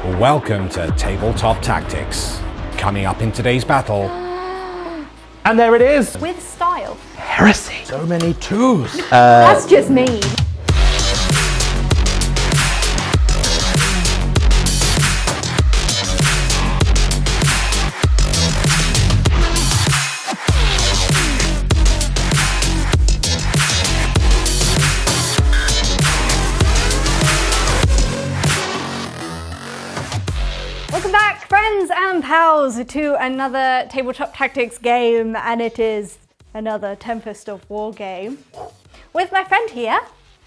Welcome to Tabletop Tactics. Coming up in today's battle. And there it is. With style. Heresy. So many twos. That's just me. Welcome back, friends and pals, to another Tabletop Tactics game, and it is another Tempest of War game with my friend here,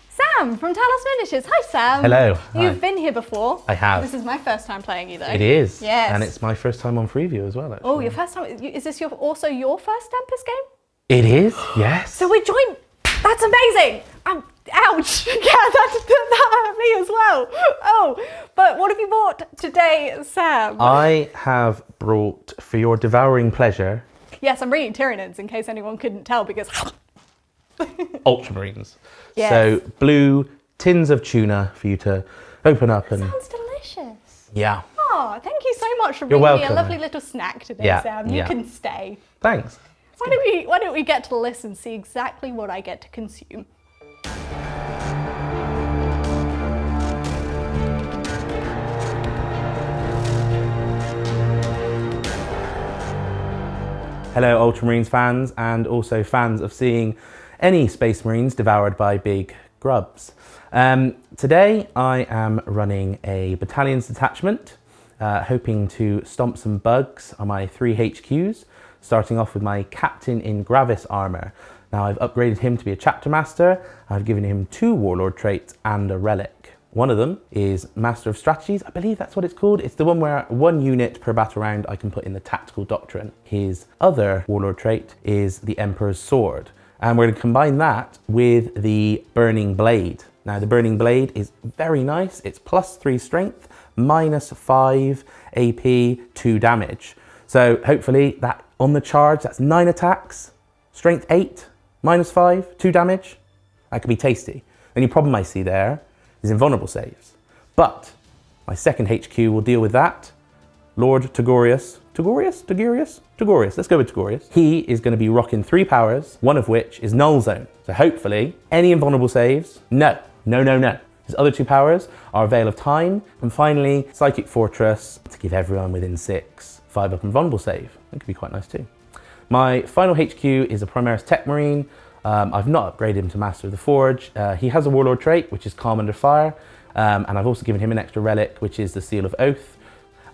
Sam from Talos Miniatures. Hi, Sam. Hello. You've Hi. been here before. I have. This is my first time playing you, though. It is. Yes. And it's my first time on Freeview as well, actually. Oh, your first time. Is this also your first Tempest game? It is, yes. So we're joined. That's amazing. Ouch. Yeah, that hurt me as well. Oh, but what have you bought today, Sam? I have brought, for your devouring pleasure, Yes, I'm reading Tyranids in case anyone couldn't tell because... Ultramarines. Yes. So blue tins of tuna for you to open up and... Sounds delicious. Yeah. Oh, thank you so much for You're bringing me welcome. a lovely little snack today, Yeah, Sam. You yeah. can stay. Thanks. Why don't we get to the list and see exactly what I get to consume? Hello Ultramarines fans, and also fans of seeing any Space Marines devoured by big grubs. Today I am running a Battalion's detachment, hoping to stomp some bugs on my 3 HQs, starting off with my Captain in Gravis armor. Now I've upgraded him to be a Chapter Master. I've given him 2 Warlord traits and a relic. One of them is Master of Strategies, I believe that's what it's called. It's the one where 1 unit per battle round I can put in the Tactical Doctrine. His other Warlord trait is the Emperor's Sword. And we're going to combine that with the Burning Blade. Now the Burning Blade is very nice. It's +3 strength, -5 AP, 2 damage. So hopefully that on the charge, that's 9 attacks, strength 8, -5, 2 damage. That could be tasty. The only problem I see there is invulnerable saves. But my second HQ will deal with that. Lord Togorius. Togorius. Let's go with Togorius. He is going to be rocking 3 powers, one of which is Null Zone. So hopefully, any invulnerable saves? No. His other 2 powers are Veil of Time, and finally, Psychic Fortress to give everyone within 6 5-up invulnerable save. That could be quite nice too. My final HQ is a Primaris Tech Marine. I've not upgraded him to Master of the Forge. He has a Warlord trait, which is Calm Under Fire, and I've also given him an extra relic, which is the Seal of Oath.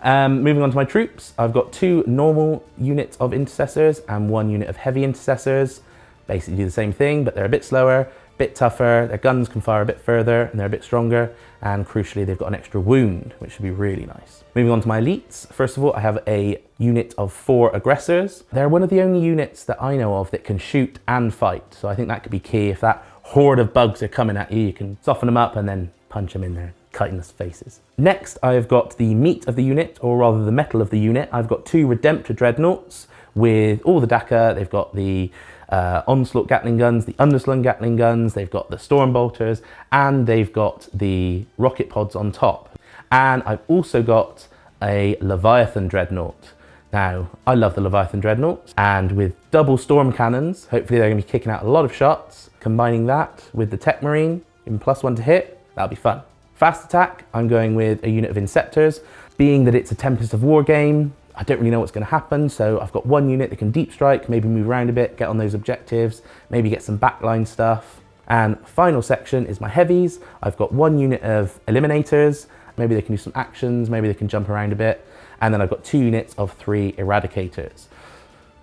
Moving on to my troops, I've got 2 normal units of Intercessors and 1 unit of Heavy Intercessors. Basically do the same thing, but they're a bit slower, a bit tougher, their guns can fire a bit further, and they're a bit stronger, and crucially they've got an extra wound, which should be really nice. Moving on to my elites, first of all I have a unit of 4 aggressors. They're one of the only units that I know of that can shoot and fight, so I think that could be key. If that horde of bugs are coming at you, you can soften them up and then punch them in their chitinous faces. Next I've got the meat of the unit, or rather the metal of the unit. I've got 2 Redemptor Dreadnoughts with all the DACA. They've got the Onslaught Gatling guns, the Underslung Gatling guns, they've got the Storm Bolters, and they've got the rocket pods on top. And I've also got a Leviathan Dreadnought. Now, I love the Leviathan Dreadnoughts, and with double storm cannons, hopefully they're going to be kicking out a lot of shots. Combining that with the Tech Marine, giving +1 to hit, that'll be fun. Fast attack, I'm going with a unit of Inceptors. Being that it's a Tempest of War game, I don't really know what's going to happen, so I've got 1 unit that can deep strike, maybe move around a bit, get on those objectives, maybe get some backline stuff. And final section is my heavies. I've got 1 unit of Eliminators, maybe they can do some actions, maybe they can jump around a bit, and then I've got 2 units of 3 Eradicators.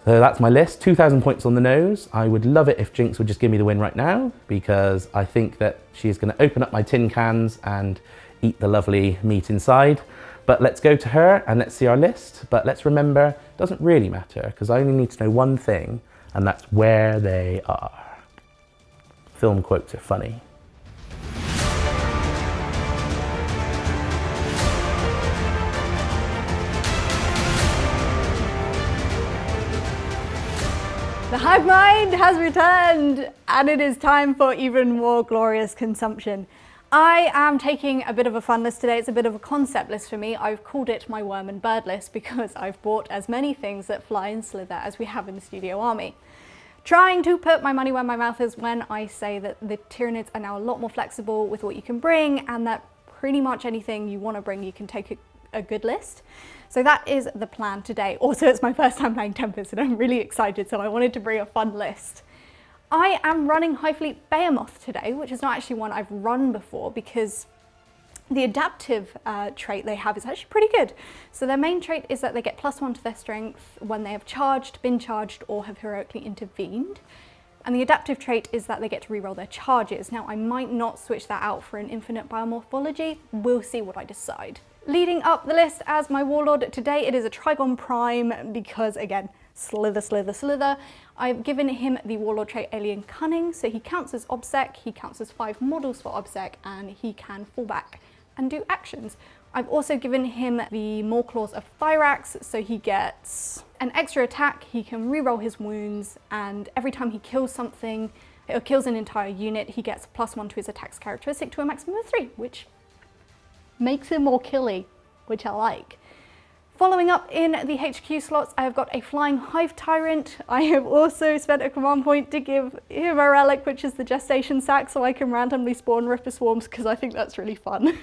So that's my list, 2,000 points on the nose. I would love it if Jinx would just give me the win right now, because I think that she's going to open up my tin cans and eat the lovely meat inside. But let's go to her and let's see our list. But let's remember, it doesn't really matter, because I only need to know one thing, and that's where they are. Film quotes are funny. The hive mind has returned, and it is time for even more glorious consumption. I am taking a bit of a fun list today. It's a bit of a concept list for me. I've called it my worm and bird list because I've bought as many things that fly and slither as we have in the studio army. Trying to put my money where my mouth is when I say that the Tyranids are now a lot more flexible with what you can bring, and that pretty much anything you want to bring, you can take a good list. So that is the plan today. Also, it's my first time playing Tempest and I'm really excited, so I wanted to bring a fun list. I am running Highfleet Behemoth today, which is not actually one I've run before because the adaptive trait they have is actually pretty good. So their main trait is that they get +1 to their strength when they have charged, been charged, or have heroically intervened. And the adaptive trait is that they get to reroll their charges. Now, I might not switch that out for an infinite biomorphology. We'll see what I decide. Leading up the list as my warlord today, it is a Trigon Prime because, again, slither, slither, slither. I've given him the warlord trait Alien Cunning, so he counts as OBSEC, he counts as 5 models for OBSEC, and he can fall back and do actions. I've also given him the Maw-Claws of Thyrax, so he gets an extra attack, he can reroll his wounds, and every time he kills something, or kills an entire unit, he gets +1 to his attacks characteristic to a maximum of 3, which makes him more killy, which I like. Following up in the HQ slots, I have got a Flying Hive Tyrant. I have also spent a command point to give him a relic, which is the Gestation Sac, so I can randomly spawn Ripper Swarms because I think that's really fun.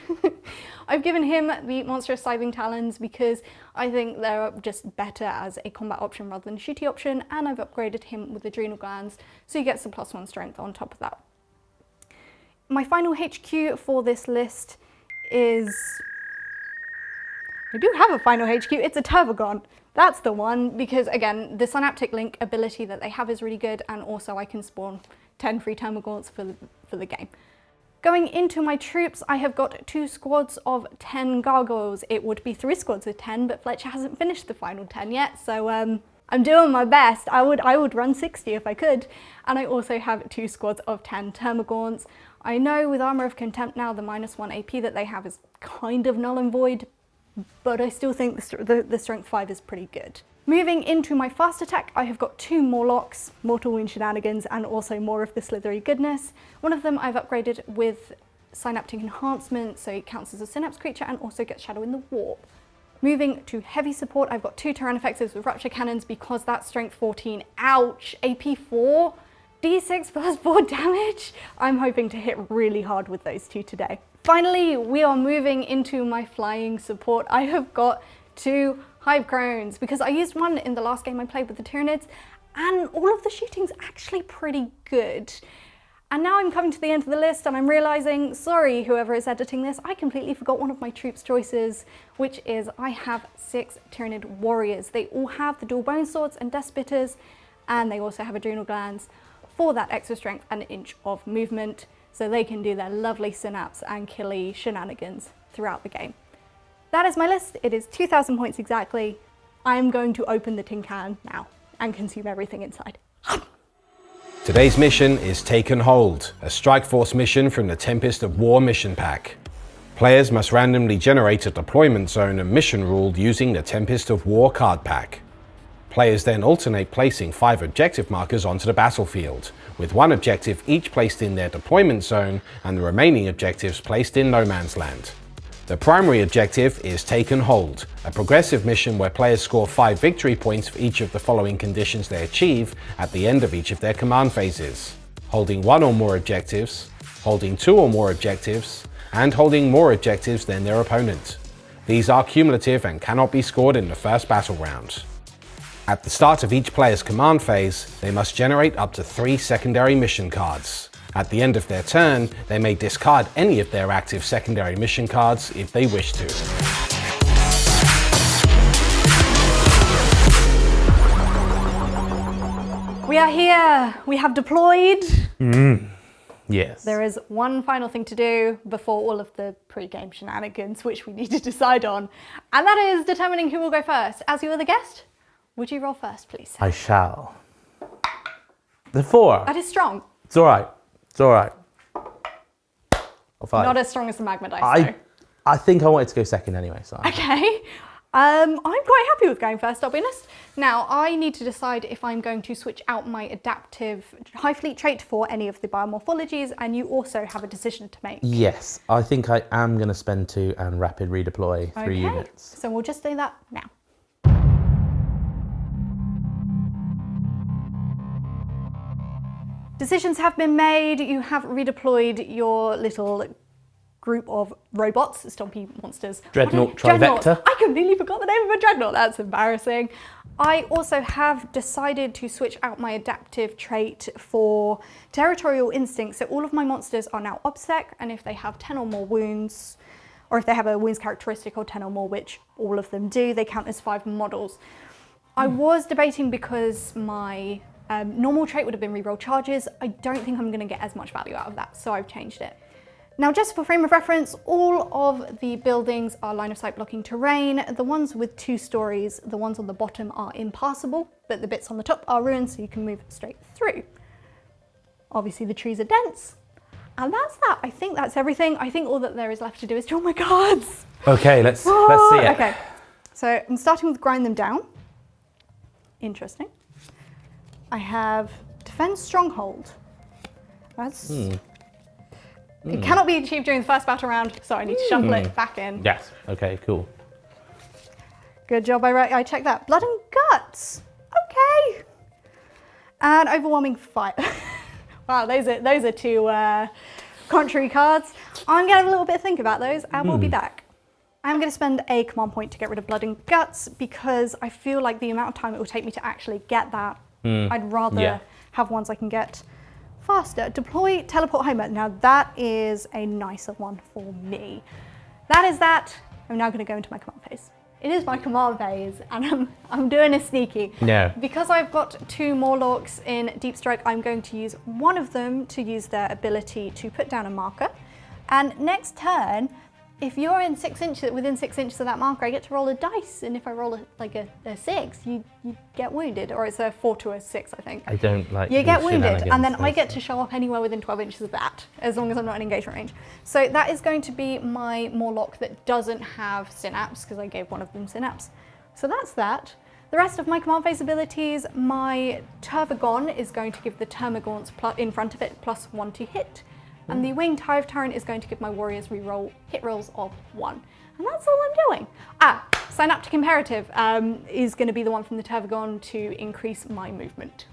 I've given him the Monstrous Scything Talons because I think they're just better as a combat option rather than a shooty option, and I've upgraded him with Adrenal Glands, so he gets the +1 strength on top of that. My final HQ for this list is... I do have a final HQ, it's a Turbogon. That's the one, because again, the Synaptic Link ability that they have is really good, and also I can spawn 10 free Termagants for the game. Going into my troops, I have got 2 squads of 10 Gargoyles. It would be 3 squads of 10, but Fletcher hasn't finished the final 10 yet, so I'm doing my best. I would run 60 if I could. And I also have 2 squads of 10 Termagants. I know with Armour of Contempt now, the -1 AP that they have is kind of null and void, but I still think the strength 5 is pretty good. Moving into my fast attack, I have got 2 Morlocks, Mortal Wound Shenanigans, and also more of the slithery goodness. One of them I've upgraded with Synaptic Enhancement, so it counts as a Synapse creature and also gets Shadow in the Warp. Moving to heavy support, I've got 2 Tyrannifexes with Rupture Cannons because that's strength 14, ouch, AP 4, D6 plus 4 damage. I'm hoping to hit really hard with those 2 today. Finally, we are moving into my flying support. I have got 2 Hive Crones because I used one in the last game I played with the Tyranids, and all of the shooting's actually pretty good. And now I'm coming to the end of the list and I'm realizing, sorry whoever is editing this, I completely forgot one of my troops choices, which is I have 6 Tyranid warriors. They all have the dual bone swords and death spitters, and they also have adrenal glands for that extra strength and an inch of movement, so they can do their lovely synapse and killy shenanigans throughout the game. That is my list. It is 2,000 points exactly. I am going to open the tin can now and consume everything inside. Today's mission is Taken Hold, a Strike Force mission from the Tempest of War mission pack. Players must randomly generate a deployment zone and mission rule using the Tempest of War card pack. Players then alternate placing 5 objective markers onto the battlefield, with 1 objective each placed in their deployment zone and the remaining objectives placed in no man's land. The primary objective is Taken Hold, a progressive mission where players score 5 victory points for each of the following conditions they achieve at the end of each of their command phases: holding 1 or more objectives, holding 2 or more objectives, and holding more objectives than their opponent. These are cumulative and cannot be scored in the first battle round. At the start of each player's command phase, they must generate up to 3 secondary mission cards. At the end of their turn, they may discard any of their active secondary mission cards if they wish to. We are here. We have deployed. Yes. There is one final thing to do before all of the pre-game shenanigans, which we need to decide on, and that is determining who will go first. As you are the guest, would you roll first, please? I shall. The 4. That is strong. It's all right. It's all right. Or 5. Not as strong as the magma dice, though. I think I wanted to go second anyway, so. Okay. I'm quite happy with going first, I'll be honest. Now, I need to decide if I'm going to switch out my adaptive high fleet trait for any of the biomorphologies, and you also have a decision to make. Yes, I think I am going to spend 2 and rapid redeploy 3 units. So we'll just do that now. Decisions have been made. You have redeployed your little group of robots, stompy monsters. Dreadnought Trivector. I completely forgot the name of a dreadnought. That's embarrassing. I also have decided to switch out my adaptive trait for territorial instinct. So all of my monsters are now obsec, and if they have 10 or more wounds, or if they have a wounds characteristic or 10 or more, which all of them do, they count as 5 models. I was debating because my normal trait would have been reroll charges. I don't think I'm going to get as much value out of that, so I've changed it. Now, just for frame of reference, all of the buildings are line of sight blocking terrain. The ones with 2 stories, the ones on the bottom are impassable, but the bits on the top are ruined, so you can move straight through. Obviously the trees are dense, and that's that. I think that's everything. I think all that there is left to do is draw my cards. Okay, let's see it. Okay, so I'm starting with grind them down. Interesting. I have defend stronghold. That's... It cannot be achieved during the first battle round, so I need to shuffle it back in. Yes, okay, cool. Good job, I checked that. Blood and guts. Okay. And overwhelming fire. Wow, those are 2 contrary cards. I'm gonna have a little bit of think about those, and we'll be back. I'm gonna spend a command point to get rid of blood and guts because I feel like the amount of time it will take me to actually get that, I'd rather have ones I can get faster. Deploy teleport homer. Now that is a nicer one for me. That is that. I'm now going to go into my command phase. It is my command phase, and I'm doing a sneaky. No. Because I've got 2 Morlocks in Deep Strike, I'm going to use one of them to use their ability to put down a marker. And next turn, if you're in within 6 inches of that marker, I get to roll a dice, and if I roll a 6, you get wounded, or it's a 4 to a 6, I think. I don't like. You get wounded, and then I get to show up anywhere within 12 inches of that, as long as I'm not in engagement range. So that is going to be my Morlock that doesn't have synapse, because I gave one of them synapse. So that's that. The rest of my command phase abilities, my Tervagon is going to give the Termagants in front of it +1 to hit. And the Winged Hive Tyrant is going to give my warriors reroll hit rolls of 1. And that's all I'm doing. Synaptic Imperative is going to be the one from the Tervagon to increase my movement.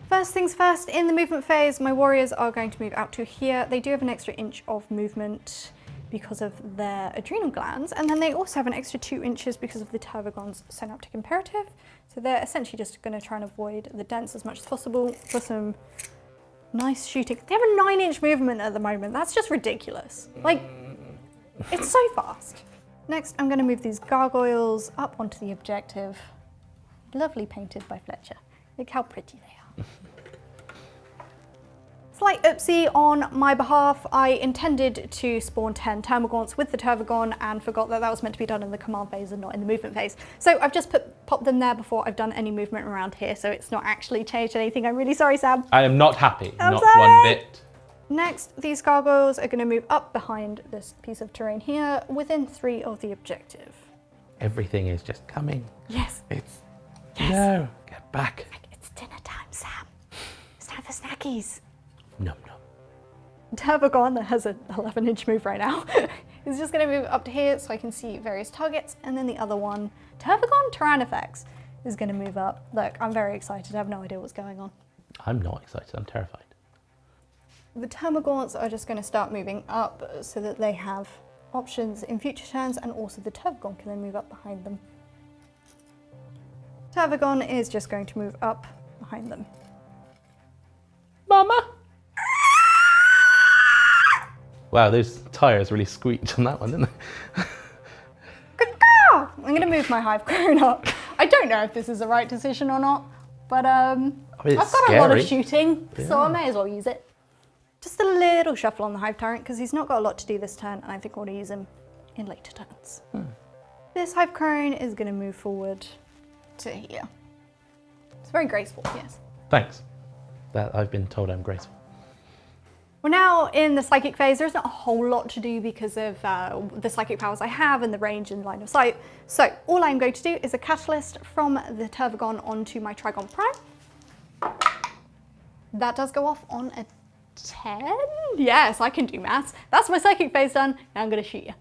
First things first, in the movement phase, my warriors are going to move out to here. They do have an extra inch of movement because of their adrenal glands, and then they also have an extra 2 inches because of the Tervagon's Synaptic Imperative. So they're essentially just going to try and avoid the dents as much as possible for some nice shooting. They have a 9-inch movement at the moment. That's just ridiculous. Like, it's so fast. Next, I'm going to move these gargoyles up onto the objective. Lovely painted by Fletcher. Look how pretty they are. Slight oopsie on my behalf. I intended to spawn 10 Termagants with the Tervagon and forgot that that was meant to be done in the command phase and not in the movement phase. So I've just popped them there before I've done any movement around here, so it's not actually changed anything. I'm really sorry, Sam. I am not happy, not sorry. one bit. Next, these gargoyles are going to move up behind this piece of terrain here, within 3 of the objective. Everything is just coming. Yes. It's... Yes. No, get back. It's dinner time, Sam. It's time for snackies. Num num. Tervagon, that has an 11-inch move right now, is just going to move up to here so I can see various targets, and then the other one, Tervagon Tyranids, is going to move up. Look, I'm very excited. I have no idea what's going on. I'm not excited. I'm terrified. The Termagants are just going to start moving up so that they have options in future turns, and also the Tervagon can then move up behind them. Tervagon is just going to move up behind them. Mama! Wow, those tyres really squeaked on that one, didn't they? I'm going to move my Hive Crone up. I don't know if this is the right decision or not, but I've got a lot of shooting, so I may as well use it. Just a little shuffle on the Hive Tyrant because he's not got a lot to do this turn, and I think I want to use him in later turns. This Hive Crone is going to move forward to here. It's very graceful, yes. Thanks. That I've been told I'm graceful. We're now in the psychic phase. There's not a whole lot to do because of the psychic powers I have and the range and line of sight. So all I'm going to do is a catalyst from the Tervagon onto my Trigon Prime. That does go off on a 10? Yes, I can do maths. That's my psychic phase done. Now I'm going to shoot you.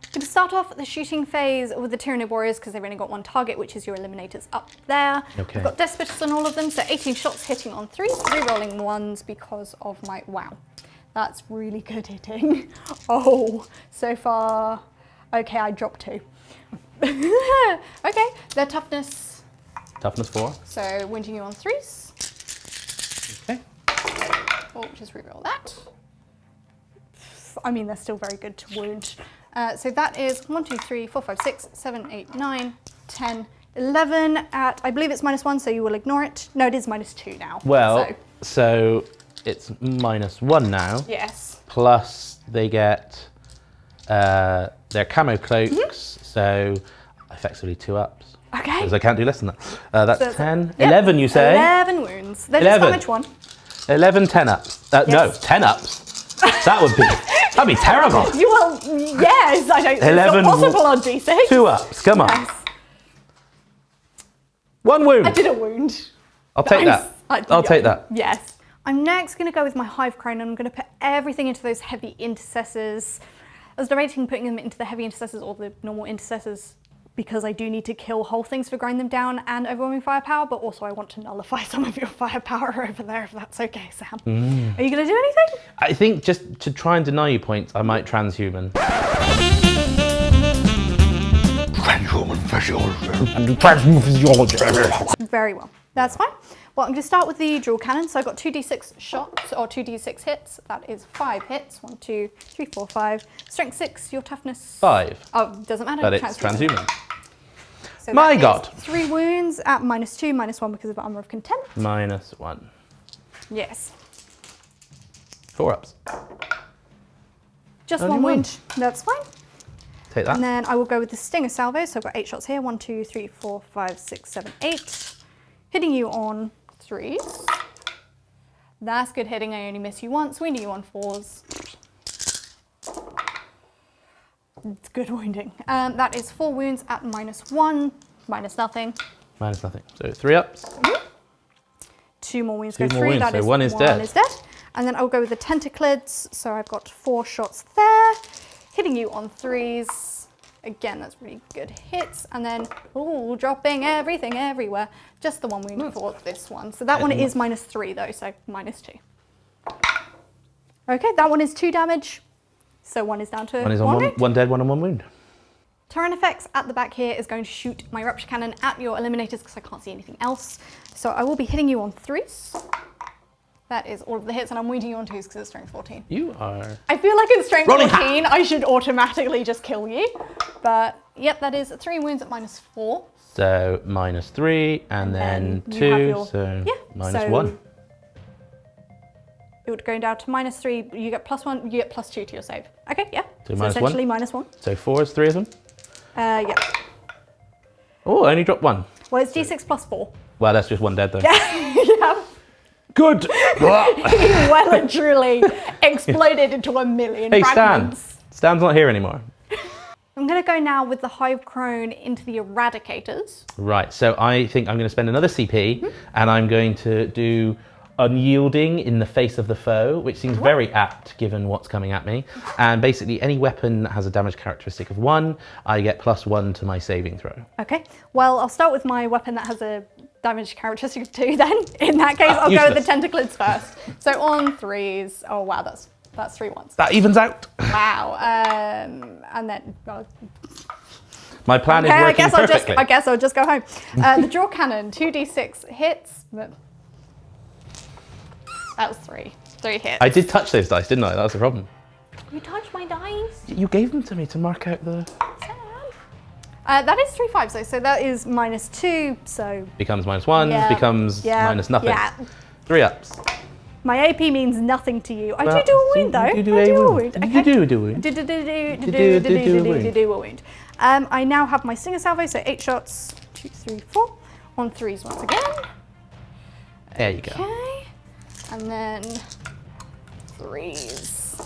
I'm going to start off the shooting phase with the Tyranid Warriors because they've only got one target, which is your Eliminators up there. Okay. I've got Despots on all of them, so 18 shots hitting on 3s, 3-rolling 1s because of my... Wow, that's really good hitting. Oh, so far... Okay, I dropped 2. Okay, their toughness... Toughness 4. So wounding you on 3s. Okay. Oh, just reroll that. I mean, they're still very good to wound. So that is 1, 2, 3, 4, 5, 6, 7, 8, 9, 10, 11 at, I believe it's -1, so you will ignore it. No, it is -2 now. Well, so it's -1 now. Yes. Plus they get their camo cloaks, so effectively 2 ups. Okay. Because I can't do less than that. That's So 10. Yep. 11, you say? 11 wounds. They're 11. just damage 1. 11 10 ups. Yes. No, 10 ups. That'd be terrible. You will, yes, I don't think 11 it's not possible on D6. 2 ups, come on. Yes. 1 wound. I did a wound. I'll take Nice. that. I'll take that. Yes. I'm next going to go with my Hive Crone and I'm going to put everything into those heavy intercessors. I was debating putting them into the heavy intercessors or the normal intercessors because I do need to kill whole things for grind them down and overwhelming firepower, but also I want to nullify some of your firepower over there if that's okay, Sam. Are you going to do anything? I think just to try and deny you points, I might transhuman. Very well. That's fine. Well, I'm going to start with the dual cannon. So I've got 2d6 shots or 2d6 hits. That is 5 hits. 1, 2, 3, 4, 5. Strength 6, your toughness... 5. Oh, doesn't matter. But it's transhuman. So My that God. is 3 wounds at -2, -1 because of Armor of Contempt. -1. Yes. 4 ups. Just Only 1 one. wound. That's fine. Take that. And then I will go with the Stinger Salvo. So I've got 8 shots here. 1, 2, 3, 4, 5, 6, 7, 8. Hitting you on 3s. That's good hitting. I only miss you once. Wounding you on 4s. It's good wounding. That is 4 wounds at -1, -0. -0. So 3 ups. 2 more wounds 2 go more 3. wounds, That so is one is dead. And then I'll go with the Tentaclids. So I've got 4 shots there. Hitting you on 3s. Again, that's really good hits. And then, ooh, dropping everything everywhere. Just the 1 wound for this one. So that one is -3 though, so -2. Okay, that one is 2 damage. So 1 is down to 1 is on 1 dead, 1 on 1 wound. Terran Effects at the back here is going to shoot my Rupture Cannon at your Eliminators because I can't see anything else. So I will be hitting you on 3s. That is all of the hits, and I'm wounding you on 2s because it's strength 14. You are... I feel like in strength 14, I should automatically just kill you. But, yep, that is 3 wounds at -4. So -3, and then you have 2, your- so yeah, -1. It would go down to -3, you get +1, you get +2 to your save. Okay, yeah. So So -1? essentially -1. So 4 is 3 of them? Yeah. Oh, I only dropped 1. Well, it's d6 +4. Well, that's just 1 dead though. Yeah. Good! You well and truly exploded into a million Hey, Stan. fragments. Stan's not here anymore. I'm going to go now with the Hive Crone into the Eradicators. Right, so I think I'm going to spend another CP, and I'm going to do Unyielding in the face of the foe, which seems very apt given what's coming at me. And basically, any weapon that has a damage characteristic of 1, I get +1 to my saving throw. Okay, well, I'll start with my weapon that has a damage characteristic of 2 then. In that case, I'll go with the Tentaclids first. So on 3s, oh wow, that's 3 ones. That evens out. Wow, and then... My plan is working perfectly. I guess I'll just go home. The Draw Cannon, 2d6 hits. That was 3 hits. I did touch those dice, didn't I? That was the problem. You touched my dice? You gave them to me to mark out the... That is 3 5s though, so that is -2, so... Becomes -1, becomes -0. Yeah. 3 ups. My AP means nothing to you. I do a wound though. You do a wound. Okay. You do a wound. Do a wound. I now have my Stinger Salvo, so 8 shots, 2, 3, 4, on 3s once again. There you go. Okay. And then 3s.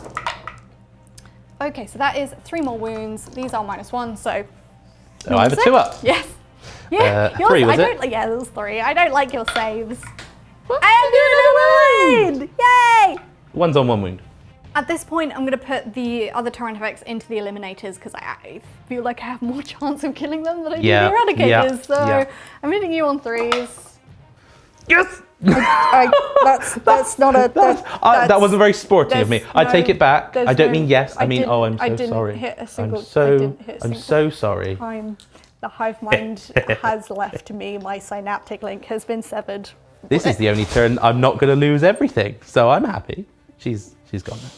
Okay, so that is 3 more wounds. These are -1, so. So I have a 2 up. Yes. Yeah. 3 was it? Yeah, it was 3. I don't like your saves. I am doing a wound! Yay! One's on 1 wound. At this point, I'm going to put the other Tyranids into the eliminators because I feel like I have more chance of killing them than I do the eradicators. So I'm hitting you on 3s. Yes! That's not a. That wasn't very sporty of me. I take it back. I don't mean yes. I mean, oh, I'm so I didn't sorry. Hit a single, I'm so sorry. Time the hive mind has left me. My synaptic link has been severed. This is the only turn I'm not going to lose everything, so I'm happy. She's gone now.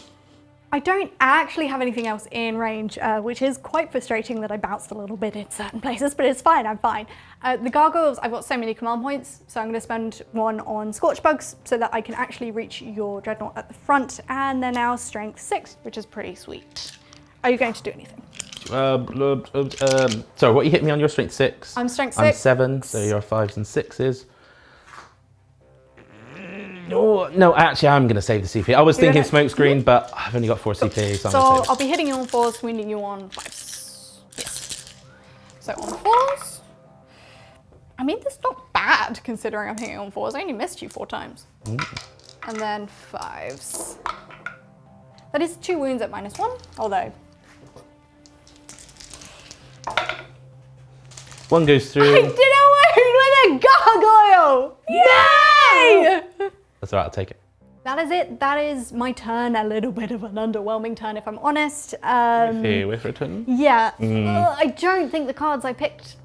I don't actually have anything else in range, which is quite frustrating that I bounced a little bit in certain places, but it's fine, I'm fine. The gargoyles, I've got so many command points, so I'm going to spend 1 on Scorch Bugs so that I can actually reach your Dreadnought at the front, and they're now strength 6, which is pretty sweet. Are you going to do anything? Sorry, what you hit me on your strength 6? I'm strength 6. I'm 7, so you're 5s and 6s. Oh, no, actually, I'm going to save the CP. I was thinking smokescreen, but I've only got 4 CP, so I'll be hitting you on 4s, wounding you on 5s. Yes. So on 4s. I mean, that's not bad considering I'm hitting you on 4s. I only missed you 4 times. And then 5s. That is 2 wounds at -1, although. 1 goes through. I did a wound with a gargoyle! Yay! That's all right, I'll take it. That is it. That is my turn. A little bit of an underwhelming turn, if I'm honest. With return? Yeah. I don't think the cards I picked,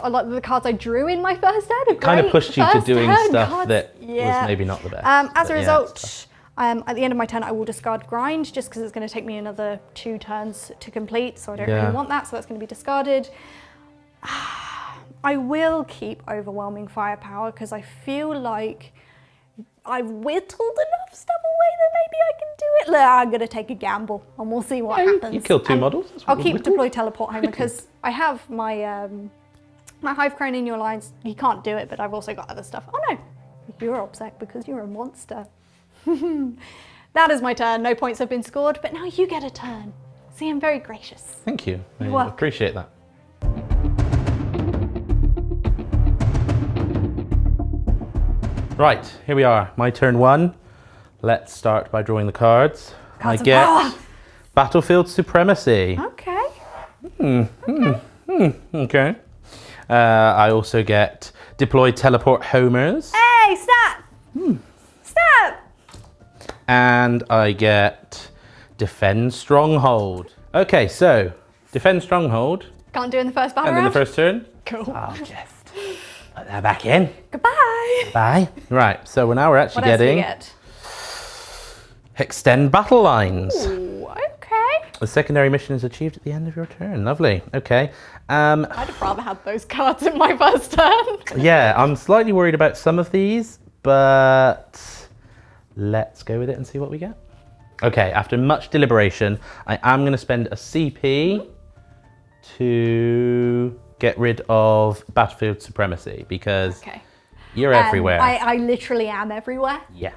like the cards I drew in my first turn, are kind of pushed you to doing stuff cards. that was maybe not the best. As a result, at the end of my turn, I will discard grind just because it's going to take me another 2 turns to complete. So I don't really want that. So that's going to be discarded. I will keep overwhelming firepower because I feel like I've whittled enough stuff away that maybe I can do it. Look, I'm going to take a gamble and we'll see what happens. You killed 2 models. I'll keep deploy teleport home because I have my my hive crone in your lines. He can't do it, but I've also got other stuff. Oh no, you're upset because you're a monster. That is my turn. No points have been scored, but now you get a turn. See, I'm very gracious. Thank you. I welcome. appreciate that. Right, here we are. My turn 1. Let's start by drawing the cards. Cards I get of power. Battlefield Supremacy. Okay. Okay. I also get Deploy Teleport Homers. Hey, snap! Snap! And I get Defend Stronghold. Okay, so Defend Stronghold. Can't do it in the first battle And then round. the first turn. Cool. I'll just put that back in. Goodbye. Bye. Right, so now we're actually What else do you getting get? Extend Battle Lines. Ooh, okay. The secondary mission is achieved at the end of your turn. Lovely. Okay. I'd have rather had those cards in my first turn. Yeah, I'm slightly worried about some of these, but let's go with it and see what we get. Okay, after much deliberation, I am going to spend a CP to get rid of Battlefield Supremacy because you're everywhere. I literally am everywhere. Yeah.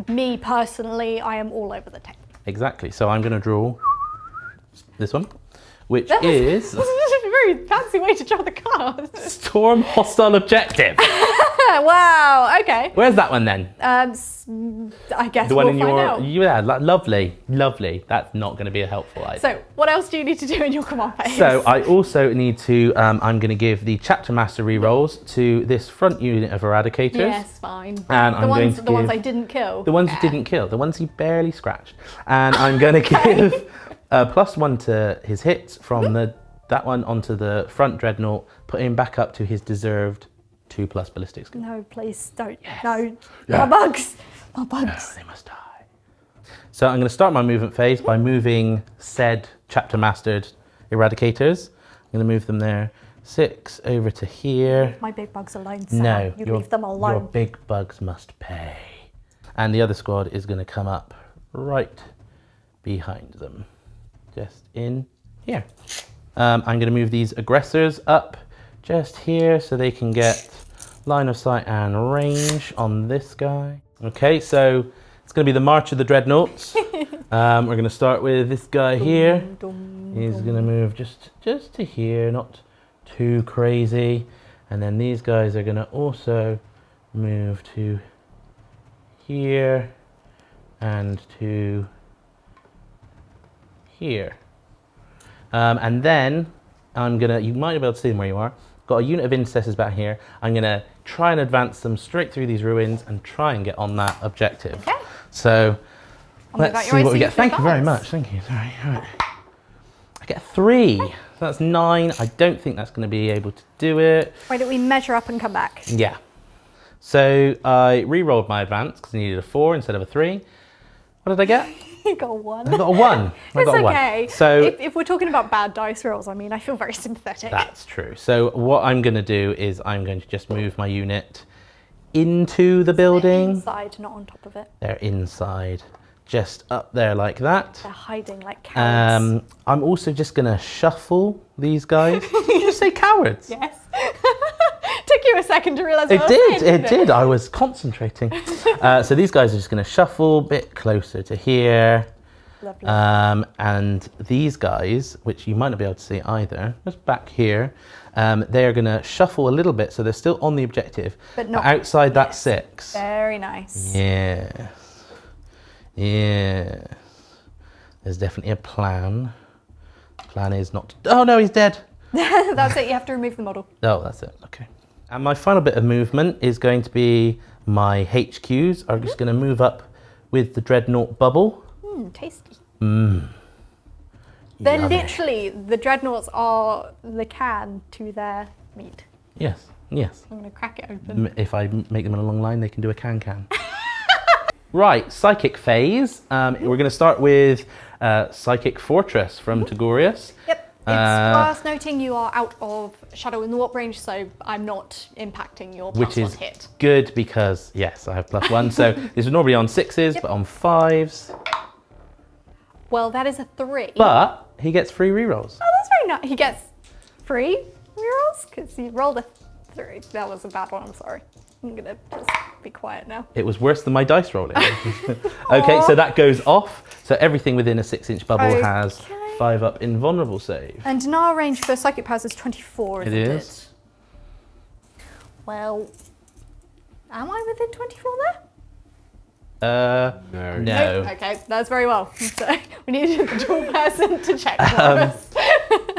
Me personally, I am all over the table. Exactly. So I'm going to draw this one, which is... This is a very fancy way to draw the cards. Storm Hostile Objective. Wow, okay. Where's that one then? I guess The one we'll in find your... out. Yeah, lovely, lovely. That's not going to be a helpful item. So, what else do you need to do in your command phase? So I also need to, I'm going to give the Chapter Master rerolls to this front unit of Eradicators. Yes, fine. And I'm going to the ones give- I didn't kill. The ones you didn't kill, the ones he barely scratched. And I'm going to give a +1 to his hits from that one onto the front Dreadnought, put him back up to his deserved 2+ ballistic skill. No, please don't. Yes. No. Yeah. My bugs. My No, bugs. they must die. So I'm going to start my movement phase by moving said Chapter Mastered Eradicators. I'm going to move them there. 6 over to here. My big bugs alone, Sam. No, You leave them alone. Your big bugs must pay. And the other squad is going to come up right behind them. Just in here. I'm going to move these aggressors up just here so they can get line of sight and range on this guy. Okay, so It's going to be the March of the Dreadnoughts. We're going to start with this guy here. He's going to move just to here, not too crazy. And then these guys are going to also move to here and to here. And then I'm going to, you might be able to see them where you are. Got a unit of intercessors back here. I'm going to try and advance them straight through these ruins and try and get on that objective. Okay. So let's see what we get. Thank you very much. Thank you. Sorry. All right. I get 3. So that's 9. I don't think that's going to be able to do it. Why don't we measure up and come back? Yeah. So I re-rolled my advance because I needed a 4 instead of a 3. What did I get? You got a 1. I got a 1. It's okay. So if we're talking about bad dice rolls, I mean, I feel very sympathetic. that's true. So what I'm going to do is I'm going to just move my unit into the building. Inside, not on top of it. They're inside, just up there like that. They're hiding like cowards. I'm also just going to shuffle these guys. Did you just say cowards? Yes. Took you a second to realise what It I was did, saying, it did. I was concentrating. So these guys are just going to shuffle a bit closer to here. Lovely. And these guys, which you might not be able to see either, just back here, they're going to shuffle a little bit so they're still on the objective, but not outside that 6. Very nice. Yes. Yes. There's definitely a plan. Plan is not to... Oh no, he's dead. That's it, you have to remove the model. Oh, that's it. Okay. And my final bit of movement is going to be my HQs are just going to move up with the Dreadnought bubble. Tasty. Mmm. They're literally, the Dreadnoughts are the can to their meat. Yes, yes. I'm going to crack it open. If I make them in a long line, they can do a can-can. Right, Psychic phase. We're going to start with Psychic Fortress from Tagorius. Yep. It's worth noting you are out of Shadow in the Warp range, so I'm not impacting your which +1 is hit. Good because, yes, I have +1. So this is normally on 6s, but on 5s. Well, that is a 3. But he gets free rerolls. Oh, that's very nice. He gets free rerolls because he rolled a 3. That was a bad one, I'm sorry. I'm going to just be quiet now. It was worse than my dice rolling. Okay, so that goes off. So everything within a 6-inch bubble has 5 up invulnerable save. And Dinar range for psychic powers is 24, isn't it? It is. Well, am I within 24 there? No. Nope. Okay, that's very well. So we needed the dual person to check for us.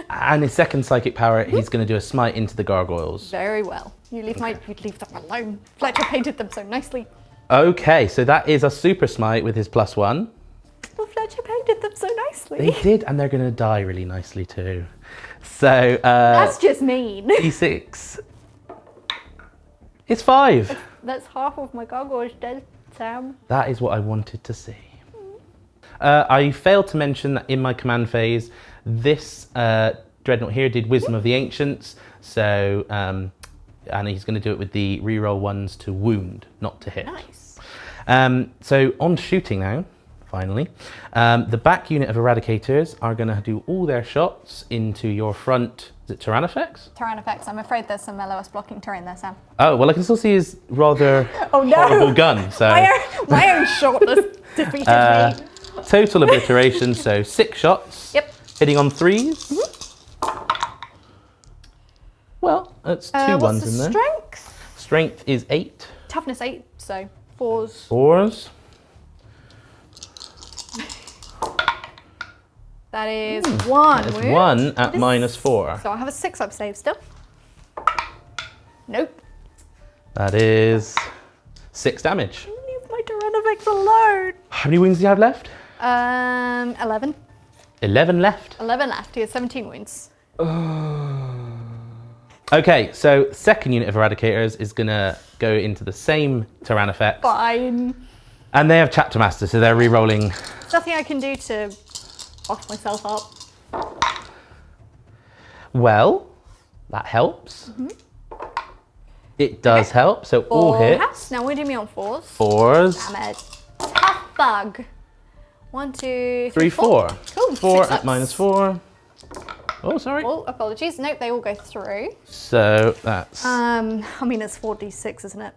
And his second psychic power, he's going to do a smite into the gargoyles. Very well. You leave them alone. Fletcher painted them so nicely. Okay, so that is a super smite with his +1. Well, Fletcher painted them so nicely. They did, and they're going to die really nicely too. So that's just mean. D6. It's 5. That's half of my gargoyles dead, Sam. That is what I wanted to see. I failed to mention that in my command phase, this Dreadnought here did Wisdom of the Ancients, so and he's going to do it with the reroll 1s to wound, not to hit. Nice. So on shooting now, finally, the back unit of Eradicators are going to do all their shots into your front. Is it Tyrannifex? Tyrannifex. I'm afraid there's some LOS blocking terrain there, Sam. Oh, well, I can still see his rather Oh no! horrible gun. So my own shortness defeated me. Total obliteration, so 6 shots. Yep. Hitting on 3s. Well, that's 2 What's ones the in there. strength? Strength is 8. Toughness 8, so 4s. 4s. That is 1. That's wound. 1 at That is- -4. So I have a 6-up save still. Nope. That is 6 damage. Leave my Tyrannifex alone. How many wounds do you have left? 11. 11 left. 11 left. He has 17 wounds. Okay, so second unit of Eradicators is going to go into the same Tyrannifex. Fine. And they have Chapter Master, so they're re-rolling. There's nothing I can do to off myself up. Well, that helps. It does help, so all hits. Now we're doing me on 4s. 4s. Damn it. Tough bug. 1, 2, 3, 4. Cool. 4 6 at ups. -4. Oh, sorry. Oh, apologies. Nope, they all go through. So that's... I mean, it's 4d6, isn't it?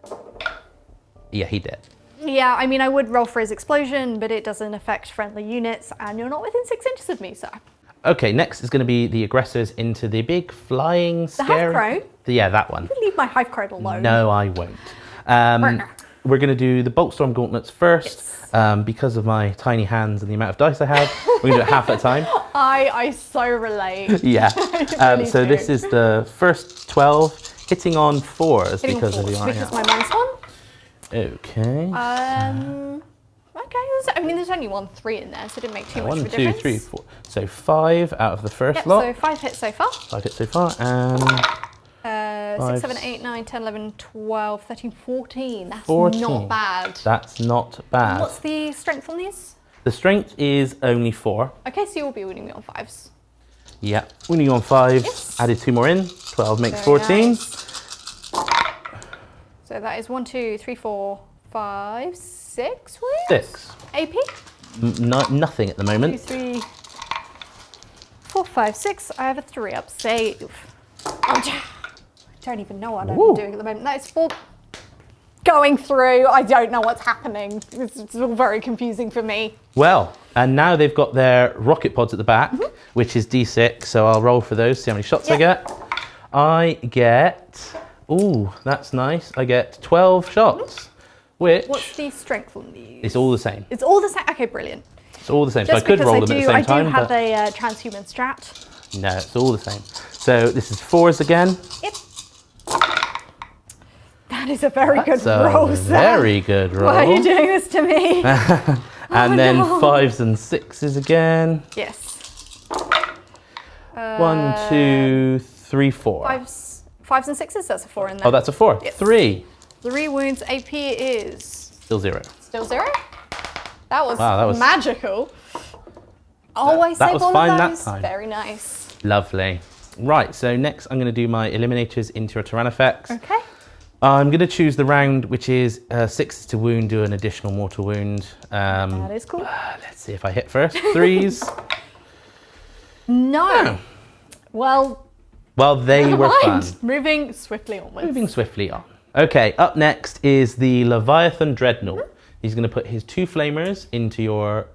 yeah, he did. Yeah, I mean, I would roll for his explosion, but it doesn't affect friendly units, and you're not within 6 inches of me, so. Okay, next is going to be the aggressors into the big flying scary... The Hive Crow? Yeah, that one. Leave my Hive Crow alone. No, I won't. We're going to do the Boltstorm Gauntlets first. Yes. Because of my tiny hands and the amount of dice I have, we're going to do it half at a time. I so relate. Yeah. Really so do. this is the first 12, hitting on 4s because of the iron. Because my minus 1. Okay. Okay, I mean, there's only 1 3 in there, so it didn't make too much of a 1, 2, difference. 3, 4. So 5 out of the first Yep, lot. so 5 hits so far. 5 hits so far, and 6, 7, 8, 9, 10, 11, 12, 13, 14. That's 14. not bad. That's not bad. What's the strength on these? The strength is only 4. Okay, so you'll be winning me on 5s. Yeah, winning on 5. Yes. Added 2 more in. 12 makes Very 14. nice. So that is 1, 2, 3, 4, 5, 6 wounds? 6. AP? Nothing at the 2, moment. 3, 4, 5, 6. I have a 3 up save. I don't even know what I'm doing at the moment. That is 4 going through. I don't know what's happening. It's all very confusing for me. Well, and now they've got their rocket pods at the back, which is D6. So I'll roll for those, see how many shots I get. I get, ooh, that's nice. I get 12 shots, which... What's the strength on these? It's all the same. It's all the same? Okay, brilliant. It's all the same. Just so I could roll them at the same time. I do have but a transhuman strat. no, it's all the same. So this is 4s again. Yep. That is a very That's good roll, a Sam. very good roll. Why are you doing this to me? And then no. 5s and 6s again. Yes. 1, 2, 3, 4. 5s and 6s, that's a 4 in there. Oh, that's a 4. Yes. 3. 3 wounds, AP is... Still 0. Still 0? That was, Wow, that was magical. Oh, I that saved was all fine of that those. time. Very nice. Lovely. Right, so next I'm going to do my Eliminators into your Tyrannofex. Okay. I'm going to choose the round which is 6 to wound, do an additional mortal wound. That is cool. Let's see if I hit first. 3s. No. Well, Well, they never were mind. fun. Moving swiftly onwards. Moving swiftly on. Okay, up next is the Leviathan Dreadnought. He's going to put his 2 flamers into your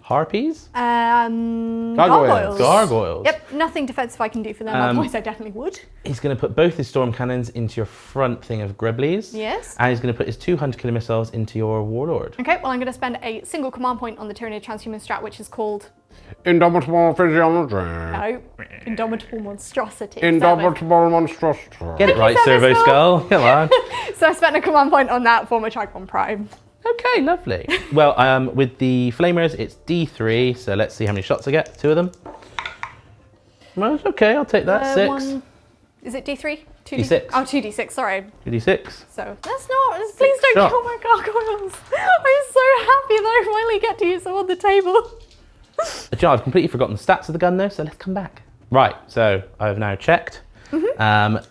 harpies. Gargoyles. Gargoyles. Yep, nothing defensive I can do for them, otherwise I definitely would. He's going to put both his storm cannons into your front thing of Greblies. Yes. And he's going to put his 2 hunter killer missiles into your warlord. Okay, well I'm going to spend a single command point on the Tyranid transhuman strat, which is called... Indomitable physiology. No, Indomitable Monstrosity. Indomitable monstrosity. Get it right, Servo Servo Skull. Come on. So I spent a command point on that for my Tricon Prime. Okay, lovely. Well, with the flamers, it's D3, so let's see how many shots I get. 2 of them. Well, it's okay, I'll take that. 6. Is it D3? D6. Oh, 2D6, sorry. 2d6. So that's not, please don't shots. kill my gargoyles. I'm so happy that I finally get to use them on the table. I've completely forgotten the stats of the gun though, so let's come back. Right, so I've now checked.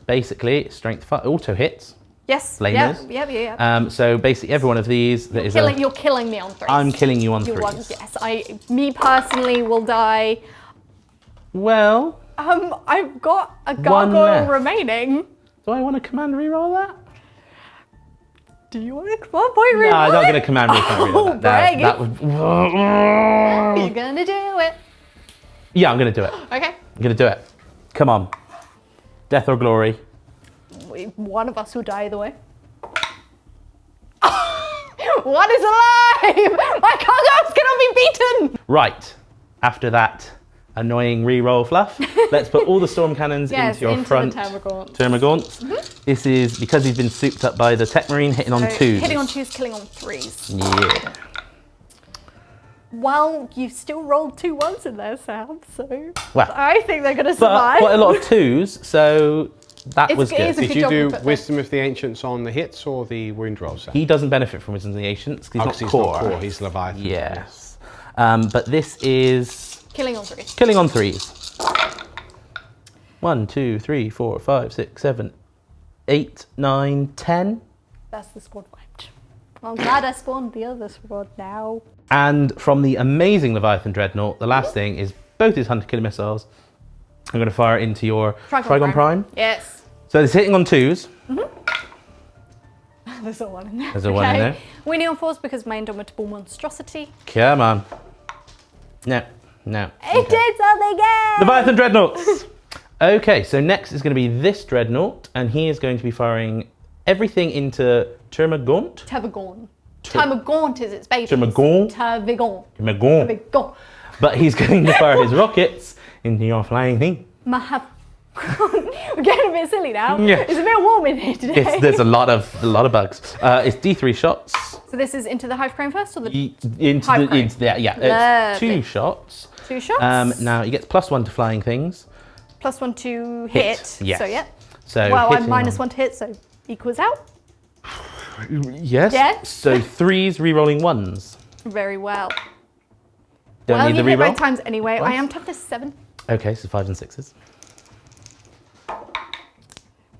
Basically, strength 5, auto hits. Yes. Flamers. Yep. So basically, every one of these that You're killing me on 3s. I'm killing you on 3s. Yes, me personally will die. Well, I've got a One gargoyle left. remaining. do I want to command reroll that? Do you want a command point reroll? No, I'm not going to command reroll that. brag. That would. You're gonna do it. Yeah, I'm going to do it. Okay. I'm going to do it. Come on. Death or glory. One of us will die either way. One is alive! My gargoyles cannot be beaten! Right. After that annoying reroll fluff, let's put all the storm cannons into your front the Termagant. Termagants. This is because he's been souped up by the Tech Marine hitting on 2s. Hitting on 2s, killing on 3s. Yeah. Well, you've still rolled 2 1s in there, Sam, so Well, I think they're gonna but survive. quite a lot of 2s, so that was good. It's a Did good you job do we put Wisdom of the Ancients on the hits or the wound rolls? He doesn't benefit from Wisdom of the Ancients because he's, Oh, not core. He's Leviathan. Yes. But this is killing on 3s. killing on 3s. 1, 2, 3, 4, 5, 6, 7, 8, 9, 10. That's the squad wiped. I'm glad I spawned the other squad now. And from the amazing Leviathan Dreadnought, the last thing is both his hunter killer missiles. I'm going to fire it into your Trigon Prime. Yes. So it's hitting on 2s. There's a 1 in there. There's a 1 in there. Winning on 4s because my indomitable monstrosity. Come on. No, no. It did something again! Leviathan Dreadnoughts! Okay, so next is going to be this Dreadnought, and he is going to be firing everything into Termagant. Termagant is its baby. Termagant. Termagant. Termagant. But he's going to fire his rockets into your flying thing. We're getting a bit silly now. Yeah. It's a bit warm in here today. There's a lot of bugs. It's D3 shots. So this is into the Hive Crane first, or the It's 2 shots. 2 shots. Now he gets +1 to flying things. +1 to hit. Yes. So yeah. So well, I'm -1 to hit, so equals out. Yes. Yes. So 3s re-rolling 1s. Very well. Don't need the you hit re-roll. my times anyway. What? I am toughness 7. Okay, so 5s and 6s.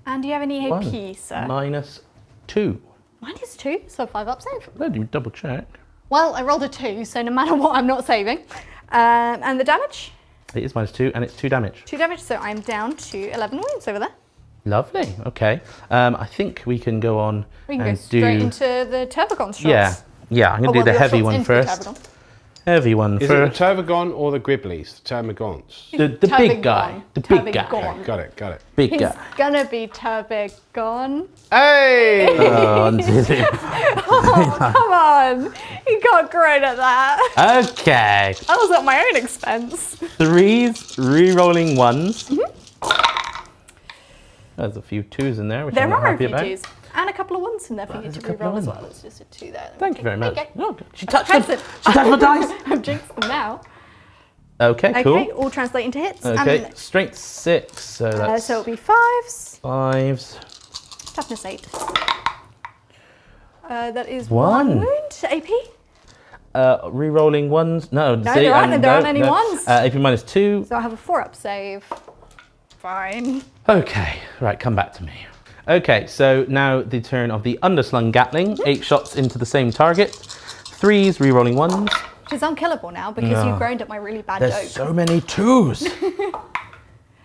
And do you have any AP, sir? -2. -2, so 5 up save. Let me double check. Well, I rolled a 2, so no matter what, I'm not saving. And the damage? It is -2, and it's 2 damage. 2 damage, so I'm down to 11 wounds over there. Lovely. Okay. I think we can go on. We can go straight into the Termagant shots. Yeah. I'm gonna do the heavy one first. Heavy one Is first. it the Tervagon or the Griblies? The Termagants. The big guy. The big guy. Tervagon. Got it. Big He's guy. gonna be Tervagon. Hey! Oh, come on! You got great at that. Okay. That was at my own expense. 3s re-rolling 1s. There's a few 2s in there, which I'm not happy about. There are a few 2s. And a couple of 1s in there for you There's to a couple re-roll of as ones. well. It's just a 2 there. Thank you very much. Okay. Oh, good. She touched them. Present. She touched my dice. I've jinxed them now. Okay, cool. Okay, all translate into hits. Okay, strength 6, so that's So it'll be 5s. 5s. Toughness 8. That is 1. 1 wound. AP? Re-rolling 1s. No, there aren't any 1s. AP -2. So I have a 4-up save. Fine. Okay, right, come back to me. Okay, so now the turn of the underslung Gatling. 8 shots into the same target. 3s, re-rolling 1s. Which is unkillable now because No. you've groaned at my really bad There's joke. so many 2s.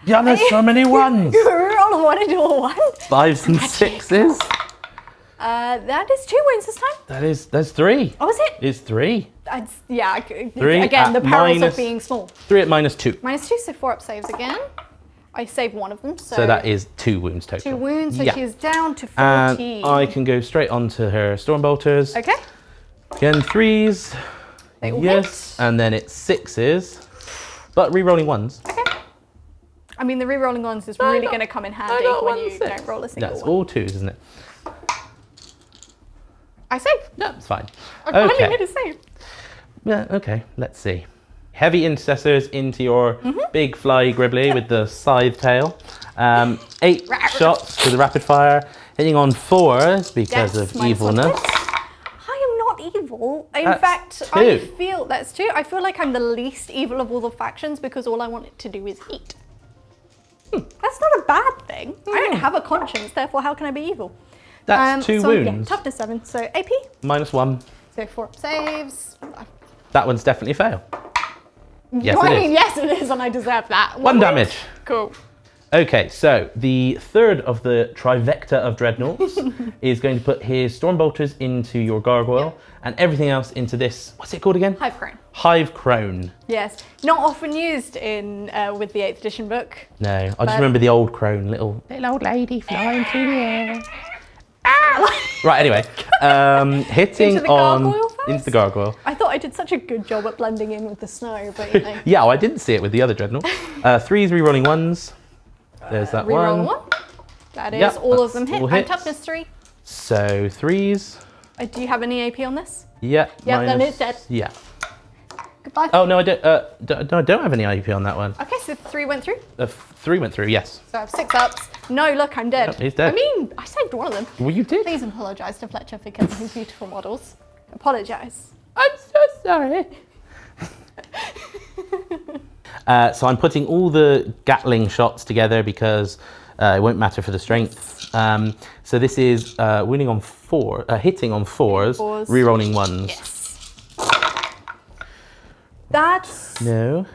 Yeah, there's so many 1s. You roll a 1 into a 1? 5s and 6s. That is 2 wounds this time. That's 3. Oh, is it? It's 3. Yeah. 3 again, the at perils minus- of being small. 3 at -2. -2, so 4-up saves again. I saved one of them, so... So that is 2 wounds total. 2 wounds, so Yeah. she is down to 14. And I can go straight on to her Stormbolters. Okay. Again, 3s. They all Yes. And then it's 6s. But re-rolling 1s. Okay. I mean, the re-rolling ones is really going to come in handy when you don't roll a single That's one. all 2s, isn't it? I save. No, it's fine. I finally Okay. made a save. Yeah, okay, let's see. Heavy intercessors into your big fly gribbly with the scythe tail. 8 shots for the rapid fire, hitting on 4s because Yes, of minus evilness. 1 hit. I am not evil. In That's fact, 2. I feel that's 2. I feel like I'm the least evil of all the factions because all I want it to do is eat. That's not a bad thing. I don't have a conscience, therefore how can I be evil? That's 2 so, wounds. Yeah, toughness 7. So AP. -1. So 4-up saves. That one's definitely a fail. Yes, I it mean, is. yes, it is, and I deserve that. 1 damage. Cool. Okay, so the third of the trivecta of dreadnoughts is going to put his Stormbolters into your gargoyle and everything else into this, what's it called again? Hive Crane. Hive Crone. Yes, not often used in with the 8th edition book. No, I just remember the old crone, little old lady flying through the air. Right, anyway, hitting Into the on gargoyle first? into the gargoyle. I thought I did such a good job at blending in with the snow, but you know. Yeah, well, I didn't see it with the other dreadnought. 3s re-rolling 1s. There's that Reroll one. 1. That is Yep, all of that's them hit. all And hits. toughness 3. So 3s. Do you have any AP on this? Yeah. Yep, then it's dead. Yeah. Goodbye. Oh no, I don't. No, I don't have any IP on that one. Okay, so 3 went through. 3 went through. Yes. So I have 6 ups. No, look, I'm dead. Yep, he's dead. I mean, I saved one of them. Well, you did. Please apologise to Fletcher for killing his beautiful models. Apologise. I'm so sorry. So I'm putting all the Gatling shots together because it won't matter for the strength. So this is winning on 4, hitting on 4s, re-rolling 1s. Yes. That's No,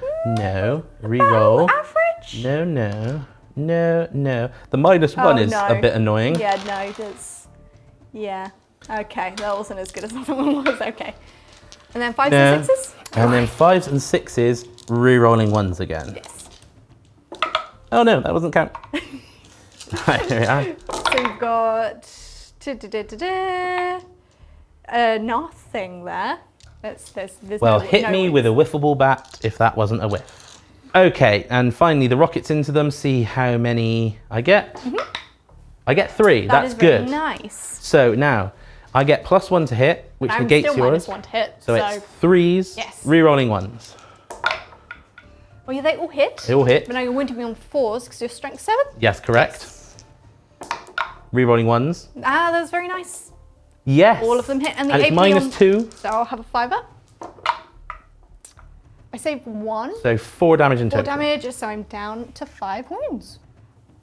re-roll. average. No. The -1 is no. a bit annoying. Yeah, no, it is. Yeah. Okay, that wasn't as good as the other one was. Okay. And then 5s and 6s? And then 5s and 6s, re-rolling 1s again. Yes. Oh no, that wasn't count. Right, here we are. So we've got nothing there. There's Well, no, hit no me wins. with a wiffable bat if that wasn't a whiff. Okay, and finally the rockets into them. See how many I get. I get 3. That That's is very good. nice. So now I get +1 to hit, which I'm negates still yours. -1 to hit. So it's 3s, Yes. re-rolling 1s. Well, yeah, they all hit. They all hit. But now you're winning me on 4s because you're strength 7. Yes, correct. Re-rolling 1s. Ah, that was very nice. Yes. All of them hit, and the and it's AP on, -2, So I'll have a 5er. I saved 1. so 4 damage in 4 total. damage, so I'm down to 5 wounds.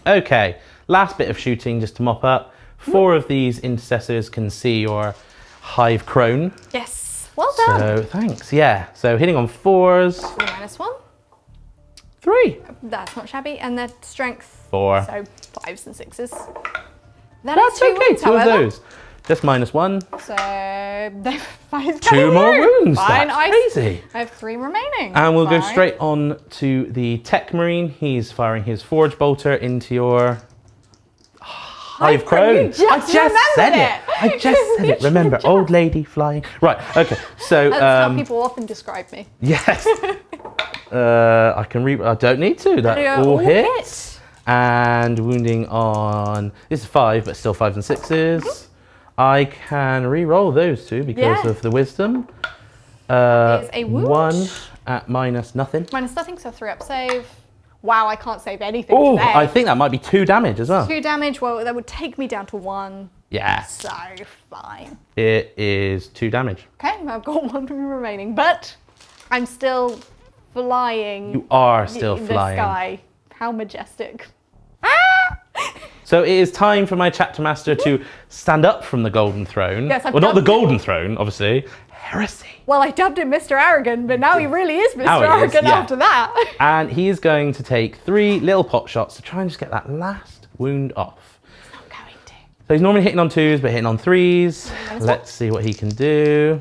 Okay, last bit of shooting just to mop up. 4 of these intercessors can see your hive crone. Yes. Well done. So thanks, yeah. So hitting on 4s, -1. 3, That's not shabby. And then strength. 4. So 5s and 6s. That That's is 2 okay, wounds, 2 of however. those. Just -1. So 5 2 more wounds. Fine, That's crazy. I have 3 remaining. And we'll go Fine. straight on to the Tech Marine. He's firing his Forge Bolter into your Hive Crone. You just said remembered it. I just said it. Remember, old lady flying. Right, okay. So, That's how people often describe me. yes. I can I don't need to. That They all hit. hits. And wounding on, this is 5, but still 5s and 6s. I can re-roll those 2 because Yeah. of the wisdom. Is a wound. 1 at -nothing. -nothing, so 3 up save. Wow, I can't save anything Oh, today. I think that might be 2 damage as well. 2 damage, well, that would take me down to 1. Yes, So, fine. it is 2 damage. Okay, I've got 1 remaining, but I'm still flying. You are still in flying. the sky. How majestic. So it is time for my chapter master to stand up from the golden throne. Yes, I've well, not the done- golden throne, obviously. Heresy. Well, I dubbed him Mr. Arrogant, but now he really is Mr. Now he is, Arrogant yeah. after that. And he is going to take 3 little pot shots to try and just get that last wound off. I'm going to. So he's normally hitting on 2s, but hitting on 3s. Minus Let's see what he can do.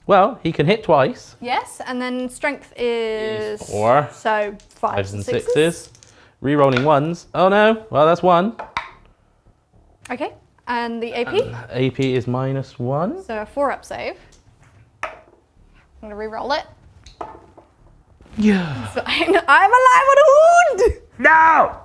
Well, he can hit twice. Yes, and then strength is 4. So 5s 5s and 6s. Re-rolling 1s. Oh no, well that's 1. Okay, and the AP. AP is -1. So a 4 up save. I'm gonna re-roll it. Yeah. So I'm alive on a wound! No!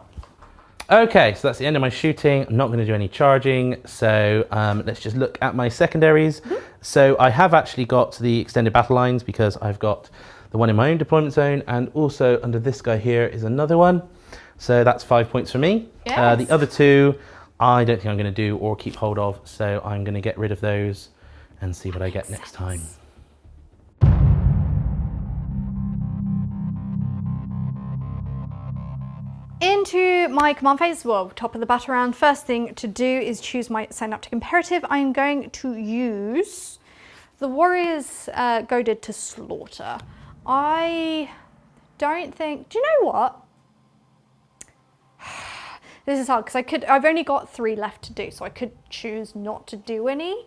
Okay, so that's the end of my shooting. I'm not going to do any charging. So let's just look at my secondaries. So I have actually got the extended battle lines because I've got the one in my own deployment zone, and also under this guy here is another one. So that's 5 points for me. Yes. The other 2, I don't think I'm going to do or keep hold of. So I'm going to get rid of those and see what I get next time. Into my command phase, well, top of the battle round. First thing to do is choose my synaptic imperative. I'm going to use the warriors goaded to slaughter. I don't think, do you know what? This is hard because I've only got 3 left to do, so I could choose not to do any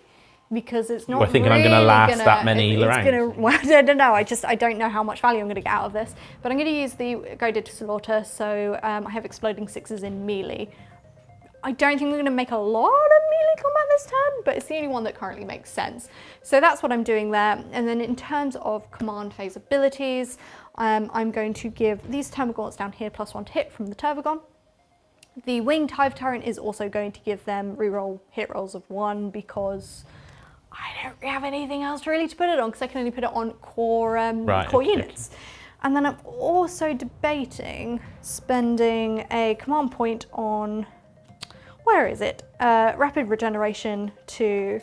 because it's not. You're thinking I'm going to last that many rounds? Well, I don't know. I don't know how much value I'm going to get out of this. But I'm going to use the goaded to slaughter. So I have exploding 6s in melee. I don't think we're going to make a lot of melee combat this turn, but it's the only one that currently makes sense. So that's what I'm doing there. And then in terms of command phase abilities, I'm going to give these Termagants down here +1 to hit from the Tervagon. The Winged Hive Tyrant is also going to give them reroll hit rolls of 1 because I don't have anything else really to put it on because I can only put it on core, core units. And then I'm also debating spending a command point on, where is it? Rapid regeneration to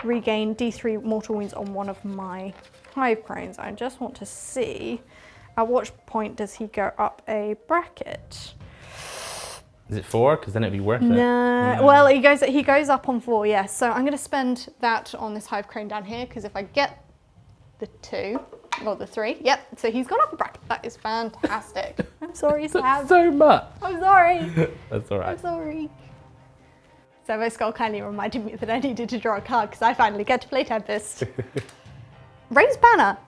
regain D3 mortal wounds on one of my Hive Crones. I just want to see at what point does he go up a bracket. Is it 4? Because then it'd be worth it. No. Well, he goes up on 4, yes. So I'm going to spend that on this Hive Crone down here because if I get the 2 or the 3, yep. So he's gone up a bracket. That is fantastic. I'm sorry, Sam. So much. I'm sorry. That's all right. I'm sorry. Servo Skull kindly reminded me that I needed to draw a card because I finally get to play Tempest. Raised Banner.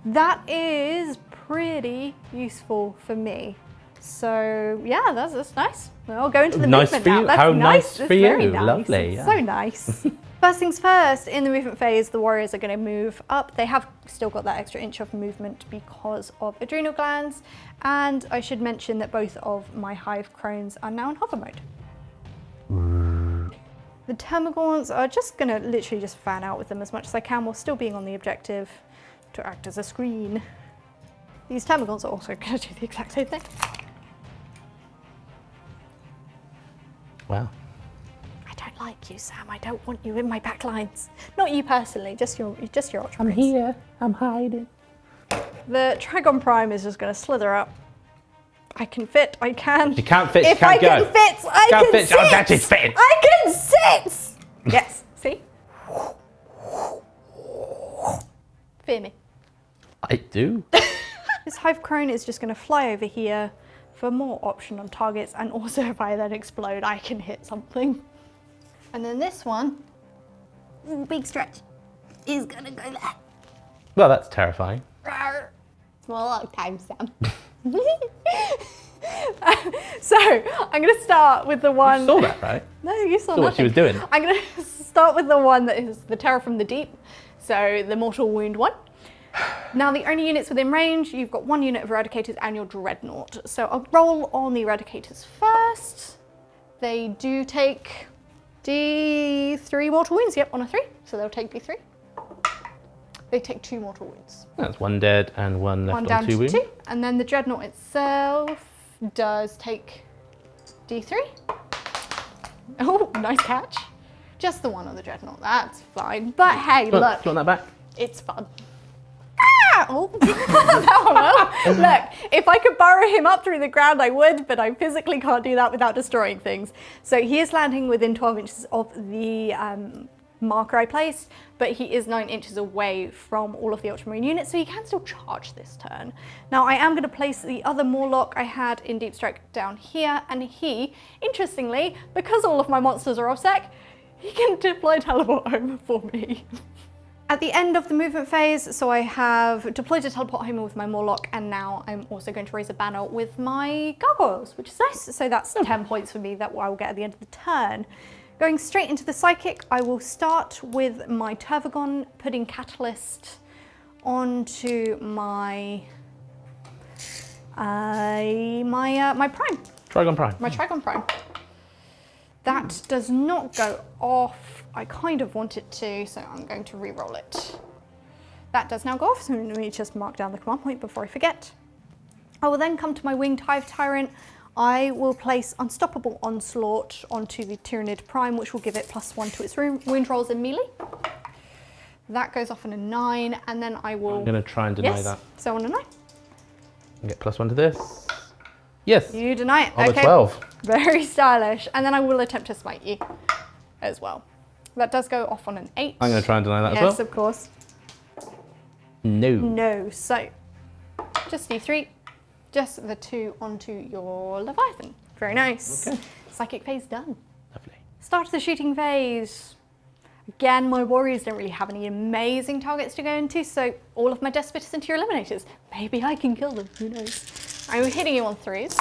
That is pretty useful for me. So yeah, that's nice. I'll go into the Nice movement for now. you. That's How nice. nice That's for very you. nice. Lovely, It's yeah. so nice. First things first, in the movement phase, the warriors are going to move up. They have still got that extra inch of movement because of adrenal glands. And I should mention that both of my hive crones are now in hover mode. The Termagants are just going to literally just fan out with them as much as I can while still being on the objective to act as a screen. These Termagants are also going to do the exact same thing. Wow. I don't like you, Sam. I don't want you in my backlines. Not you personally, just your Ultramarines. I'm here. I'm hiding. The Trigon Prime is just going to slither up. I can fit. I can. You can't fit. If you can't I can go. fit, I Can't can fit. sit. Oh, that is fitting. I can sit. Yes. See? Fear me. I do. This hive crone is just going to fly over here for more option on targets, and also if I then explode, I can hit something. And then this one, big stretch, is going to go there. Well, that's terrifying. It's more like time, Sam. So I'm going to start with the one. You saw that, right? No, you saw Saw what she was doing. I'm going to start with the one that is the Terror from the Deep. So the Mortal Wound one. Now the only units within range, you've got one unit of Eradicators and your Dreadnought. So I'll roll on the Eradicators first. They do take D3 mortal wounds, yep, on a 3. So they'll take D3. They take 2 mortal wounds. That's one dead and one left One on down 2 to wounds. 2. And then the Dreadnought itself does take D3. Oh, nice catch. Just the one on the Dreadnought, that's fine. But hey, Do look, you want that back? it's fun. Ah! Oh, that one. Look, if I could burrow him up through the ground, I would, but I physically can't do that without destroying things. So he is landing within 12 inches of the marker I placed, but he is 9 inches away from all of the Ultramarine units, so he can still charge this turn. Now I am going to place the other Morlock I had in Deep Strike down here, and he, interestingly, because all of my monsters are off-sec, he can deploy teleport home for me. At the end of the movement phase, so I have deployed to teleport home with my Morlock, and now I'm also going to raise a banner with my Gargoyles, which is nice. So that's 10 points for me that I will get at the end of the turn. Going straight into the Psychic, I will start with my Tervagon, putting Catalyst onto my my Prime. Trigon Prime. My Trigon Prime. That does not go off. I kind of want it to, so I'm going to re-roll it. That does now go off, so let me just mark down the command point before I forget. I will then come to my Winged Hive Tyrant. I will place Unstoppable Onslaught onto the Tyranid Prime, which will give it +1 to its wound rolls in melee. That goes off on a 9, and then I will... I'm going to try and deny yes, that. so on a 9. And get +1 to this. Yes. You deny it, On okay. a 12. Very stylish. And then I will attempt to smite you as well. That does go off on an 8. I'm going to try and deny that yes, as well. of course. No. No, so just D3, just the 2 onto your Leviathan. Very nice. Okay. Psychic phase done. Lovely. Start of the shooting phase. Again, my warriors don't really have any amazing targets to go into, so all of my Despotus into your Eliminators. Maybe I can kill them, who knows. I'm hitting you on 3s.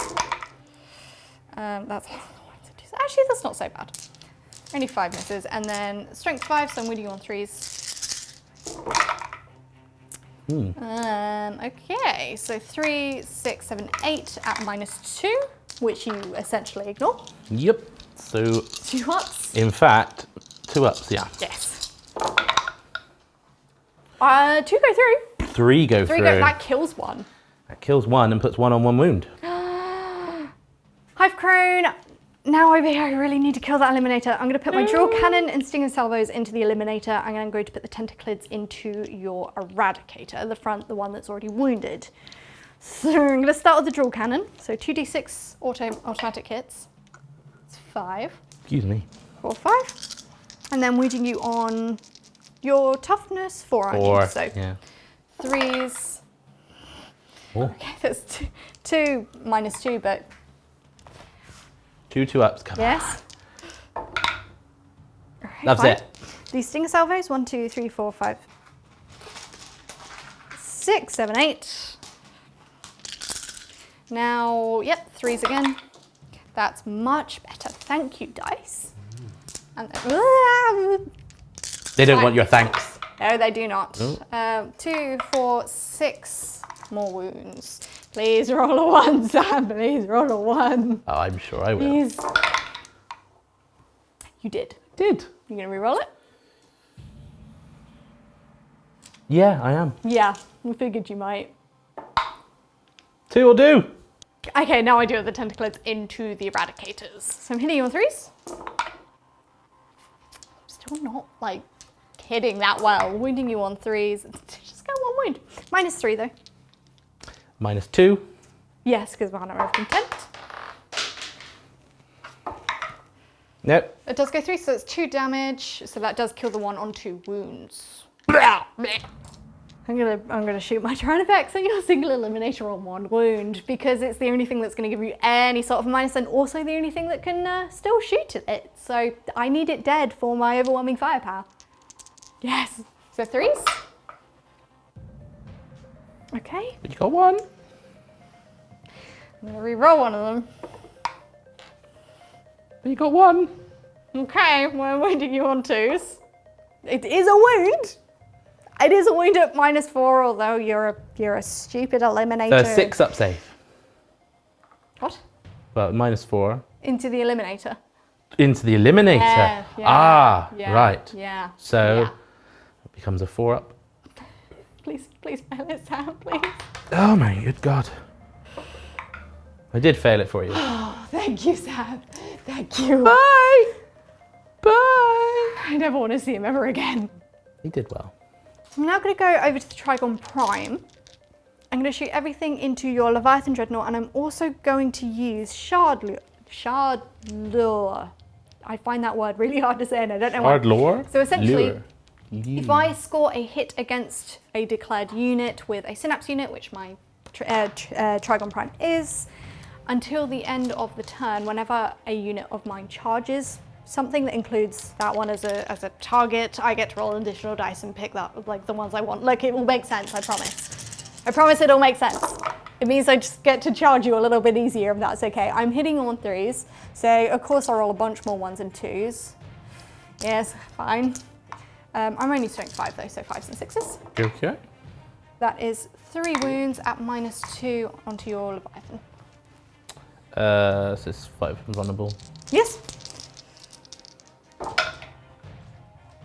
That's actually, that's not so bad. Only 5 misses, and then strength 5, so I'm winning you on 3s. Okay, so 3, 6, 7, 8 at -2, which you essentially ignore. Yep. So, 2 ups. in fact, 2 ups, yeah. Yes. 2 go through. 3 go 3 through. go. That kills 1. That kills 1 and puts 1 on 1 wound. Hive Crone. Now I really need to kill that Eliminator. I'm going to put my Drill Cannon and Stinger Salvos into the Eliminator, and I'm going to put the Tentaclids into your Eradicator, the front, the one that's already wounded. So I'm going to start with the Drill Cannon. So 2d6 automatic hits. It's 5. Excuse me. 4, 5. And then wounding you on your Toughness 4, aren't 4, you? So yeah. 3s. Oh. Okay, that's 2 -2, but 2 2 ups, come yes. That's fine. it. These stinger salvos, 1, 2, 3, 4, 5, 6, 7, 8. Now, yep, 3s again. That's much better. Thank you, dice. And then, They don't want your thanks. no, they do not. Oh. 2, 4, 6 more wounds. Please roll a 1, Sam. Please roll a 1. Oh, I'm sure I will. Please. You did. Did. You gonna re-roll it? Yeah, I am. Yeah, I figured you might. 2 will do. Okay, now I do have the tentacles into the eradicators. So I'm hitting you on 3s. Still not like hitting that well. Wounding you on 3s. Just got 1 wound. -3 though. -2. Yes, because we're on our content. Nope. It does go 3, so it's 2 damage. So that does kill the one on 2 wounds. I'm gonna shoot my Tyranids on your single eliminator on 1 wound because it's the only thing that's gonna give you any sort of minus and also the only thing that can still shoot at it. So I need it dead for my overwhelming firepower. Yes. So 3s. Okay. But you got 1. I'm gonna re-roll one of them. But you got 1. Okay, well, I'm wounding you on 2s. It is a wound. It is a wound at -4, although you're a stupid eliminator. So 6 up save. What? Well, -4. Into the eliminator. Into the eliminator. Yeah, Ah, yeah, right. Yeah. So yeah. it becomes a 4 up. Please fail it, Sam, please. Oh my good God. I did fail it for you. Oh, thank you, Sam. Thank you. Bye. Bye. I never want to see him ever again. He did well. So I'm now going to go over to the Trigon Prime. I'm going to shoot everything into your Leviathan Dreadnought, and I'm also going to use Shard Lure. I find that word really hard to say, and I don't know why. Shard Lure? So essentially, Lure. if I score a hit against a declared unit with a Synapse unit, which my Trigon Prime is, until the end of the turn, whenever a unit of mine charges something that includes that one as a target, I get to roll additional dice and pick that, like the ones I want. Look, it will make sense, I promise. I promise it'll make sense. It means I just get to charge you a little bit easier if that's okay. I'm hitting on 3s, so of course I'll roll a bunch more 1s and 2s. Yes, fine. I'm only strength 5 though, so 5s and 6s. Okay. That is 3 wounds at -2 onto your Leviathan. So it's 5 vulnerable. Yes.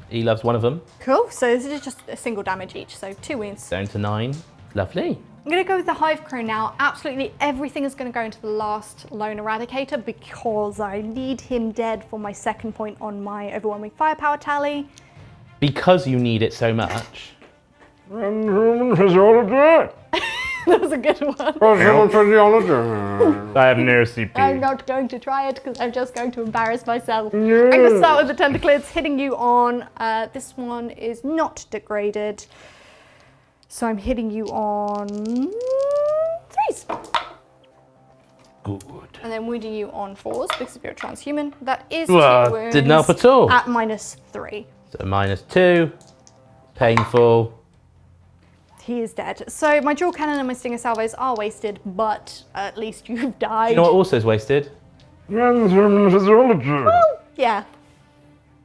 He loves one of them. Cool, so this is just a single damage each, so 2 wounds. Down to 9. Lovely. I'm going to go with the Hive Crow now. Absolutely everything is going to go into the last Lone Eradicator because I need him dead for my 2nd point on my overwhelming firepower tally. Because you need it so much. That was a good one. I have no CP. I'm not going to try it because I'm just going to embarrass myself. I'm going to start with the Tentaclids hitting you on. This one is not degraded. So I'm hitting you on 3s. Good. And then wounding you on 4s because of your transhuman. That is 2 Well, wounds. didn't help at all. At -3. So -2. Painful. He is dead. So my dual cannon and my stinger salvos are wasted, but at least you've died. You know what also is wasted? Yeah.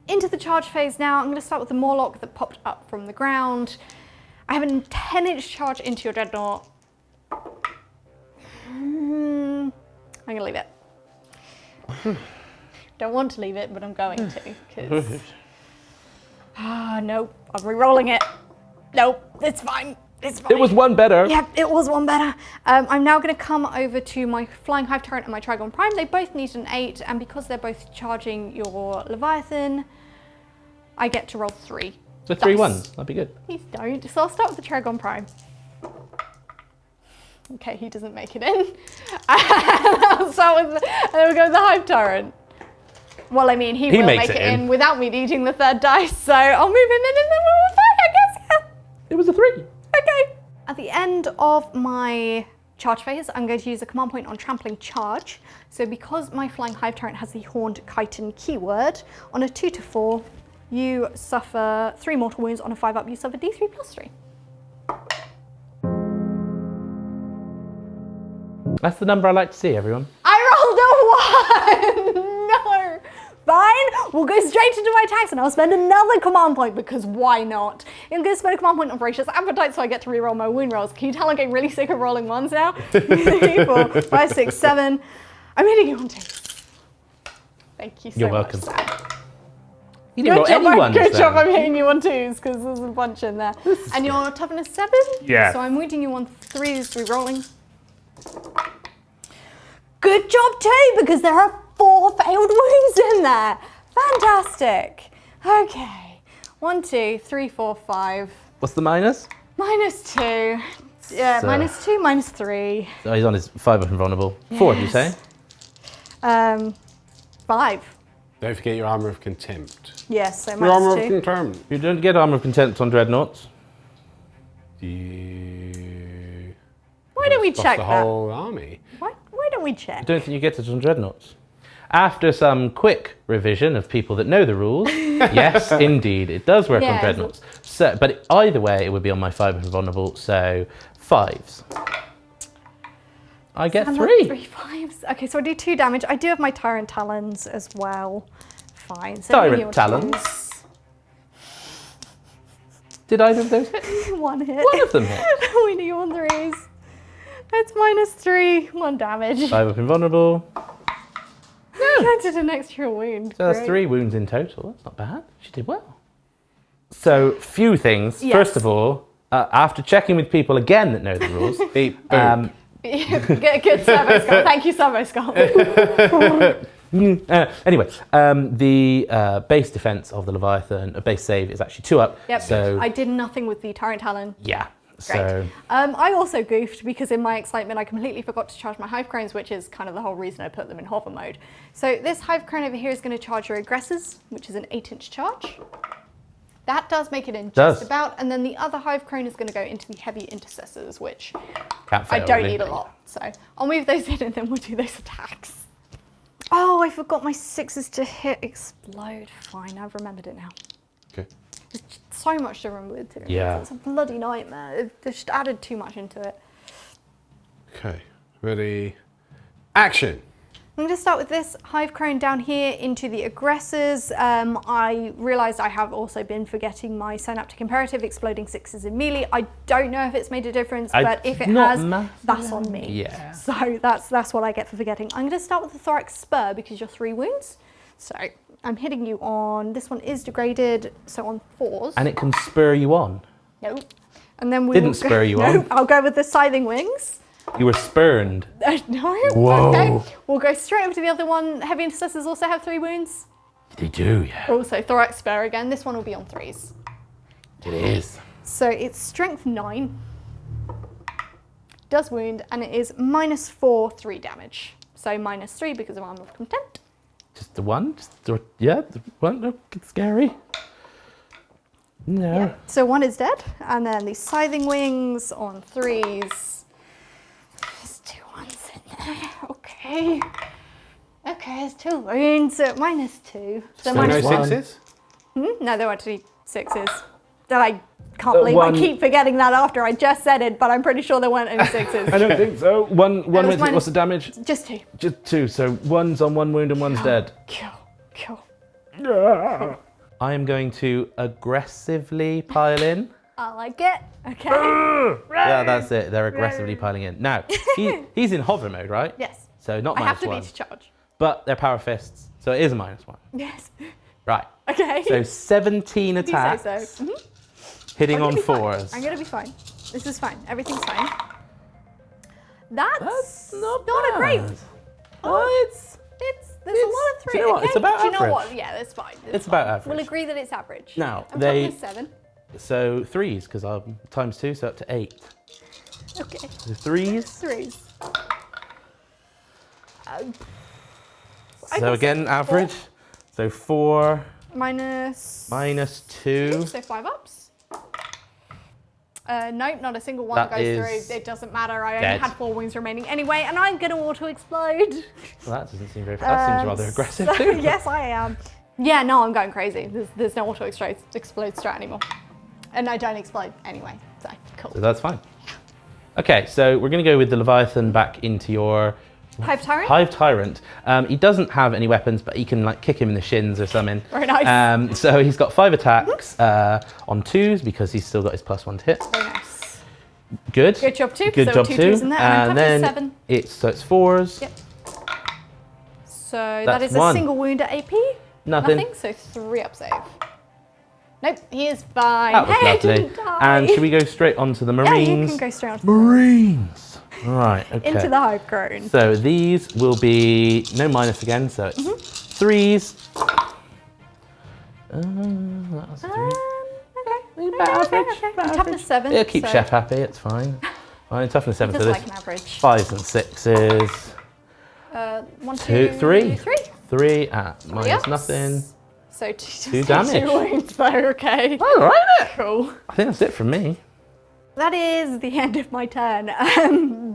Into the charge phase now. I'm going to start with the Morlock that popped up from the ground. I have a 10-inch charge into your Dreadnought. I'm going to leave it. Don't want to leave it, but I'm going to. Because... nope. I'm re-rolling it. Nope. It's fine. It's fine. It was 1 better. Yeah, it was 1 better. I'm now going to come over to my Flying Hive Tyrant and my Trigon Prime. They both need an 8, and because they're both charging your Leviathan, I get to roll 3. So 3 dice. 1s. That'd be good. Please don't. So I'll start with the Trigon Prime. Okay, he doesn't make it in. I'll start with, and then we'll go with the Hive Tyrant. Well, I mean, he will makes make it it in in without me needing the 3rd dice, so I'll move him in and then we'll fight, I guess. Yeah. It was a 3. Okay. At the end of my charge phase, I'm going to use a command point on Trampling Charge. So because my Flying Hive Tyrant has the Horned Chitin keyword, on a 2 to 4, you suffer 3 mortal wounds. On a 5 up, you suffer D3 plus 3. That's the number I like to see, everyone. I rolled a 1! No! Fine, we'll go straight into my attacks and I'll spend another command point because why not? I'm going to spend a command point on Voracious Appetite so I get to reroll my wound rolls. Can you tell I'm getting really sick of rolling 1s now? 3, 4, 5, 6, 7. I'm hitting you on 2s. Thank you so You're much, welcome. Sam. You didn't roll any ones Good job, then. I'm hitting you on 2s because there's a bunch in there. And you're toughness 7? Yeah. So I'm wounding you on 3s, rerolling. Good job too, because there are 4 failed wounds in there. Fantastic. Okay. 1, 2, 3, 4, 5. What's the minus? -2. Yeah, So- -2, -3. Oh, he's on his 5 up and vulnerable. 4, did you say? 5. Don't forget your armor of contempt. Yes, so Your armor of -2. contempt. You don't get armor of contempt on dreadnoughts. Why don't we Buff check the that? whole army. Why don't we I check? don't think you get it on dreadnoughts. After some quick revision of people that know the rules, yes, indeed, it does work Yeah, on dreadnoughts. So, but either way, it would be on my 5 and vulnerable, so 5s. I get 3. 3 5s. Okay, so I do 2 damage. I do have my Tyrant Talons as well. Fine. So Tyrant you want Talons? Did either of those hit? to- 1 hit. One of them hit. We do on 3s. It's -3, 1 damage. 5 up invulnerable. I did an extra wound. So that's Great. 3 wounds in total. That's not bad. She did well. So, few things. Yes. First of all, after checking with people again that know the rules, Beep, boom. Good servo skull. Thank you, servo skull. Anyway, the base defense of the Leviathan, a base save, is actually 2 up. Yep. So, I did nothing with the Tyrant Talon. yeah. Great. So, I also goofed because in my excitement I completely forgot to charge my Hive Crones, which is kind of the whole reason I put them in hover mode. So this Hive Crone over here is going to charge your aggressors, which is an 8-inch charge. That does make it in Does. just about, and then the other Hive Crone is going to go into the heavy intercessors, which can't I fail, don't really. need a lot. So I'll move those in and then we'll do those attacks. Oh, I forgot my 6s to hit explode. Fine, I've remembered it now. Okay. There's just so much to remember with Tyranids. Yeah. It's a bloody nightmare. They've just added too much into it. Okay. Ready. Action. I'm going to start with this Hive Crone down here into the aggressors. I realised I have also been forgetting my Synaptic Imperative, exploding 6s in melee. I don't know if it's made a difference, but if it not has, massive. that's on me. Yeah. So that's what I get for forgetting. I'm going to start with the Thorax Spur because you're 3 wounds. So I'm hitting you on, this one is degraded, so on 4s. And it can spur you on. Nope. And then we Didn't will go, spur you nope, on. I'll go with the Scything Wings. You were spurned. No. Whoa. Okay. We'll go straight over to the other one. Heavy Intercessors also have 3 wounds. They do, yeah. Also, Thorax Spur again. This one will be on 3s. It is. So it's Strength 9. Does wound, and it is -4, 3 damage. So -3 because of Armor of Contempt. Just the one? The one? Look, it's scary. No. Yeah. So 1 is dead, and then the Scything Wings on 3s. There's 2 1s in there. Okay. Okay, there's 2 wounds. So -2. So No minus 1. 6s? No, there were actually 6s. I can't believe one- I keep forgetting that after I just said it, but I'm pretty sure there weren't any 6s. I don't think so. One was minute, minus- what's the damage? Just 2. Just 2, so one's on 1 wound and one's dead. Kill. I am going to aggressively pile in. I like it. Okay. Yeah, that's it. They're aggressively piling in. Now, he's in hover mode, right? Yes. So not I have to -1. be to charge. But they're power fists, so it is a -1. Yes. Right. Okay. So 17 You say attacks, so. hitting I'm on gonna be fine. 4s. I'm gonna be fine. This is fine. Everything's fine. That's not a great. bad. Oh, There's a lot of 3. do you know what? Okay. It's about Do you know average. what? Yeah, that's fine. It's about fine. average. We'll agree that it's average. Now, I'm they- toughness 7. So 3s, because I'm times 2, so up to 8. Okay. So 3s. 3s. I So guess again, it's average. So 4 minus -2. So 5 ups. Nope, not a single one That goes is through. It doesn't matter. I only dead. had 4 wounds remaining anyway, and I'm gonna auto explode. Well, that doesn't seem very. That seems rather aggressive So, too. yes, I am. Yeah, no, I'm going crazy. There's no auto explode strat anymore. And I don't explode anyway, so cool. So that's fine. Okay, so we're going to go with the Leviathan back into your Hive Tyrant? Hive Tyrant. He doesn't have any weapons, but you can like kick him in the shins or something. Very nice. So he's got 5 attacks on 2s because he's still got his +1 to hit. Very nice. Good. Good job too. Good so job 2 too. 2s in there, And then 7. it's 4s. Yep. So that That's is 1. a single wound at AP. Nothing. So 3 up save. Nope, he is fine. That was Hey, I lovely. didn't die. And should we go straight on to the Marines? Yeah, you can go straight on to Marines. Right. Okay. into the hive crone. So these will be no minus again. So it's 3s. That was 3. Okay. About average. Okay. About Toughness average. 7. It'll keep so Chef happy. It's fine. Fine. Toughness 7. Just So like this an average. 5s and 6s. 1, 2, 2, 3. 3. 3 at minus Yes. nothing. So 2 damage. 2 wounds, but okay. All right. Cool. I think that's it from me. That is the end of my turn.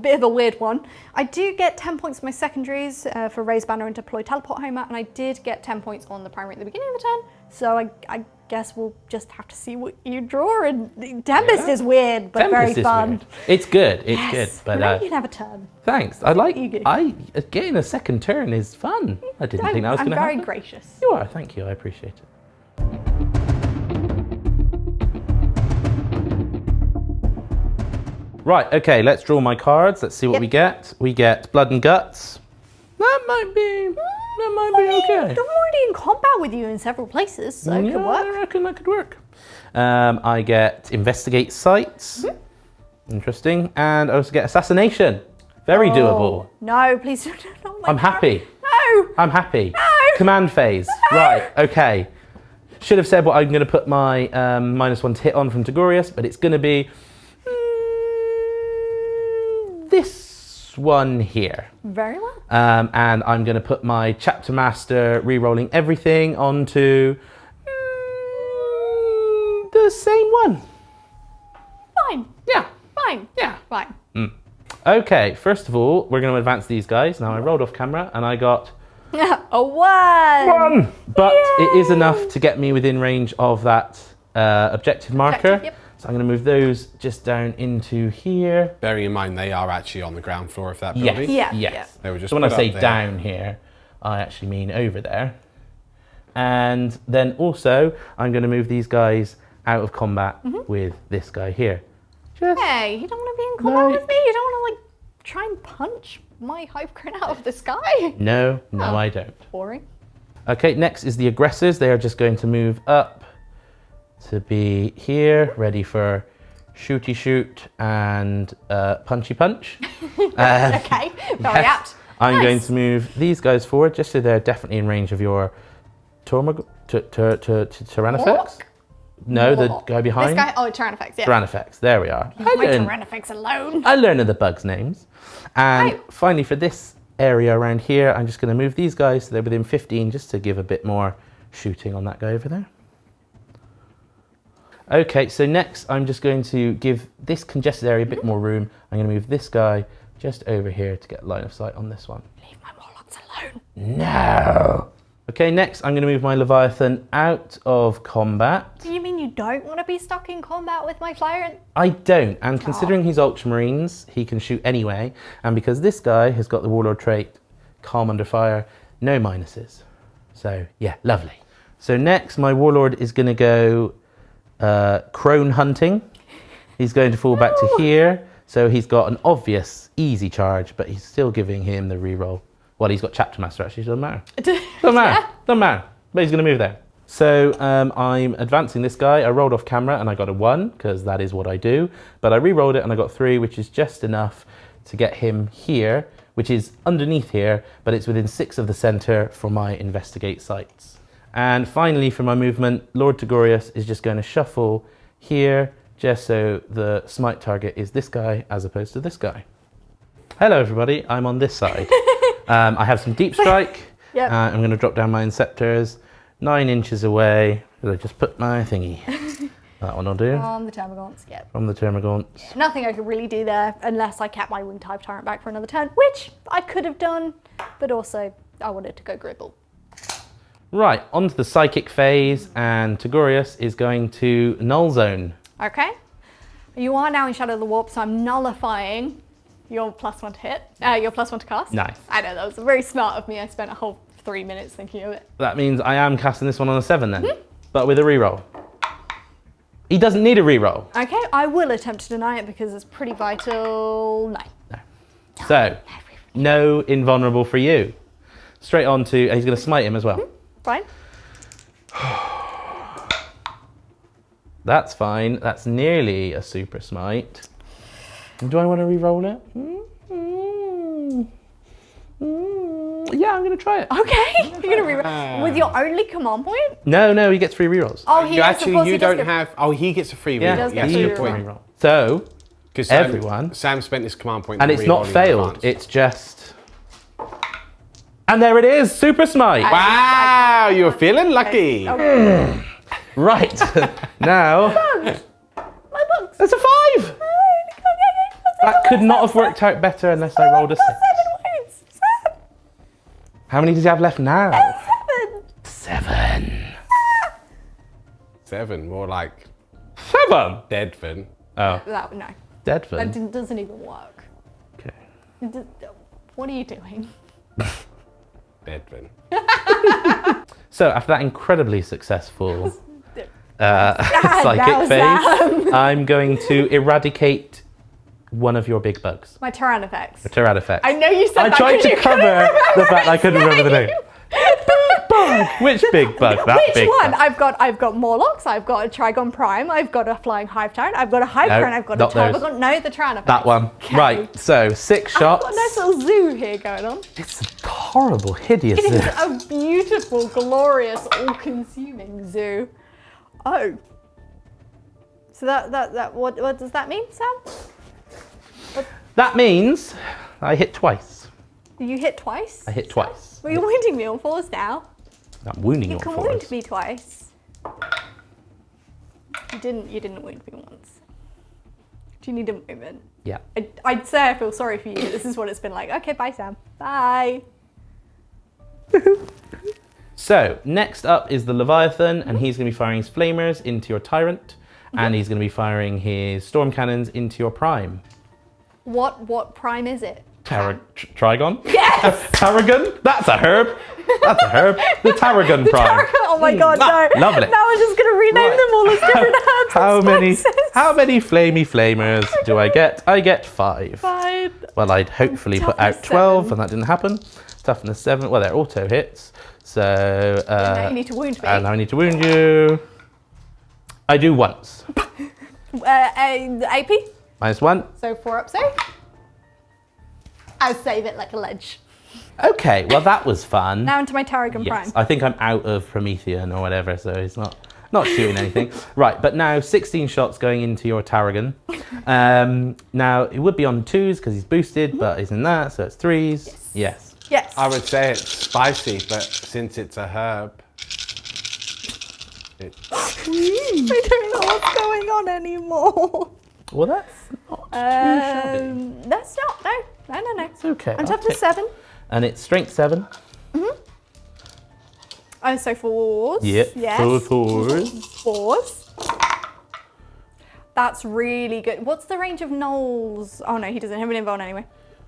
Bit of a weird one. I do get 10 points for my secondaries for Raise Banner and Deploy Teleport Homer, and I did get 10 points on the primary at the beginning of the turn, so I guess we'll just have to see what you draw. And Tempest is weird, but Tempest very is fun. weird. It's good. It's Yes. good. But Maybe you can have a turn. thanks. I like. You go. Getting a second turn is fun. I didn't think that was I'm going to very happen. gracious. You are. Thank you. I appreciate it. Right, okay, let's draw my cards. Let's see what Yep. we get. We get Blood and Guts. That might be okay. I'm already in combat with you in several places, so it could I work. reckon that could work. I get Investigate Sites. Interesting. And I also get Assassination. Very doable. No, please don't. Oh my I'm happy. No. I'm happy. No. Command phase. Right, okay. Should have said what I'm going to put my -1 to hit on from Tagorius, but it's going to be this one here. Very well. And I'm going to put my Chapter Master re-rolling everything onto the same one. Fine. Yeah. Fine. Yeah. Fine. Okay, first of all, we're going to advance these guys. Now I rolled off camera and I got A 1. but it is enough to get me within range of that objective marker. Yep. So I'm going to move those just down into here. Bearing in mind they are actually on the ground floor of that Yes, building. Yeah, yes. yeah. They were just So when I put say up there. down here, I actually mean over there. And then also, I'm going to move these guys out of combat with this guy here. Just Hey, you don't want to be in combat Like- with me? You don't want to like try and punch my hive crane out of the sky? no, Oh. I don't. Boring. Okay, next is the aggressors. They are just going to move up to be here, ready for shooty shoot and punchy punch. Okay, very Yes. apt. I'm Nice. going to move these guys forward just so they're definitely in range of your Tyrannifex. Warlock? No, the Warlock. guy behind. This guy, oh, Tyrannifex, yeah. Tyrannifex. There we are. My I learned Tyrannifex alone. the bugs' names. And Right. finally, for this area around here, I'm just going to move these guys so they're within 15 just to give a bit more shooting on that guy over there. Okay, so next I'm just going to give this congested area a bit more room. I'm going to move this guy just over here to get line of sight on this one. Leave my Warlocks alone. No! Okay, next I'm going to move my Leviathan out of combat. Do you mean you don't want to be stuck in combat with my Tyrant? I don't, and considering he's Ultramarines, he can shoot anyway, and because this guy has got the Warlord trait, Calm Under Fire, no minuses. So, yeah, lovely. So next, my Warlord is going to go crone hunting. He's going to fall back to here, so he's got an obvious, easy charge, but he's still giving him the reroll. Well, he's got Chapter Master, actually, doesn't matter. Doesn't matter, doesn't matter, but he's going to move there. So I'm advancing this guy. I rolled off camera and I got a 1 because that is what I do. But I re-rolled it and I got 3, which is just enough to get him here, which is underneath here, but it's within 6 of the center for my investigate sites. And finally, for my movement, Lord Tagorius is just going to shuffle here, just so the smite target is this guy as opposed to this guy. Hello, everybody. I'm on this side. I have some deep strike. Yep. I'm going to drop down my Inceptors 9 inches away. I just put my thingy. That one will do. On the Termagants, yeah. From the Termagants. Nothing I could really do there unless I kept my Winged Hive Tyrant back for another turn, which I could have done, but also I wanted to go Gribble. Right, onto the psychic phase, and Tagorius is going to null zone. Okay. You are now in Shadow of the Warp, so I'm nullifying your +1 to hit, your +1 to cast. Nice. I know, that was very smart of me. I spent a whole 3 minutes thinking of it. That means I am casting this one on a 7 then, but with a reroll. He doesn't need a reroll. Okay, I will attempt to deny it because it's pretty vital. No. So, no invulnerable for you. Straight on to, and he's going to smite him as well. Fine. That's fine. That's nearly a super smite. Do I want to re-roll it? Yeah, I'm going to try it. Okay, you're going to reroll. With your only command point? No, he gets 3 rerolls. Oh, he you don't have. Oh, he gets a free reroll. does Yes, get a good free point. reroll. So, Because everyone. Sam spent his command point. And on it's not rerolling in failed. advance. It's just. And there it is, super smite. Wow, you're feeling lucky. Okay. Right. Now, My books. that's a 5. That could not have worked out better unless I rolled a 6. 7 wounds. How many does he have left now? 7. 7. 7, more like 7? Deadfin. Oh, No, that Deadfin. doesn't even work. Okay. What are you doing? Deadfin. So after that incredibly successful that psychic was phase, I'm going to eradicate one of your big bugs. My Tyranids. The Tyranids. I know you said I that tried 'cause to you couldn't cover remember the fact I its couldn't remember the name. Big bug. Which big bug? That Which big one? bug. I've got Morlocks, I've got a Trigon Prime, I've got a Flying Hive Tyrant, I've got a Hive No, Tyrant, I've got a not those. Tarbagon. No, the Tyranids. That one. Okay. Right. So 6 I've shots. got a nice little zoo here going on. It's a horrible, hideous. It is a beautiful, glorious, all-consuming zoo. Oh. So what does that mean, Sam? That means I hit twice. You hit twice? I hit twice. Well, you're wounding me on 4s now. I'm wounding you You on can 4s. wound me twice. You didn't wound me once. Do you need a moment? Yeah. I'd say I feel sorry for you. This is what it's been like. Okay, bye, Sam. Bye. So next up is the Leviathan, and he's going to be firing his flamers into your Tyrant, and he's going to be firing his storm cannons into your Prime. What prime is it? Trigon? Yes! Tarragon? That's a herb. That's a herb. The Tarragon Prime. Oh my god, no. Lovely. Now we're just going to rename them all as different herbs and spices. How many flamey flamers do I get? I get 5. Fine. Well, I'd hopefully put out Toughness 12, 7. and that didn't happen. Toughness 7. Well, they're auto hits. So. Now you need to wound me. And now I need to wound you. I do once. AP? -1. So 4 up save. I'll save it like a ledge. Okay, well that was fun. Now into my Tarragon Yes, Prime. I think I'm out of Promethean or whatever, so he's not shooting anything. Right, but now 16 shots going into your Tarragon. Now it would be on 2s because he's boosted, but he's in that, so it's 3s. Yes. Yes. I would say it's spicy, but since it's a herb, I don't know what's going on anymore. Well, that's not too shabby. That's not. No. It's okay. I'm I'll tough to take- 7. And it's strength 7. Oh, so 4s. Yep. Yes. 4s. 4s. That's really good. What's the range of Knowles? Oh no, he doesn't have an invuln anyway.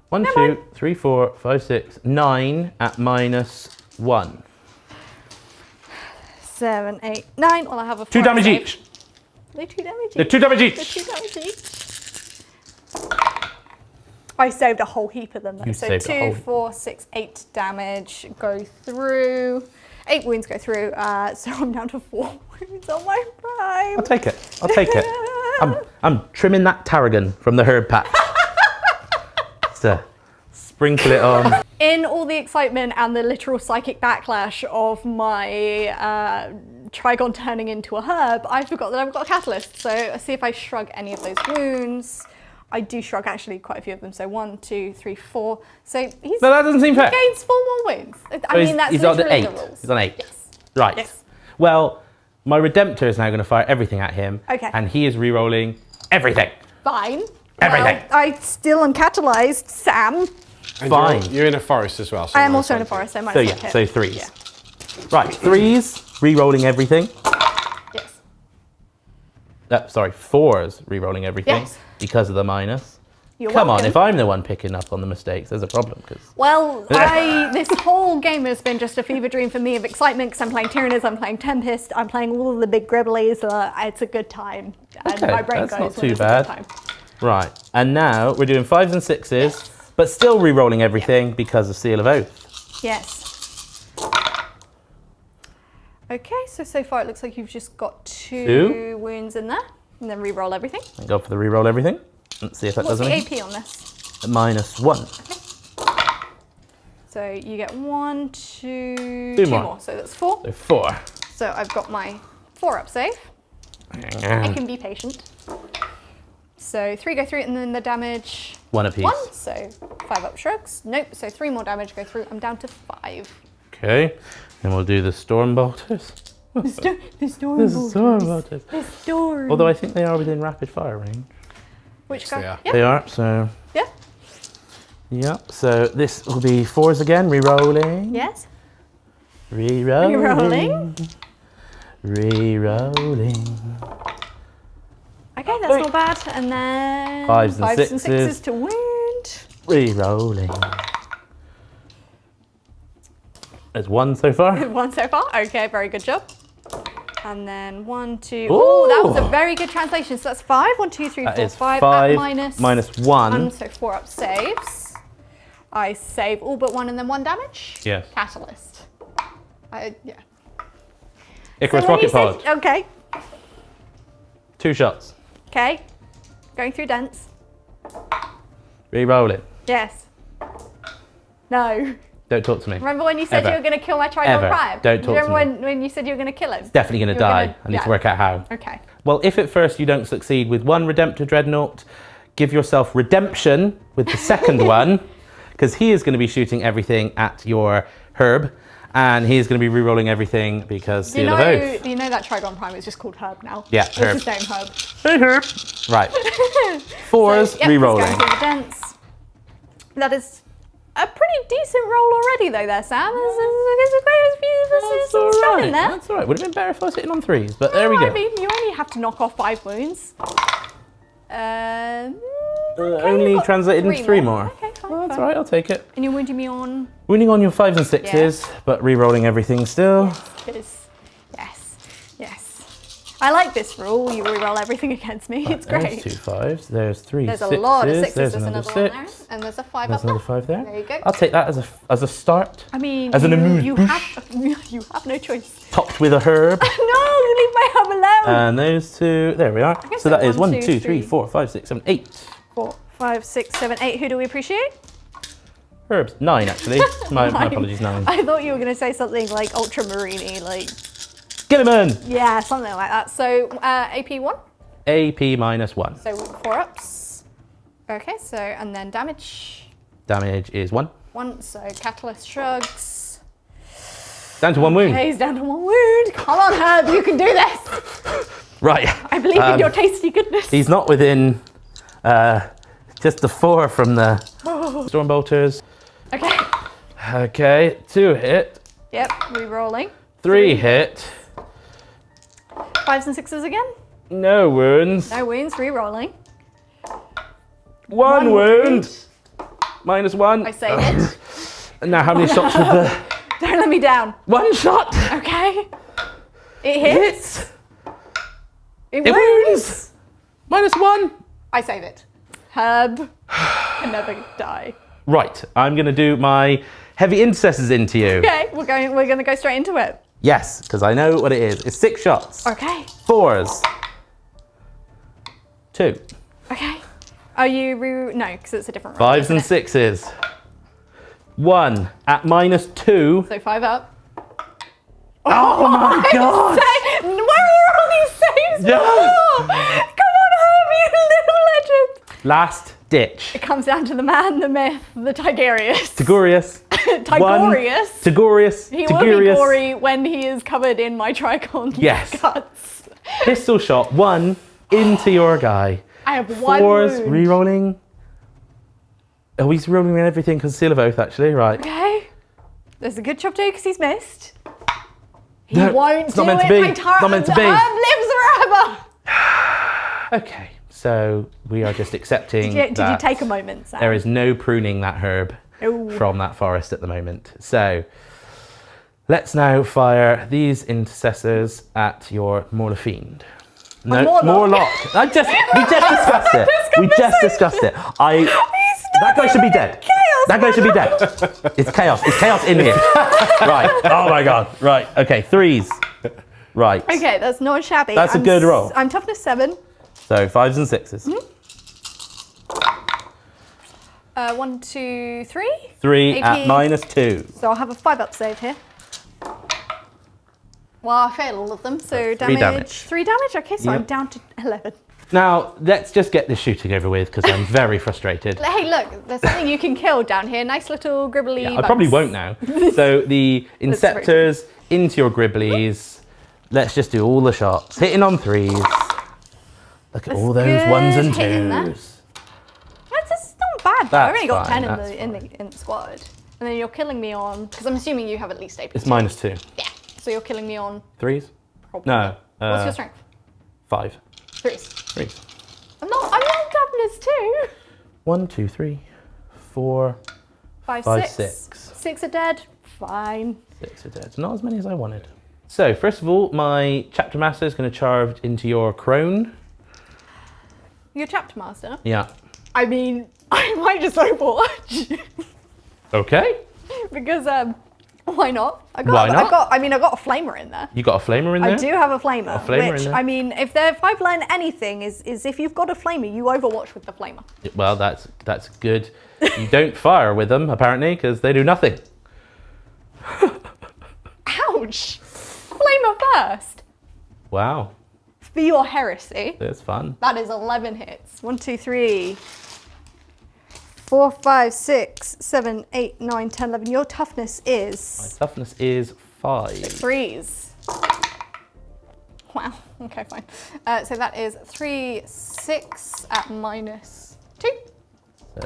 1, 2, 3, 4, 5, 6, 9 at -1. 7, 8, 9. Well, I have a 2 4 damage save. each. They're 2 damage each. They're 2 damage They're each. 2 damage each. I saved a whole heap of them though. You So saved a 2, whole- 4, 6, 8 damage go through. 8 wounds go through. So I'm down to 4 wounds on my prime. I'll take it. I'll take it. I'm trimming that tarragon from the herb pack. Just to sprinkle it on. In all the excitement and the literal psychic backlash of my Trigon turning into a herb, I forgot that I've got a catalyst. So let's see if I shrug any of those wounds. I do shrug actually quite a few of them. So 1, 2, 3, 4. So he's No, that doesn't seem fair. gains 4 more wounds. I mean, that's he's on literally 8. the rules. He's on 8. Yes. Right. Yes. Well, my Redemptor is now going to fire everything at him. Okay. And he is re-rolling everything. Fine. Everything. Well, I still am catalyzed, Sam. and Fine. You're in a forest as well. So I am might also as in a well forest, so I might So as well yeah, hit. so 3s. Yeah. Right, 3s, re-rolling everything. Yes. Sorry, 4s, re-rolling everything Yes. because of the minus. You're Come on, welcome. if I'm the one picking up on the mistakes, there's a problem. Well, this whole game has been just a fever dream for me of excitement because I'm playing Tyranids, I'm playing Tempest, I'm playing all of the big gribblies. It's a good time. And Okay, my brain that's goes not when too it's a bad. good time. Right, and now we're doing 5s and 6s, but still re-rolling everything because of Seal of Oath. Yes. Okay, so far it looks like you've just got two wounds in there. And then re-roll everything. Thank God for the re-roll everything. Let's see if that What's does the anything. AP on this? -1. So you get 1, 2, Two 2 more. more. So that's 4. So 4. So I've got my 4-up save. I can be patient. So 3 go through and then the damage 1 apiece. 1, so 5-up shrugs. Nope, so 3 more damage go through. I'm down to 5. Okay, and we'll do the Storm Bolters. The storm The Storm Bolters. The storm. Although I think they are within rapid fire range. Which Yes, guy? they are. Yeah. They are, so... Yeah. Yep, so this will be 4s again, re-rolling. Yes. Re-rolling. Re-rolling. Re-rolling. Okay, that's not bad. And then 5s and 5s and 6s. 6s to wound. Re-rolling. There's 1 so far. 1 so far. Okay, very good job. And then 1, 2. Ooh. Oh, that was a very good translation. So that's 5. 1, 2, 3, That 4, is 5. 5 At minus -1. So 4-up saves. I save all but 1 and then 1 damage. Yes. Catalyst. Yeah. Icarus So when you Rocket Pod. said- Okay. 2 shots. Okay. Going through dents. Re-rolling. Yes. No. Don't talk to me. Remember when you said Ever. you were going to kill my Trigon Ever. Prime? Don't talk to Remember me. when you said you were going to kill him? Definitely going to You were die. gonna- I need yeah. to work out how. Okay. Well, if at first you don't succeed with 1 Redemptor Dreadnought, give yourself redemption with the second one, because he is going to be shooting everything at your Herb, and he is going to be re-rolling everything because Seal of Oath. You know that Trigon Prime is just called Herb now. Yeah, It's Herb. his name, Herb. Hey, Herb. Right. 4s, Yep, re-rolling. he's going through the dents. That is a pretty decent roll already, though. There, Sam. There's some stuff in there. That's all right. Would have been better if I was hitting on 3s, but there we go. I mean, you only have to knock off 5 wounds. Okay, Only you've got translated into 3 more. Okay, fine. Well, that's fine. all right. I'll take it. And you're wounding me on. Winning on your 5s and 6s, but re-rolling everything still. Yes. I like this rule. You re-roll everything against me. It's great. There's 2 5s. There's 3 There's 6s. a lot of 6s. There's There's another another one 6. there. And there's a 5 There's up another there. 5 there. There you go. I'll take that as a start. I mean, As an amuse you have no choice. Topped with a herb. No, leave my herb alone. And those 2. There we are. guess So that is 1, 1, 2, 3, 4, 5, 6, 7, 8. 4, 5, 6, 7, 8. Who do we appreciate? Herbs. 9 actually. My apologies. 9. I thought you were going to say something like Ultramarine, like Gilliman. yeah, something like that. So AP 1. AP -1. So 4-ups. Okay, so and then damage Damage is 1. 1. So Catalyst shrugs. Down to 1 wound. Okay, he's down to 1 wound. Come on, Herb, you can do this. Right. I believe in your tasty goodness. He's not within just the 4 from the Storm Bolters. Okay. Okay, 2 hit. Yep, re-rolling. 3 hit. 5s and 6s again. No wounds. No wounds, re-rolling. 1 wound. -1. I save it. And now how many shots with the... Don't let me down. 1 shot. Okay. It hits. It It wounds. wounds. -1. I save it. Herb can never die. Right, I'm going to do my heavy intercessors into you. Okay, we're going to go straight into it. Yes, because I know what it is. It's 6 shots. Okay. 4s. 2. Okay. Are you no, because it's a different roll. 5s and 6s. 1 at -2. So 5 up. Oh my god! Where are all these saves? Yeah. for? Come on, Herb, you little legend. Last ditch. It comes down to the man, the myth, the Tigurius. Tigurius. Tigurius. Tigurius. He will be gory when he is covered in my Trigon Yes. guts. Pistol shot 1 into your guy. I have 1 4s wound. re-rolling. Oh, he's rolling everything because Seal of Oath actually, right. Okay. There's a good job too because he's missed. He won't it's do not meant it. to be. My It's not meant to be. herb lives forever. Okay, so we are just accepting Did you that take a moment, Sam? there is no pruning that herb Ooh. from that forest at the moment. So let's now fire these intercessors at your Morlofiend. No, Morlock. We just discussed it. We just discussed it. That guy should be dead. Chaos. That guy should be dead. It's chaos. It's chaos in here. Right. Oh my god. Right. Okay. 3s. Right. Okay, that's not shabby. That's a good roll. I'm toughness 7. So 5s and 6s. 1, 2, 3. 3 at AP. -2. So I'll have a 5-up save here. Well, I fail all of them, so damage. 3 damage? Okay, so I'm down to 11. Now, let's just get this shooting over with because I'm very frustrated. Hey, look, there's something you can kill down here. Nice little gribbly I bugs. probably won't now. So the Inceptors into your Gribblies. Let's just do all the shots. Hitting on 3s. Look at all those good 1s and hitting there. 2s. That's not bad, though. I've That's only got fine, 10 that's in the squad. And then you're killing me on... Because I'm assuming you have at least 8. It's -2. Yeah, so you're killing me on... 3s? Probably. No. What's your strength? 5. 3s. 3s. I'm not toughness 2. 1, 2, 3, 4, 5, 5, 6. 6. 6 are dead. Fine. 6 are dead. Not as many as I wanted. So, first of all, my Chapter Master is going to charge into your Crone. Your chapter master? Yeah. I mean, I might just overwatch. Okay. Because, why not? I got a flamer in there. You got a Flamer in there? I do have a flamer. A flamer which, in there? I mean, if I've learned anything, is if you've got a flamer, you overwatch with the flamer. Well, that's good. You don't fire with them, apparently, because they do nothing. Ouch! Flamer first. Wow. For your heresy. That's fun. That is 11 hits. 1, 2, 3, 4, 5, 6, 7, 8, 9, 10, 11. Your toughness is... My toughness is 5. 3s. Wow. Okay, fine. So that is 3, 6 at -2. So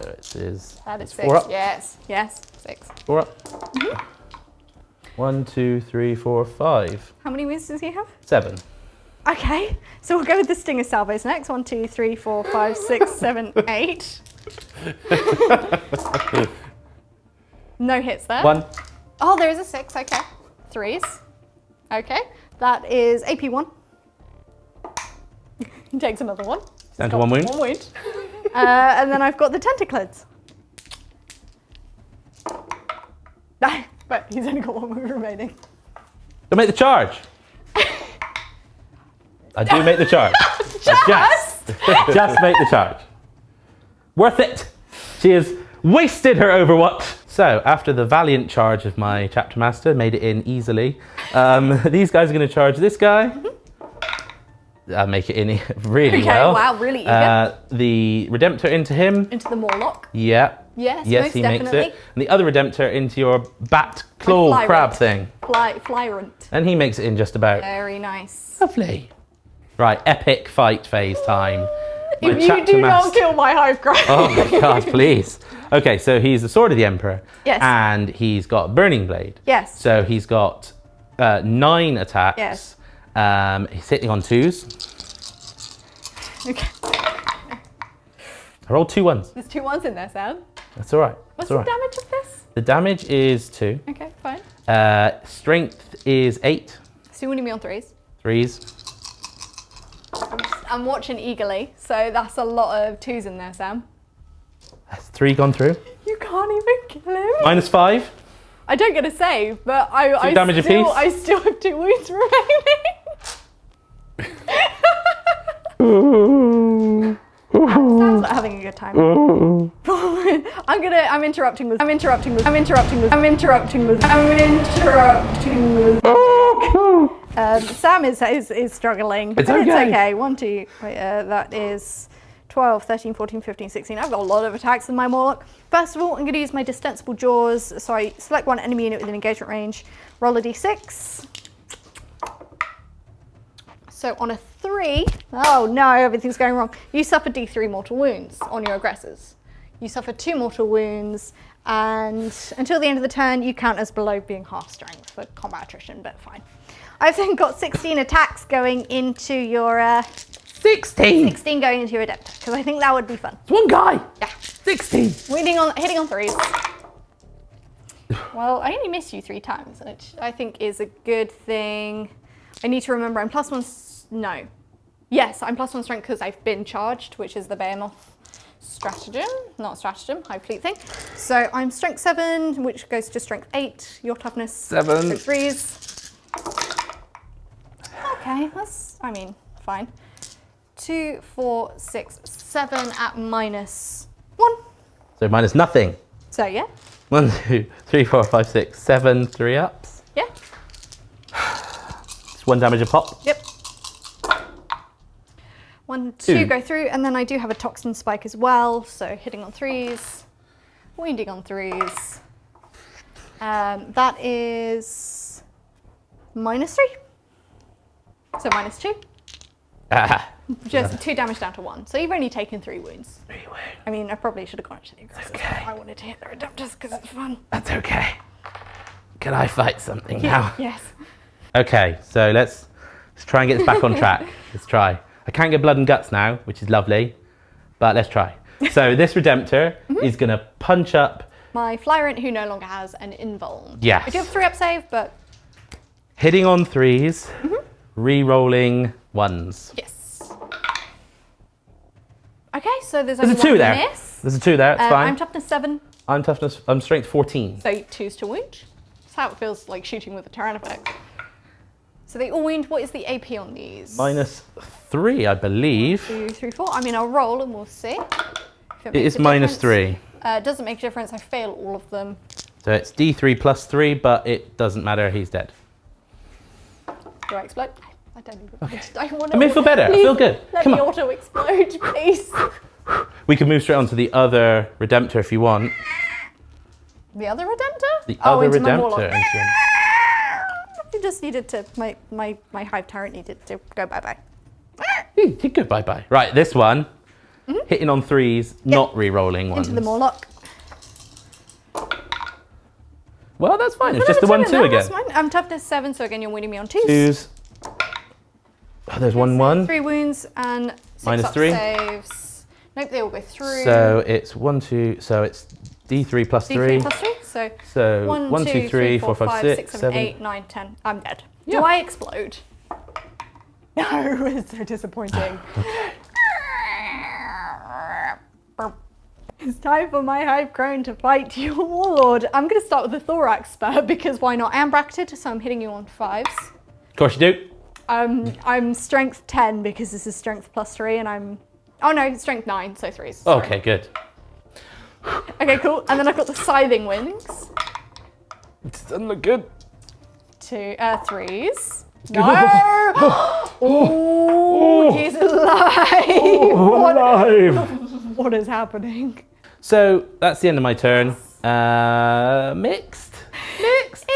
it is... That is it's 6. 4 up. Yes. 6. 4 up. 1, 2, 3, 4, 5. How many wounds does he have? 7. Okay, so we'll go with the Stinger Salvos next. 1, 2, 3, 4, 5, 6, 7, 8. No hits there. 1. Oh, there is a 6. Okay. 3s. Okay. That is AP 1. He takes another one. Down to 1 wound. 1 wound. And then I've got the Tentaclids. But he's only got 1 wound remaining. Don't make the charge. I do make the charge. Just make the charge. Worth it. She has wasted her Overwatch. So after the valiant charge of my Chapter Master, made it in easily. These guys are going to charge this guy. I'll make it in really well. Wow, really eager. The Redemptor into him. Into the Morlock. Yeah. Yes, yes, most he definitely. makes it. And the other Redemptor into your bat claw Flyrant. crab thing. Flyrant. And he makes it in just about. Very nice. Lovely. Right, epic fight phase time. My If you Chapter do not Master- kill my Hive Crab. Oh my god, please. Okay, so he's the Sword of the Emperor. Yes. And he's got Burning Blade. Yes. So he's got 9 attacks. Yes. He's hitting on 2s. Okay. I rolled 2 1s. There's 2 1s in there, Sam. That's all right. What's That's all the right. damage of this? The damage is 2. Okay, fine. Strength is 8. So you wanted me on 3s. 3s. I'm watching eagerly, so that's a lot of 2s in there, Sam. That's 3 gone through. You can't even kill him. -5. I don't get a save, but I damage apiece? I still have 2 wounds remaining. Sam's not having a good time. I'm interrupting with. Sam is struggling. It's but okay. It's okay. 1, 2. Wait, that is 12, 13, 14, 15, 16. I've got a lot of attacks with my Morlock. First of all, I'm going to use my Distensible Jaws. So I select one enemy unit within engagement range, roll a d6. So on a 3, oh no, everything's going wrong. You suffer d3 mortal wounds on your aggressors. You suffer 2 mortal wounds And until the end of the turn, you count as below being half strength for combat attrition, but fine. I've then got 16 attacks going into your... 16? 16 going into your Adeptor, because I think that would be fun. It's one guy. Yeah. 16. Hitting on 3s. Well, I only missed you 3 times, which I think is a good thing. I need to remember I'm +1... No. Yes, I'm +1 strength because I've been charged, which is the Behemoth stratagem. Not stratagem, high fleet thing. So I'm strength 7, which goes to strength 8. Your toughness... 7. 3s. Okay, that's, I mean, fine. 2, 4, 6, 7 at -1. So minus nothing. So yeah. 1, 2, 3, 4, 5, 6, 7, 3 ups. Yeah. It's 1 damage a pop. Yep. 1, 2 go through, and then I do have a toxin spike as well. So hitting on 3s, wounding on 3s. That is -3. So -2. Ah. Just 2 damage down to 1. So you've only taken 3 wounds. 3 wounds. I mean, I probably should have gone to the aggressors. Okay. I wanted to hit the Redemptors because it's fun. That's okay. Can I fight something now? Yes. Okay, so let's try and get this back on track. Let's try. I can't get blood and guts now, which is lovely, but let's try. So this Redemptor is going to punch up... My Flyrant, who no longer has an invuln. Yes. I do have a 3-up save, but... Hitting on 3s, re-rolling 1s. Yes. Okay, so there's There's only a 2 one there. miss. There's a 2 there, it's fine. I'm toughness 7. I'm strength 14. So 2s to wound. That's how it feels like shooting with a Tyranids. So they all wound. What is the AP on these? -3, I believe. 2, 3, 4. I mean, I'll roll and we'll see. It is -3. Doesn't make a difference. I fail all of them. So it's D3 plus 3, but it doesn't matter. He's dead. Do I explode? I don't even. I want to. I mean, I feel better. Please, I feel good. Let Come me on. auto explode, please. We can move straight on to the other Redemptor if you want. The other Redemptor? The other into my Redemptor. Warlock. Into him. You just needed to. My Hive Tyrant needed to go bye-bye. He'd go bye-bye. Right, this one. Hitting on 3s, not re-rolling ones. Into the Morlock. Well, that's fine. It's just the 1-2 again. That's fine. I'm toughness 7, so again you're wounding me on 2s. 2s. Oh, there's 1-1. 3 wounds and 6 up -3. saves. Nope, they all go through. So it's 1, 2. So it's D3 plus 3. D3 plus 3. So 1, 2, 3, 4, 5, 6, 7, 7. 8, 9, 10. I'm dead. Yeah. Do I explode? No, it's so disappointing. It's time for my Hive Crone to fight your Warlord. I'm going to start with the Thorax Spur because why not? I am bracketed, so I'm hitting you on 5s. Of course you do. I'm strength 10 because this is strength plus 3 and I'm... Oh no, strength 9, so 3s. Sorry. Okay, good. Okay, cool. And then I've got the Scything Wings. It doesn't look good. 3s. No! Oh, he's alive! Oh, alive! What is happening? So that's the end of my turn. Mixed?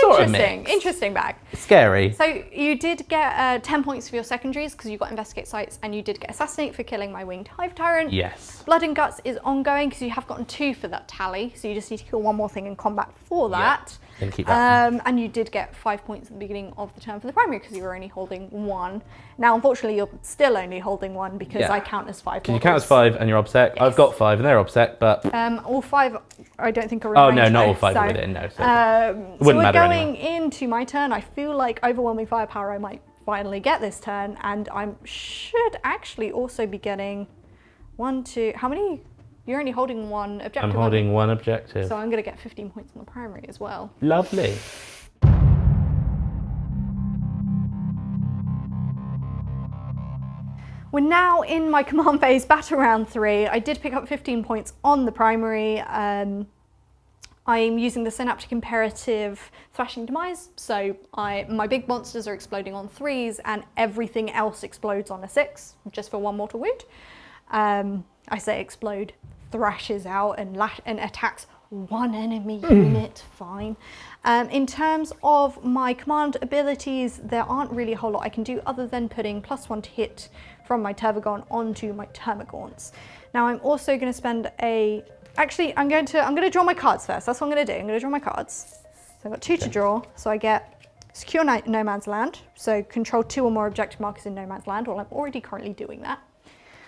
Sort of mixed. Interesting bag. Scary. So you did get 10 points for your secondaries because you got Investigate Sites and you did get Assassinate for killing my Winged Hive Tyrant. Yes. Blood and Guts is ongoing because you have gotten 2 for that tally, so you just need to kill 1 more thing in combat for that. Gonna keep that. And you did get 5 points at the beginning of the turn for the primary because you were only holding 1. Now, unfortunately, you're still only holding 1 because I count as 5. Because you count as 5 and you're obsec. Yes. I've got 5 and they're obsec, but... all 5, I don't think are in Oh, range, no, not though, all 5 so, are within, no. So, so wouldn't we're matter going anyway. into my turn. I feel like Overwhelming Firepower I might finally get this turn, and I should actually also be getting 1, 2... How many? You're only holding 1 objective. I'm holding 1 objective. So I'm going to get 15 points on the primary as well. Lovely. We're now in my command phase, battle round 3. I did pick up 15 points on the primary. I'm using the Synaptic Imperative Thrashing Demise, so my big monsters are exploding on 3s and everything else explodes on a 6, just for 1 mortal wound. I say explode, thrashes out and attacks 1 enemy unit, fine. In terms of my command abilities, there aren't really a whole lot I can do other than putting +1 to hit from my Tervagon onto my Termagants. Now I'm also going to spend a Actually, I'm going to draw my cards first. That's what I'm going to do. I'm going to draw my cards. So I've got 2 to draw. So I get secure no man's land. So control 2 or more objective markers in no man's land. Well, I'm already currently doing that.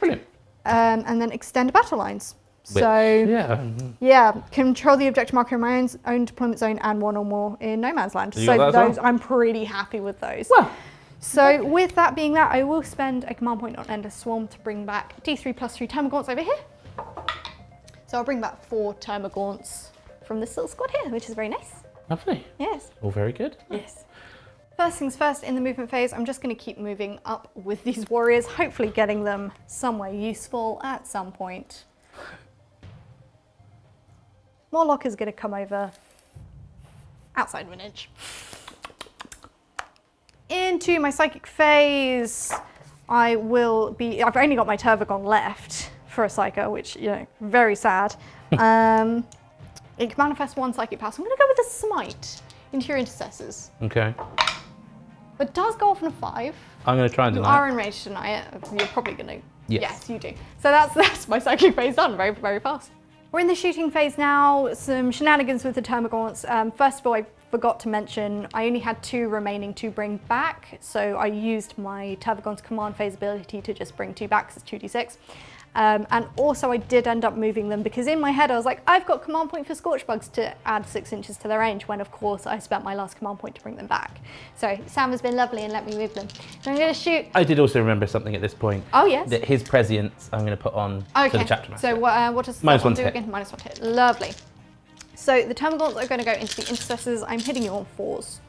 Brilliant. And then extend battle lines. Which, So yeah, control the objective marker in my own deployment zone and 1 or more in no man's land. You So got that as those, well? I'm pretty happy with those. Well, So with that being that, I will spend a command point on Endless Swarm to bring back D3+3 Termagants over here. So I'll bring back 4 Termagants from this little squad here, which is very nice. lovely. Yes. All very good. Yes. First things first, in the movement phase, I'm just going to keep moving up with these warriors, hopefully getting them somewhere useful at some point. Morlock is going to come over outside of an inch. Into my psychic phase, I've only got my Tervagon left for a Psycho, which, you know, very sad. It can manifest 1 psychic power, so I'm going to go with a Smite into your Intercessors. Okay. But does go off on a 5. I'm going to try and You deny are it. enraged to deny it. You're probably going to. Yes. Yes, you do. So that's my psychic phase done very, very fast. We're in the shooting phase now. Some shenanigans with the Termagants. First of all, I forgot to mention I only had 2 remaining to bring back, so I used my Tervagon's command phase ability to just bring 2 back, so it's 2d6. And also I did end up moving them because in my head I was like, I've got command point for Scorchbugs to add 6 inches to their range, when of course I spent my last command point to bring them back. So Sam has been lovely and let me move them. So I'm going to shoot. I did also remember something at this point. Oh yes. That his prescience I'm going to put on to the chapter master. So what does Minus that 1 do to hit. again? Minus 1 to hit. Lovely. So the Termagants are going to go into the Intercessors. I'm hitting you on 4s.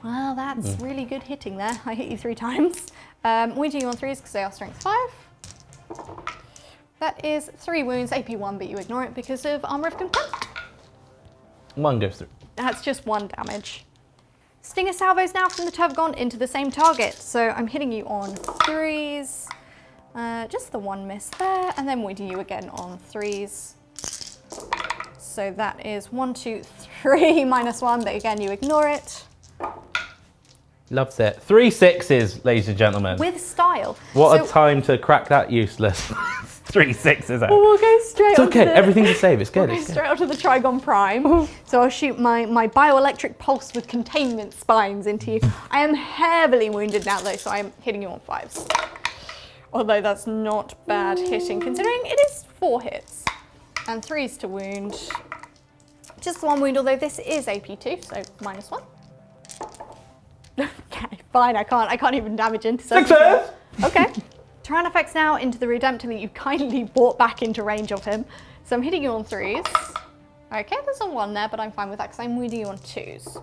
Well, that's really good hitting there. I hit you 3 times. Wounding you on 3s because they are strength 5. That is 3 wounds, AP 1, but you ignore it because of Armor of Contempt. 1 goes through. That's just 1 damage. Stinger salvos now from the Tervagon into the same target. So I'm hitting you on 3s. Just the 1 miss there, and then wounding you again on 3s. So that is 1, 2, 3 minus 1, but again you ignore it. Loves it. 3 6s, ladies and gentlemen. With style. What So a time to crack that useless. 3 6s out. we'll go straight It's onto okay, the, everything's a save, it's good. we'll go It's good. straight onto the Trigon Prime. So I'll shoot my bioelectric pulse with containment spines into you. I am heavily wounded now though, so I'm hitting you on 5s. Although that's not bad hitting, considering it is 4 hits. And 3s to wound. Just the 1 wound, although this is AP2, so minus 1. Okay, fine, I can't even damage Intercessors. 6s! Okay. Tyrannifex now into the Redemptor that you kindly brought back into range of him. So I'm hitting you on 3s. Okay, there's a 1 there, but I'm fine with that because I'm wounding you on 2s.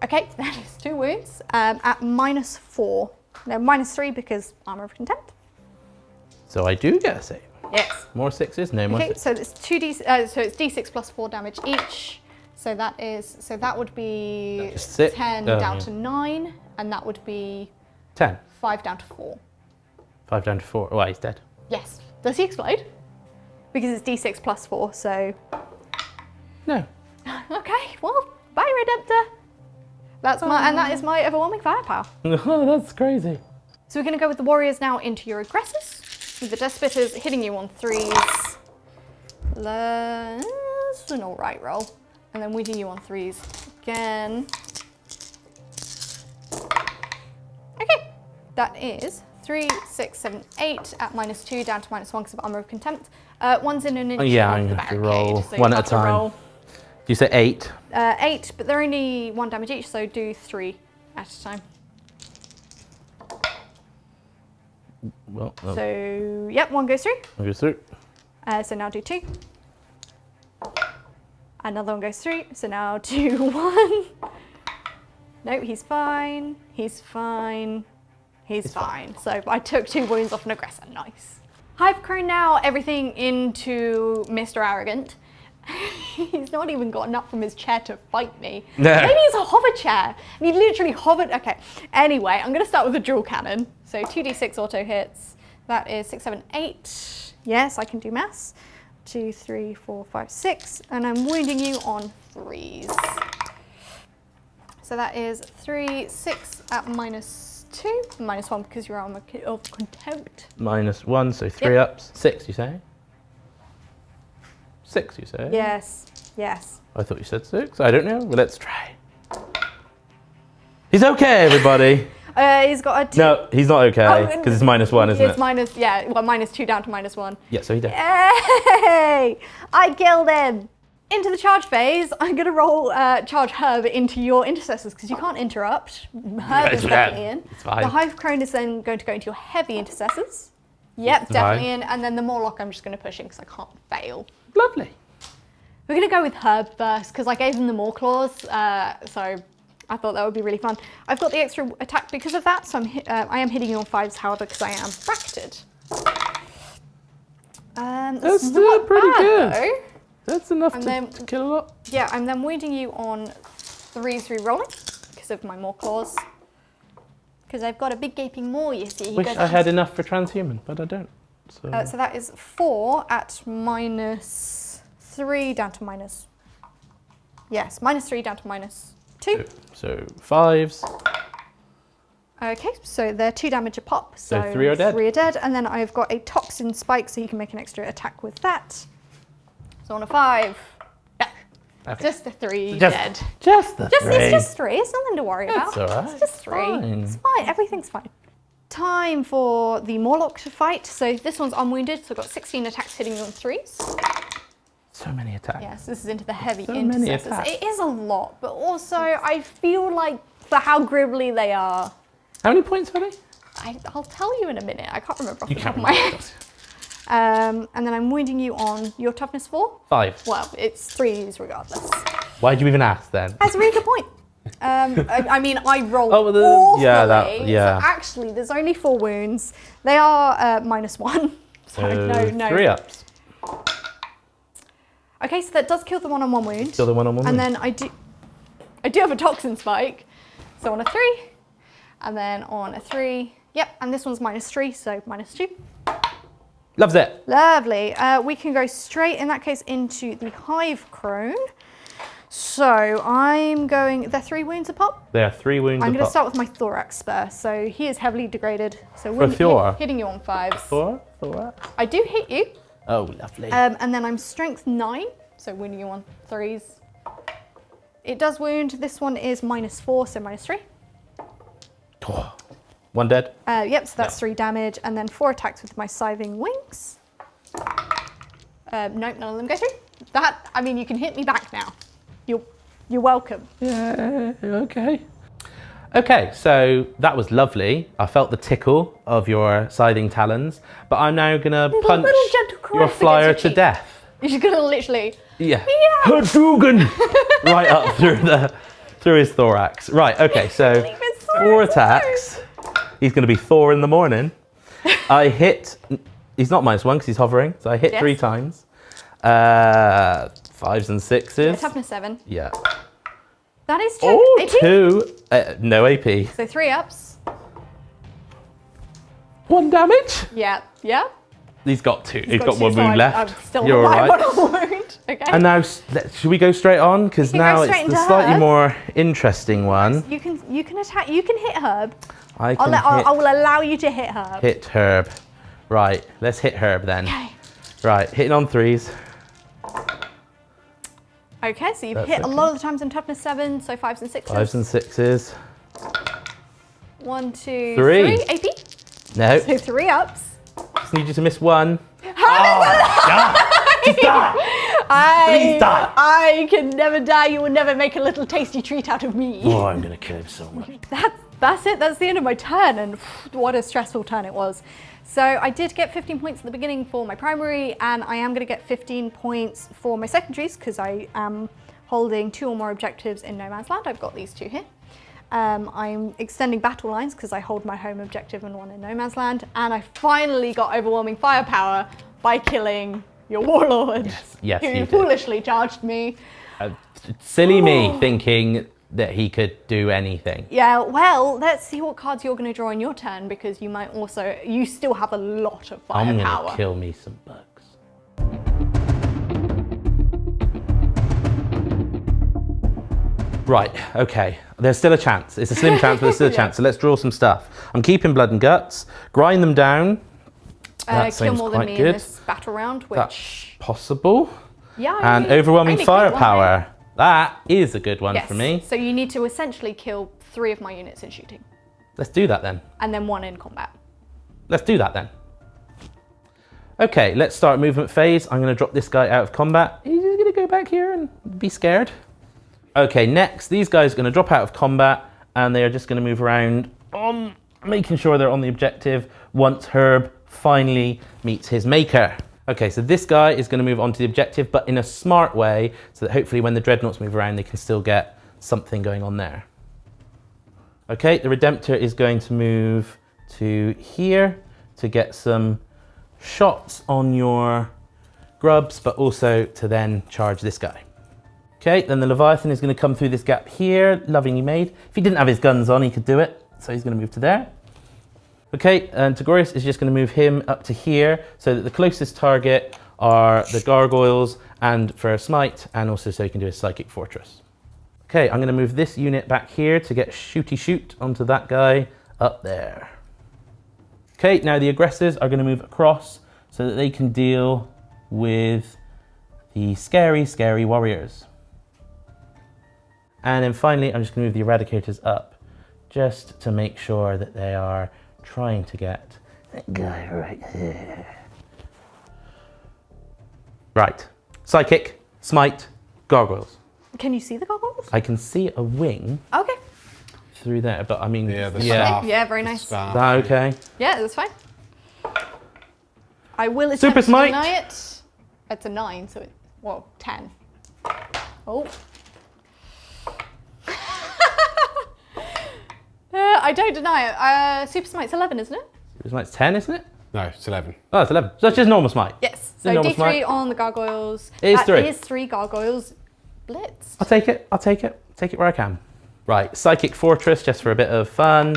Okay, that is 2 wounds at minus 4. No, minus 3 because Armor of Contempt. So I do get a save. Yes. More 6s? No more Okay, 6s. so it's so it's d6 plus 4 damage each. So that would be Just 6. 10 Oh, down yeah. to 9, and that would be 10. 5 down to 4. 5 down to 4. Oh, he's dead. Yes. Does he explode? Because it's d6 plus 4, so... No. Okay, well, bye Redemptor. And that is my overwhelming firepower. Oh, that's crazy. So we're going to go with the warriors now into your aggressors. With the Death Spitters hitting you on 3s. That's an alright roll. And then wounding you on 3s again. Okay, that is 3, 6, 7, 8 at minus 2 down to minus 1 because of Armor of Contempt. 1's in an inch Yeah, of I'm the gonna have to barricade, roll so one you at a have to time. roll. You say 8. 8, but they're only 1 damage each, so do 3 at a time. Well, So, yep, 1 goes through. I'll go through. So now do 2. Another 1 goes through, so now do 1. No, he's fine. He's fine. He's fine. So I took 2 wounds off an aggressor. Nice. I've crowned now everything into Mr. Arrogant. He's not even gotten up from his chair to fight me. Maybe it's a hover chair. And he literally hovered. Okay. Anyway, I'm going to start with a dual cannon. So 2d6 auto hits. That is 6, 7, 8. Yes, I can do maths. 2, 3, 4, 5, 6. And I'm wounding you on 3s. So that is 3, 6 at minus 2. Minus 1 because you're Armor of Contempt. Minus 1, so 3 Yep. ups. 6, you say? 6, you say? Yes. Yes. I thought you said 6. I don't know. Well, let's try. He's okay, everybody. He's got a 2. No, he's not okay because it's -1, isn't it? It's minus, yeah, well, -2 down to -1. Yeah, so he did. Yay! I killed him! Into the charge phase, I'm going to roll charge Herb into your intercessors because you can't interrupt. Herb is definitely in. It's fine. The Hive Crone is then going to go into your heavy intercessors. Yep, definitely in. And then the Morlock I'm just going to push in because I can't fail. Lovely. We're going to go with Herb first because I gave him the Maw Claws, so I thought that would be really fun. I've got the extra attack because of that, so I am hitting you on 5s, however, because I am bracketed. That's still pretty good. Though. That's enough to kill a lot. Yeah, I'm then wounding you on 3s re-rolling because of my Maw Claws. Because I've got a big gaping maw, you see. Wish I had enough for transhuman, but I don't. So that is 4 at -3 down to minus... Yes, -3 down to -2. So 5s. Okay, so they're 2 damage a pop. So 3 are dead. 3 are dead, and then I've got a toxin spike, so you can make an extra attack with that. So on a 5, yeah, Okay. just a 3 dead. Just the 3. It's just 3. It's nothing to worry That's about. all right. It's just 3. Fine. It's fine. Everything's fine. Time for the Morlock to fight. So this one's unwounded. So I've got 16 attacks hitting you on 3s. So many attacks. Yes, this is into the heavy So many intercessors. attacks. It is a lot, but also I feel like for how gribbly they are, How many points are they? I'll tell you in a minute. I can't remember off the top of my head. And then I'm wounding you on your toughness 4. 5. Well, it's 3s regardless. Why'd you even ask then? That's a really good point. I mean, I rolled Oh, awfully. yeah. So actually, there's only 4 wounds. They are -1. So no. 3 ups. Okay, so that does kill the 1-on-1 wound. Kill the 1-on-1 And wound. then I do have a toxin spike. So on a 3, and then on a 3. Yep, and this one's -3, so -2. Loves it. Lovely. We can go straight, in that case, into the Hive Crone. So I'm going, they're 3 wounds a pop. There are 3 wounds I'm a going to pop. start with my Thorax first. So he is heavily degraded. So For Thor? hitting you on 5s. Thor? I do hit you. Oh, lovely. And then I'm strength 9. So wounding you on 3s. It does wound. This one is -4, so -3. 1 dead. Yep, so that's 3 damage. And then 4 attacks with my Scything Wings. Nope, none of them go through. That, I mean, you can hit me back now. You're welcome. Yeah, okay. Okay, so that was lovely. I felt the tickle of your scything talons, but I'm now gonna punch little gentle caress your flyer against to your cheek. death. You're just gonna literally... Yeah. Hadouken! Right up through his thorax. Right, okay, so Leave his thorax 4 attacks. He's gonna be Thor in the morning. I hit, he's not -1 because he's hovering, so I hit Yes. 3 times. 5s and 6s. Toughness 7. Yeah. That is 2 Oh, AP. 2. No AP. So 3 ups. 1 damage. Yeah, yeah. He's got 2. He's got 1 2, so wound left. I'm still You're all alive right. on a wound. Okay. And now, should we go straight on? Because We can now go it's straight the into slightly Herb. more interesting one. You can attack. You can hit Herb. I can I will allow you to hit Herb. hit Herb. Right, let's hit Herb then. Okay. Right, hitting on 3s. Okay, so you've That's hit a okay. lot of the times in toughness 7, so 5s and 6s. 5s and 6s. 1, 2, 3. 3 AP. No, So 3 ups. just need you to miss 1. I can never die. You will never make a little tasty treat out of me. Oh, I'm gonna kill him so much. That's it. That's the end of my turn, and what a stressful turn it was. So I did get 15 points at the beginning for my primary, and I am going to get 15 points for my secondaries because I am holding 2 or more objectives in No Man's Land. I've got these 2 here. I'm extending battle lines because I hold my home objective and 1 in No Man's Land, and I finally got overwhelming firepower by killing your warlord, Yes, who you did. foolishly charged me. Silly me thinking that he could do anything. Yeah, well, let's see what cards you're going to draw in your turn because you still have a lot of I'm firepower. gonna kill me some bugs. Right, okay. There's still a chance. It's a slim chance, but there's still a chance. So let's draw some stuff. I'm keeping blood and guts. Grind them down. That Kill seems more than quite me good. in this battle round, which... That's possible. Yeah, and overwhelming firepower. That is a good one for me. So you need to essentially kill 3 of my units in shooting. Let's do that then. And then 1 in combat. Let's do that then. Okay, let's start movement phase. I'm going to drop this guy out of combat. He's just going to go back here and be scared. Okay, next, these guys are going to drop out of combat and they are just going to move around, making sure they're on the objective once Herb finally meets his maker. Okay, so this guy is going to move onto the objective, but in a smart way, so that hopefully when the dreadnoughts move around, they can still get something going on there. Okay, the Redemptor is going to move to here to get some shots on your grubs, but also to then charge this guy. Okay, then the Leviathan is going to come through this gap here, lovingly made. If he didn't have his guns on, he could do it, so he's going to move to there. Okay, and Tagorius is just going to move him up to here so that the closest target are the gargoyles and for a smite, and also so he can do a psychic fortress. Okay, I'm going to move this unit back here to get shooty shoot onto that guy up there. Okay, now the aggressors are going to move across so that they can deal with the scary, scary warriors. And then finally, I'm just going to move the eradicators up just to make sure that they are trying to get that guy right here. Right. Psychic, smite, gargoyles. Can you see the gargoyles? I can see a wing Okay. through there, but I mean, Yeah, the staff. Yeah, very nice. Is that okay? Yeah, that's fine. I will attempt Super to smite. deny it. It's a 9, so well, 10. Oh. I don't deny it. Super smite's 11, isn't it? Super smite's 10, isn't it? No, it's 11. Oh, it's 11. So it's just normal smite. Yes. It's So normal D3 smite. on the gargoyles. It is 3. It is 3 gargoyles. Blitz. I'll take it. I'll take it. Take it where I can. Right, Psychic Fortress, just for a bit of fun.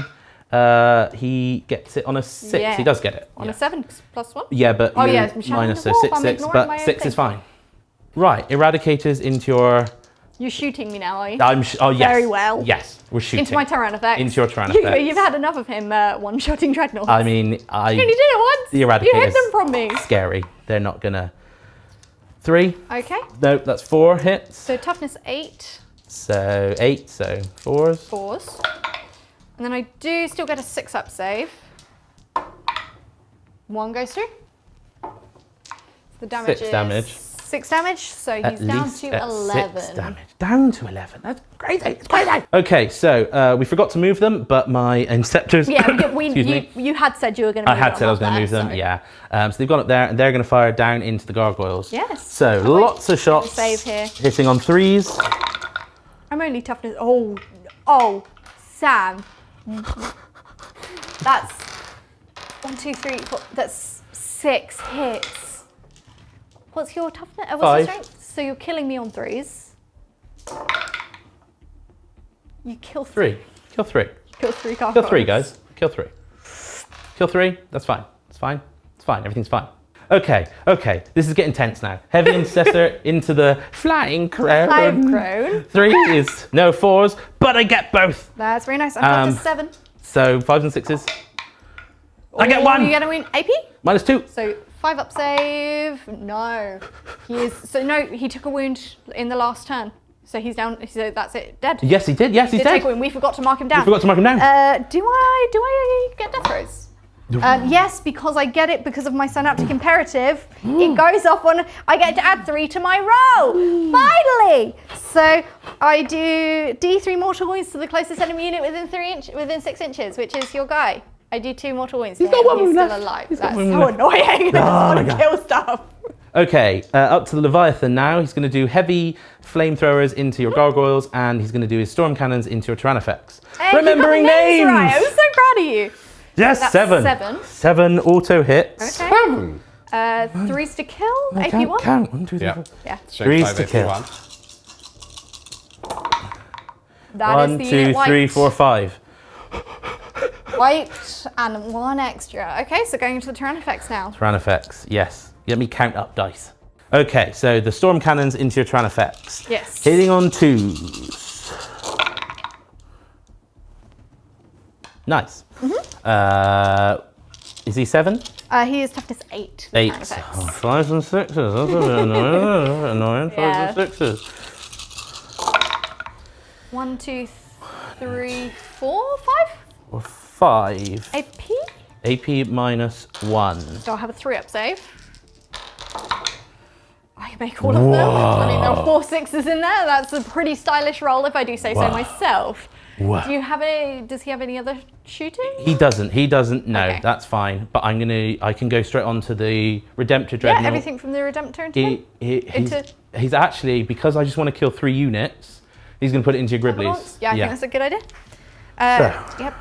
He gets it on a 6. Yeah. He does get it. On a 7 plus 1? Yeah, but Oh, you're yeah, I'm minus, so shouting 6, I'm 6. ignoring my But own 6 thing. is fine. Right, Eradicators into your... You're shooting me now, are you? Oh, yes. Very well. Yes, we're shooting. Into my Tyranids. Into your Tyranids. You've had enough of him one-shotting dreadnoughts. I mean, You only did it once. The You Eradicators. hid them from me. Scary. They're not gonna... 3. Okay. No, that's 4 hits. So toughness 8. So 8, so 4s. 4s. And then I do still get a 6-up save. 1 goes through. The damage 6 is damage. 6 damage, so he's down to 11. 6 damage. Down to 11. That's crazy. It's crazy. Okay, so we forgot to move them, but my Inceptors... Yeah, Excuse me. you had said you were going to move I had said I was going to move them, yeah. So they've gone up there, and they're going to fire down into the gargoyles. Yes. So lots of shots. Save here. Hitting on 3s. I'm only toughness... Oh, Sam. That's 1, 2, 3, 4. That's 6 hits. What's your toughness? What's 5. your strength? So you're killing me on 3s. You kill 3. 3. Kill 3. Kill 3 gargoyles. Kill 3, guys. Kill 3. Kill 3. That's fine. It's fine. It's fine. Everything's fine. Okay. This is getting tense now. Heavy Intercessor into the Flying Crone. Flying Crone. 3s. No 4s, but I get both. That's very nice. I'm up to 7. So 5s and 6s. I get 1. You get a win AP? Minus 2. So 5-up save. No. He took a wound in the last turn. So he's down. So that's it. Dead. Yes, he did. Yes, he's dead. Take a wound. We forgot to mark him down. We forgot to mark him down. Do I get death throws? Yes, because I get it because of my synaptic imperative. It goes off on. I get to add 3 to my roll. Finally. So I do D3 mortal wounds to the closest enemy unit within 6 inches, which is your guy. I do 2 mortal wounds. He's got 1 wound still left. alive. He's got That's 1 so wound left. annoying. I just want to kill stuff. Okay, up to the Leviathan now. He's going to do heavy flamethrowers into your gargoyles, and he's going to do his storm cannons into your Tyranifex. Hey, Remembering you got the names names! right. I'm so proud of you. Yes, That's 7. 7. 7 auto hits. Okay. 3s to kill. AP 1. Count. 1, 2, 3, Yeah. 4. Yeah. Strength 3s to 5, kill. 1. That 1, is the 2, unit 3, white. 4, 5. White and 1 extra. Okay, so going into the Tyranifex now. Tyranifex, yes. Let me count up dice. Okay, so the storm cannons into your Tyranifex. Yes. Hitting on 2s. Nice. Is he 7? He is toughness 8. 8. Oh, 5s and 6s. That's a bit annoying. 5s and 6s. 1, 2, 3, 4, 5? Or 5. AP? AP minus 1. So I'll have a 3-up save. I can make all of them. I mean, there are 4 6s in there. That's a pretty stylish roll if I do say so myself. Wow. Does he have any other shooting? He doesn't, no, Okay. that's fine. But I can go straight on to the Redemptor Dreadnought. Yeah, everything from the Redemptor into him? He's actually, because I just want to kill 3 units, he's going to put it into your Gribblies. Yeah, I think that's a good idea. Yep.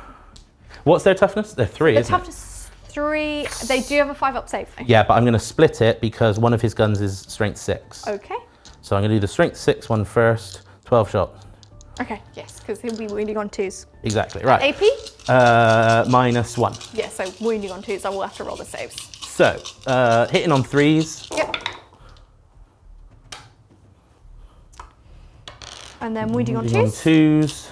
What's their toughness? They're 3, The isn't it? toughness 3. They do have a 5-up save though. Yeah, but I'm going to split it because one of his guns is strength 6. Okay. So I'm going to do the strength 6 one first, 12 shot. Okay, yes, because he'll be wounding on 2s. Exactly, right. AP? Minus 1. Yeah, so wounding on 2s, I will have to roll the saves. So, hitting on 3s. Yep. And then wounding on 2s.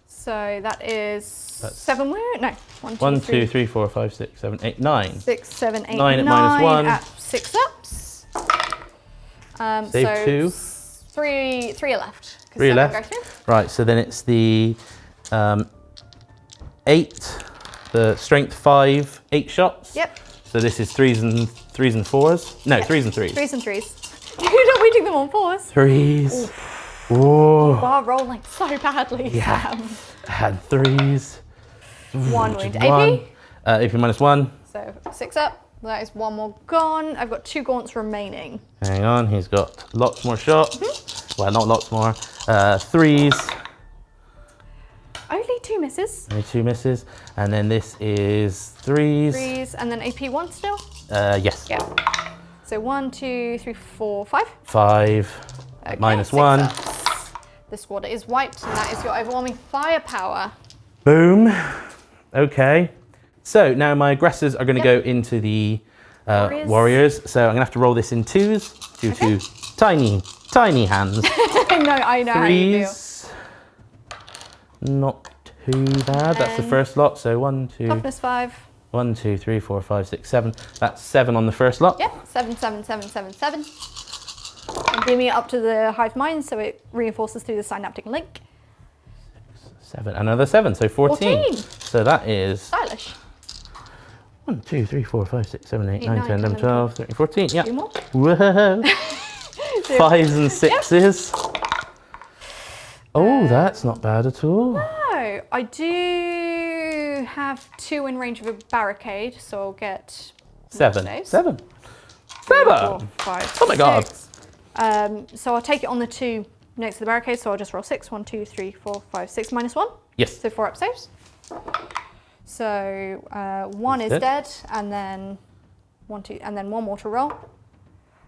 So that is 7 wound. No, 1, 2, 3, 4, 5, 6, 7, 8, 9. 6, 7, 8, 9 at minus 1. At 6 ups. Save so 2. 3 are left. 3 are left. Right, so then it's the 8, the strength 5, 8 shots. Yep. So this is 3s and 4s. No, Yep. 3s and 3s. 3s and 3s. You're not wounding them on 4s. 3s. You Oh, are rolling so badly, Yeah. Sam. I had 3s. 1 wound. 1. AP? AP minus 1. So 6 up. That is 1 more gone. I've got 2 gaunts remaining. Hang on, he's got lots more shots. Well, not lots more. 3s. Only 2 misses. Only 2 misses. And then this is 3s. 3s and then AP 1 still. Yes. Yeah. So 1, 2, 3, 4, 5. 5. Okay, Minus 6 1. ups. The squad is wiped, and that is your overwhelming firepower. Boom. Okay. So now my aggressors are going to go into the warriors. So I'm going to have to roll this in 2s due to tiny hands. I know how you feel. 3s. Not too bad. That's the first lot. So 1, 2, Toughness 5. 1, 2, 3, 4, 5, 6, 7. That's 7 on the first lot. Yep, 7, 7, 7, 7, 7. And beaming it up to the hive mind so it reinforces through the synaptic link. 7, another 7, so 14. So that is Stylish. 1, 2, 3, 4, 5, 6, 7, 8, 9, 10, 11, 12, 13, 14. Yeah. 2 more. Whoa. 5s and 6s. Oh, that's not bad at all. No, I do have 2 in range of a barricade, so I'll get 7. saves. 7. 3, 4, 7. 5, Oh my God. 6. So I'll take it on the 2 next to the barricade, so I'll just roll 6. 1, 2, 3, 4, 5, 6 minus 1. Yes. So 4 up saves. So 1 is dead. dead, and then 1, 2, and then 1 more to roll.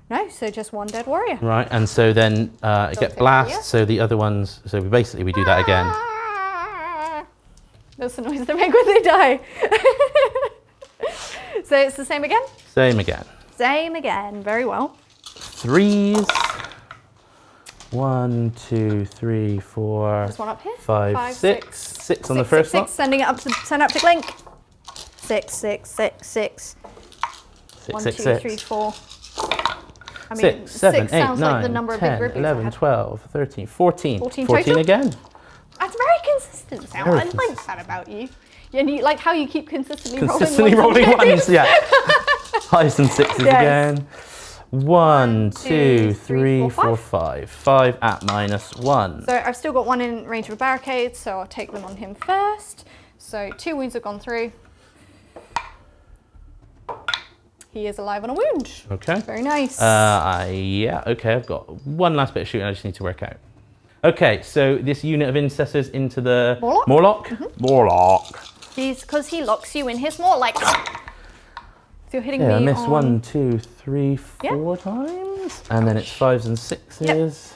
No, so just 1 dead warrior. Right, and so then it get take blast, warrior. so the other ones, so we basically do that again. That's the noise they make when they die. So it's the same again? Same again. Same again, very well. 3s. 1, 2, 3, 4, Just 1 up here. 5, 6. 6 on the 6, first 6, lot. 6, sending it up to the synaptic link. 6, 6, 6, 6. 1, 2, 3, 4. I mean, 6, 7, 8, sounds 9, like the number of big 10, groupies I 11, had. 12, 13, 14. 14 14 total? again. That's very consistent, Sam. Very I like that about you. And you like how you keep consistently Consistently rolling rolling ones. ones, yeah. 5s and 6s Yes. again. 1, 2, 3, 4, 4, 5. 5 at minus 1. So I've still got 1 in range of a barricade, so I'll take them on him first. So 2 wounds have gone through. He is alive on a wound. Okay. Very nice. Yeah, okay, I've got 1 last bit of shooting I just need to work out. Okay, so this unit of intercessors into the Morlock? Morlock. Morlock. Because he locks you in his more like. So you're hitting me Yeah, I missed on 1, 2, 3, 4 times. And then it's 5s and 6s.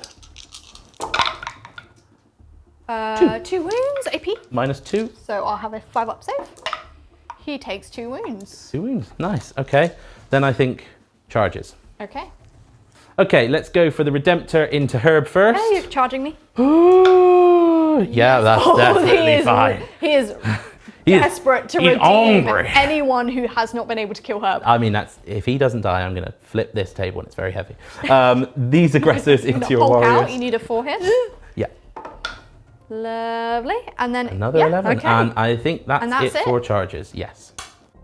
2 wounds, AP. Minus 2. So I'll have a 5 up save. He takes 2 wounds. 2 wounds. Nice. Okay. Then I think charges. Okay. Okay, let's go for the Redemptor into Herb first. Are you charging me? Yeah, that's definitely fine. He is desperate to he's redeem hungry. anyone who has not been able to kill her. I mean, if he doesn't die, I'm going to flip this table and it's very heavy. These aggressors into your Hulk warriors. out, you need a 4 hit. Yeah. Lovely. And then Another 11. Okay. And I think that's it for charges. Yes.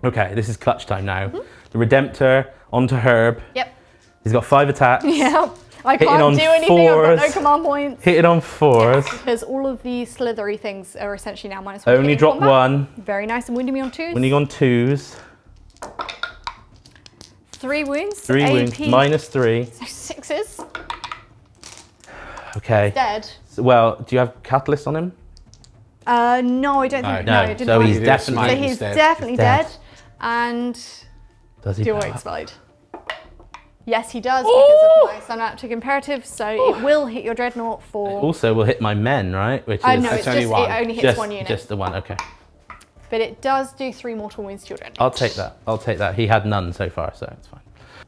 Okay, this is clutch time now. The Redemptor onto Herb. Yep. He's got 5 attacks. Yep. I Hitting can't on do anything. I've got no 4s. command points. Hitting on 4s. Because all of the slithery things are essentially now -1. Only drop 1. Very nice. And wounding me on 2s. Winning on 2s. 3 wounds. 3 wounds. -3. So 6s. Okay. Dead. So, well, do you have Catalyst on him? No, I don't think. No, I didn't so find he's it. definitely. So he's definitely dead. And Does he do I blow up? explode? Yes, he does because of my synaptic imperative. So it will hit your dreadnought for. Also, will hit my men, right? Which is No, it's only just one. it only hits just, 1 unit. just the one. Okay. But it does do 3 mortal wounds to your dreadnought. I'll take that. I'll take that. He had none so far, so it's fine.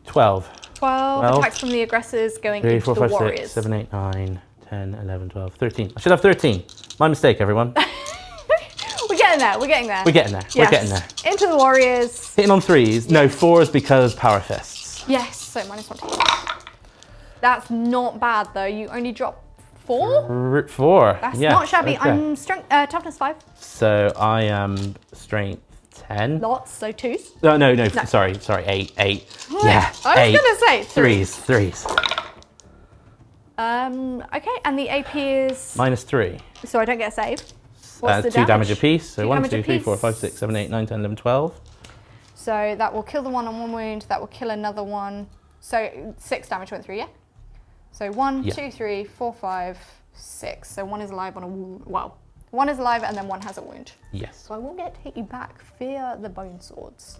12. 12 attacks from the aggressors going 3, into 4, the 5, warriors. 6, 7, 8, 9, 10, 11, 12, 13. I should have 13. My mistake, everyone. We're getting there. We're getting there. We're getting there. Yes. We're getting there. Into the warriors. Hitting on 3s. No, 4s because power fists. Yes. So -1 to hit. That's not bad though. You only drop 4. 4. That's yes, not shabby. okay. I'm toughness 5. So I am strength 10. Lots. So 2s. No. Sorry. 8. Yeah. I 8. was gonna say 3s. Okay, and the AP is -3. so I don't get a save. What's the 2 damage apiece. So 2 1, damage 2, 3, apiece. 4, 5, 6, 7, 8, 9, 10, 11, 12. So that will kill the one on 1 wound. That will kill another one. So 6 damage went through, yeah? So 1, Yeah. 2, 3, 4, 5, 6. So 1 is alive on a wound. Well, 1 is alive and then 1 has a wound. Yes. So I will get to hit you back. Fear the bone swords.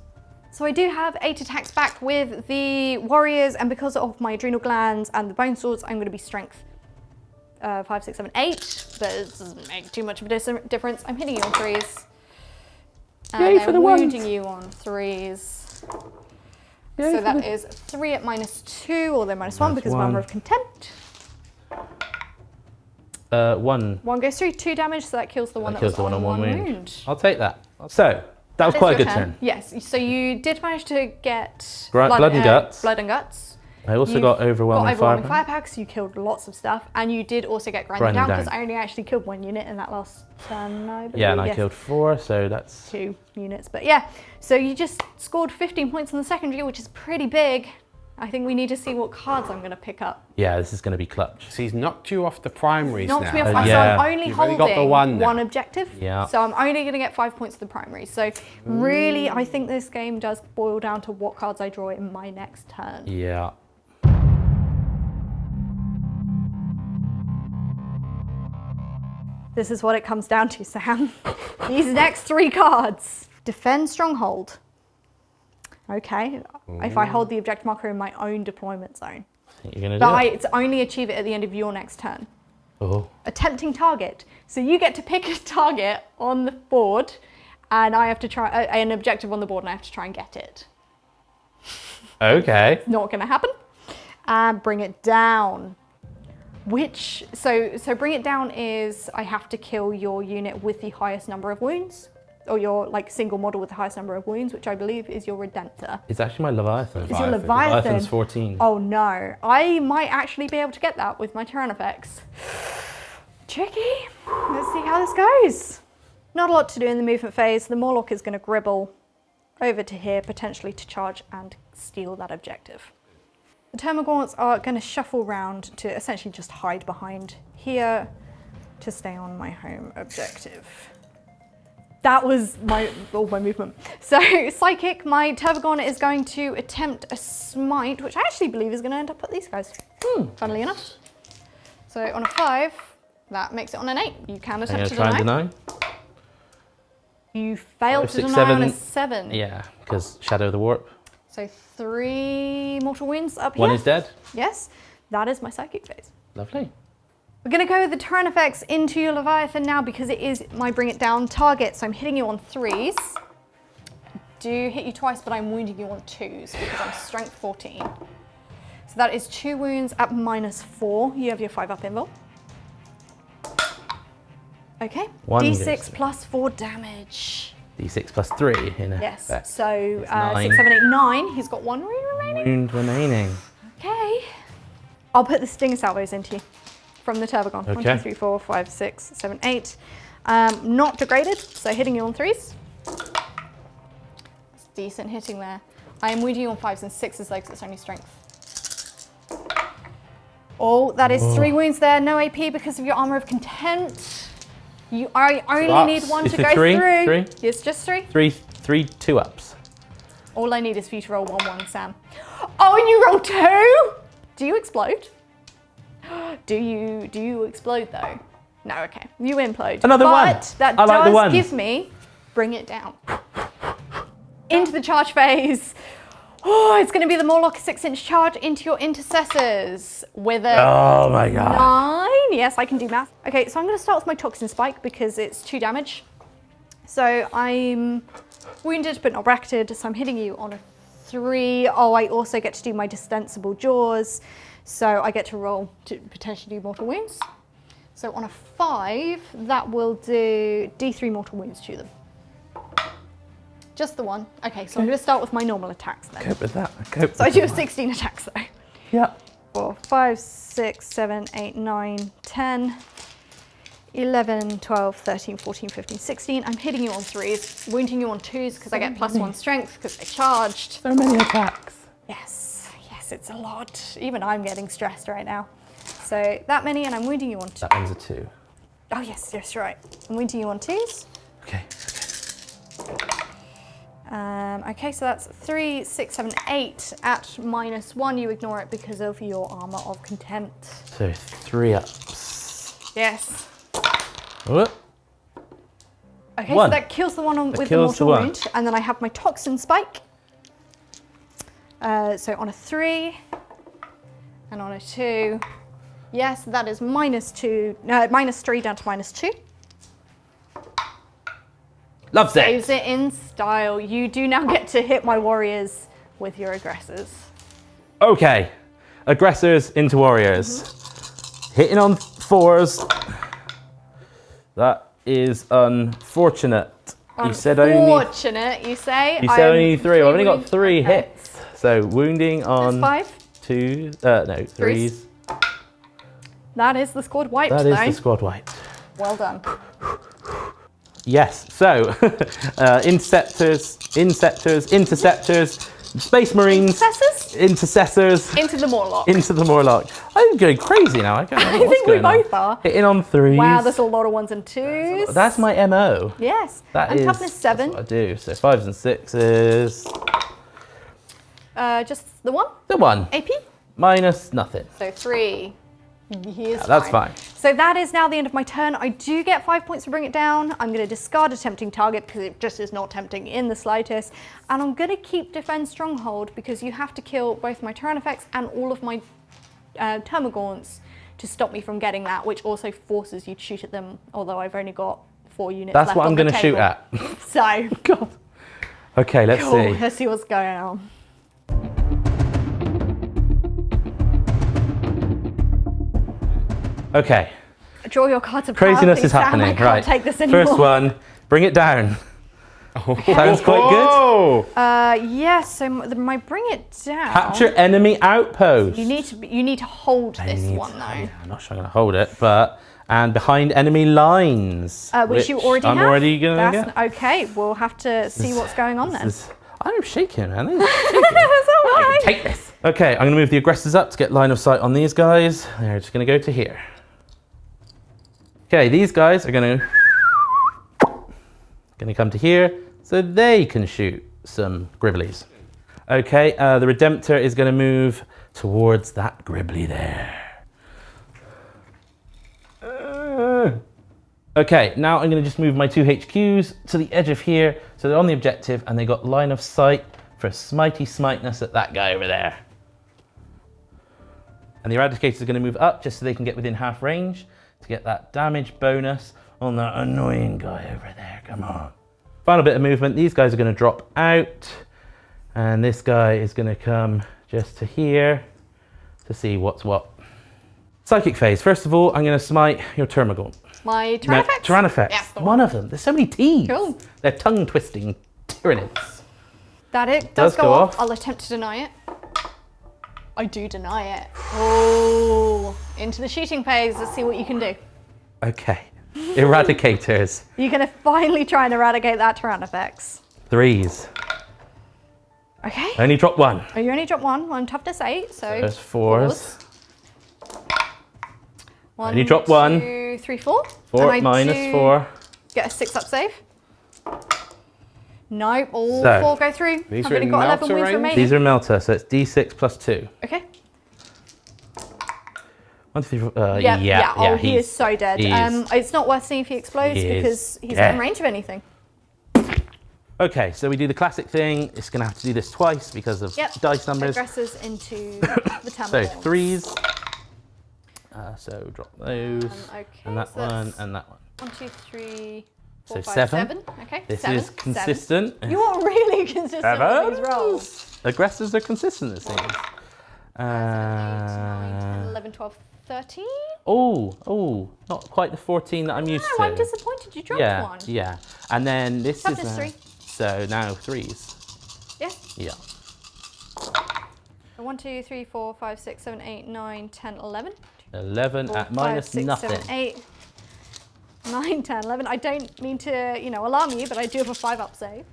So I do have 8 attacks back with the warriors, and because of my adrenal glands and the bone swords, I'm going to be strength 5, 6, 7, 8. But it doesn't make too much of a difference. I'm hitting you on 3s. And Yay then for the wounding ones. you on 3s. Yay So for that the- is 3 at -2, although -1 because of -1. Armor of Contempt. 1. 1 goes through, 2 damage, so that kills the one that kills was the one on 1 wound. wound. I'll take that. So, that was It's quite a your good turn. Yes, so you did manage to get Blood and guts. Blood and guts. I also You've got overwhelming firepower. firepower. So you killed lots of stuff, and you did also get grinding Grinding down down. because I only actually killed 1 unit in that last turn. I believe. Yeah, and I Yes, killed 4, so that's 2 units. But yeah, so you just scored 15 points on the secondary, which is pretty big. I think we need to see what cards I'm going to pick up. yeah. This is going to be clutch. So he's knocked you off the primaries Knocks me now. off, so yeah. I'm only You've only holding got the one now. objective. Yeah. So I'm only going to get 5 points to the primary. So really, I think this game does boil down to what cards I draw in my next turn. Yeah. This is what it comes down to, Sam. These next 3 cards. Defend Stronghold. Okay. If I hold the objective marker in my own deployment zone. I think you're going to But do it. it's only achieve it at the end of your next turn. Oh. Attempting target. So you get to pick a target on the board, and I have to try an objective on the board, and I have to try and get it. Okay. Not going to happen. And bring it down. So bring it down is I have to kill your unit with the highest number of wounds, or your single model with the highest number of wounds, which I believe is your Redemptor. It's actually my Leviathan. Is your Leviathan? Leviathan's 14. Oh no, I might actually be able to get that with my Tyranids. Tricky. Let's see how this goes. Not a lot to do in the movement phase. The Morlock is going to gribble over to here, potentially to charge and steal that objective. The Termagants are going to shuffle round to essentially just hide behind here to stay on my home objective. That was all my movement. So Psychic, my Termagant is going to attempt a smite, which I actually believe is going to end up at these guys, funnily enough. So on a 5, that makes it on an 8. You can I'm going attempt to to try and deny. deny. You failed 5, to 6, deny on a 7. 7. Yeah, because Shadow of the Warp. So 3 mortal wounds up here. 1 is dead. Yes, that is my Psychic phase. Lovely. We're going to go with the turn effects into your Leviathan now because it is my bring it down target. So I'm hitting you on 3s. Do hit you twice, but I'm wounding you on 2s because I'm strength 14. So that is 2 wounds at -4. You have your 5 up invul. Okay. 1 D6 goes. plus 4 damage. D6 plus 3 in Yes. effect. So It's 9. 6, 7, 8, 9. He's got 1 wound remaining. Wound remaining. Okay. I'll put the stinger salvos into you from the Turbogon. Okay. 1, 2, 3, 4, 5, 6, 7, 8. Not degraded, so hitting you on 3s. It's decent hitting there. I am wounding you on 5s and 6s though, because it's only strength. Oh, that is 3 wounds there. No AP because of your armor of contempt. I only need 1 to go through. 3? It's just 3. 3, 2 ups. All I need is for you to roll 1, 1, Sam. Oh, and you roll 2? Do you explode? Do you explode though? No, okay. You implode. Another one. But that I like the does ones. give me, bring it down. Into the charge phase. Oh, it's going to be the Morlock 6-inch charge into your intercessors with a Oh my god. 9. Yes, I can do math. Okay, so I'm going to start with my Toxin Spike because it's 2 damage. So I'm wounded but not bracketed, so I'm hitting you on a 3. Oh, I also get to do my Distensible Jaws, so I get to roll to potentially do mortal wounds. So on a 5, that will do D3 mortal wounds to them. Just the 1. Okay, so I'm going to start with my normal attacks then. Cope with that. So I do have 16 attacks though. Yeah. 4, 5, 6, 7, 8, 9, 10, 11, 12, 13, 14, 15, 16. I'm hitting you on 3s, wounding you on 2s because I get +1 strength because I charged. So many attacks. Yes, it's a lot. Even I'm getting stressed right now. So that many, and I'm wounding you on 2. That one's a 2. Oh yes, right. I'm wounding you on 2s. Okay. Okay, so that's 3, 6, 7, 8 at -1. You ignore it because of your armor of contempt. So 3 ups. Yes. Whoop. Okay, 1. so that kills the one with the kills the mortal one. wound, and then I have my Toxin Spike. So on a 3 and on a 2, yes, that is -3 down to -2. Loves it. Saves it in style. You do now get to hit my warriors with your aggressors. Okay. Aggressors into warriors. Hitting on 4s. That is unfortunate. You said only. Unfortunate, you say? You said only 3. I've only got wounds. 3 Okay. hits. So wounding on That's 5. 2. No, 3s. That is the squad wiped, That though. is the squad wipe. Well done. Yes. So interceptors, Space Marines, intercessors, Into the Morlock. into the Morlock. I'm going crazy now. I don't know I what's think we going on. both are. Hitting on 3s. Wow, there's a lot of 1s and 2s. That's my MO. Yes. That and is toughness 7. That's what I do. So 5s and 6s. Just the 1 The 1 AP. minus nothing. So 3. Here's That's fine. So that is now the end of my turn. I do get 5 points to bring it down. I'm going to discard a tempting target because it just is not tempting in the slightest. And I'm going to keep Defend Stronghold because you have to kill both my Tyrannifex and all of my Termagants to stop me from getting that, which also forces you to shoot at them, although I've only got 4 units That's left what on I'm the going to shoot table. at. So, God. Okay, let's cool. see. Let's see what's going on. Okay. Draw your cards of Craziness power, is please, Sam. happening. I can't Right. take this anymore. First one, bring it down. Sounds quite good. Oh, Yes, so my bring it down. Capture enemy outpost. You need to hold this one though. I'm not sure I'm going to hold it, but and behind enemy lines, Which you already I'm have. already going to That's- get. Okay, we'll have to see what's going on then. I'm shaking, man. This is shaking. That's all right. Take this. Okay, I'm going to move the aggressors up to get line of sight on these guys. They're just going to go to here. Okay, these guys are going to come to here so they can shoot some Gribblies. Okay, the Redemptor is going to move towards that Gribbly there. Okay, now I'm going to just move my 2 HQs to the edge of here so they're on the objective and they got line of sight for smitey smiteness at that guy over there. And the Eradicator is going to move up just so they can get within half range to get that damage bonus on that annoying guy over there. Come on. Final bit of movement. These guys are going to drop out and this guy is going to come just to here to see what's what. Psychic phase. First of all, I'm going to smite your Termagant. My Tyranids. Tyranids. Yes, the one of them. There's so many T's. Cool. They're tongue-twisting Tyranids. That it does go off. I'll attempt to deny it. I do deny it. Oh, into the shooting phase. Let's see what you can do. Okay. Eradicators. You're going to finally try and eradicate that Tyranids. 3s. Okay. Only drop 1. Oh, you only drop 1 on toughness 8, so there's 4s. 1, only drop 1. 2, 3, 4. 4 minus 4. Get a 6 up save. Nope, all So, 4 go through. these I've are only in got 11 melter wounds range? remaining. These are melter, so it's D6 plus 2. Okay. 1, 2, 3, 4. Yeah. Oh, he is so dead. He's, It's not worth seeing if he explodes because he's not in range of anything. Okay, so we do the classic thing. It's going to have to do this twice because of dice numbers. Aggressors into the So terminal. 3s. So drop those. Okay, And that so one and that one. 1, 2, 3, 4, So 5, 7. 7. Okay, This 7. is consistent. You are really consistent with these rolls. Aggressors are consistent, it seems. 9, 11, 12, 13. Oh, not quite the 14 that I'm used to. No, I'm disappointed you dropped one. Yeah. And then this Toughness is 3. So now 3s. Yeah. Yeah. 1, 2, 3, 4, 5, 6, 7, 8, 9, 10, 11. 11 4, at 5, minus 6, nothing. 7, 8, 9, 10, 11. I don't mean to, alarm you, but I do have a 5 up save.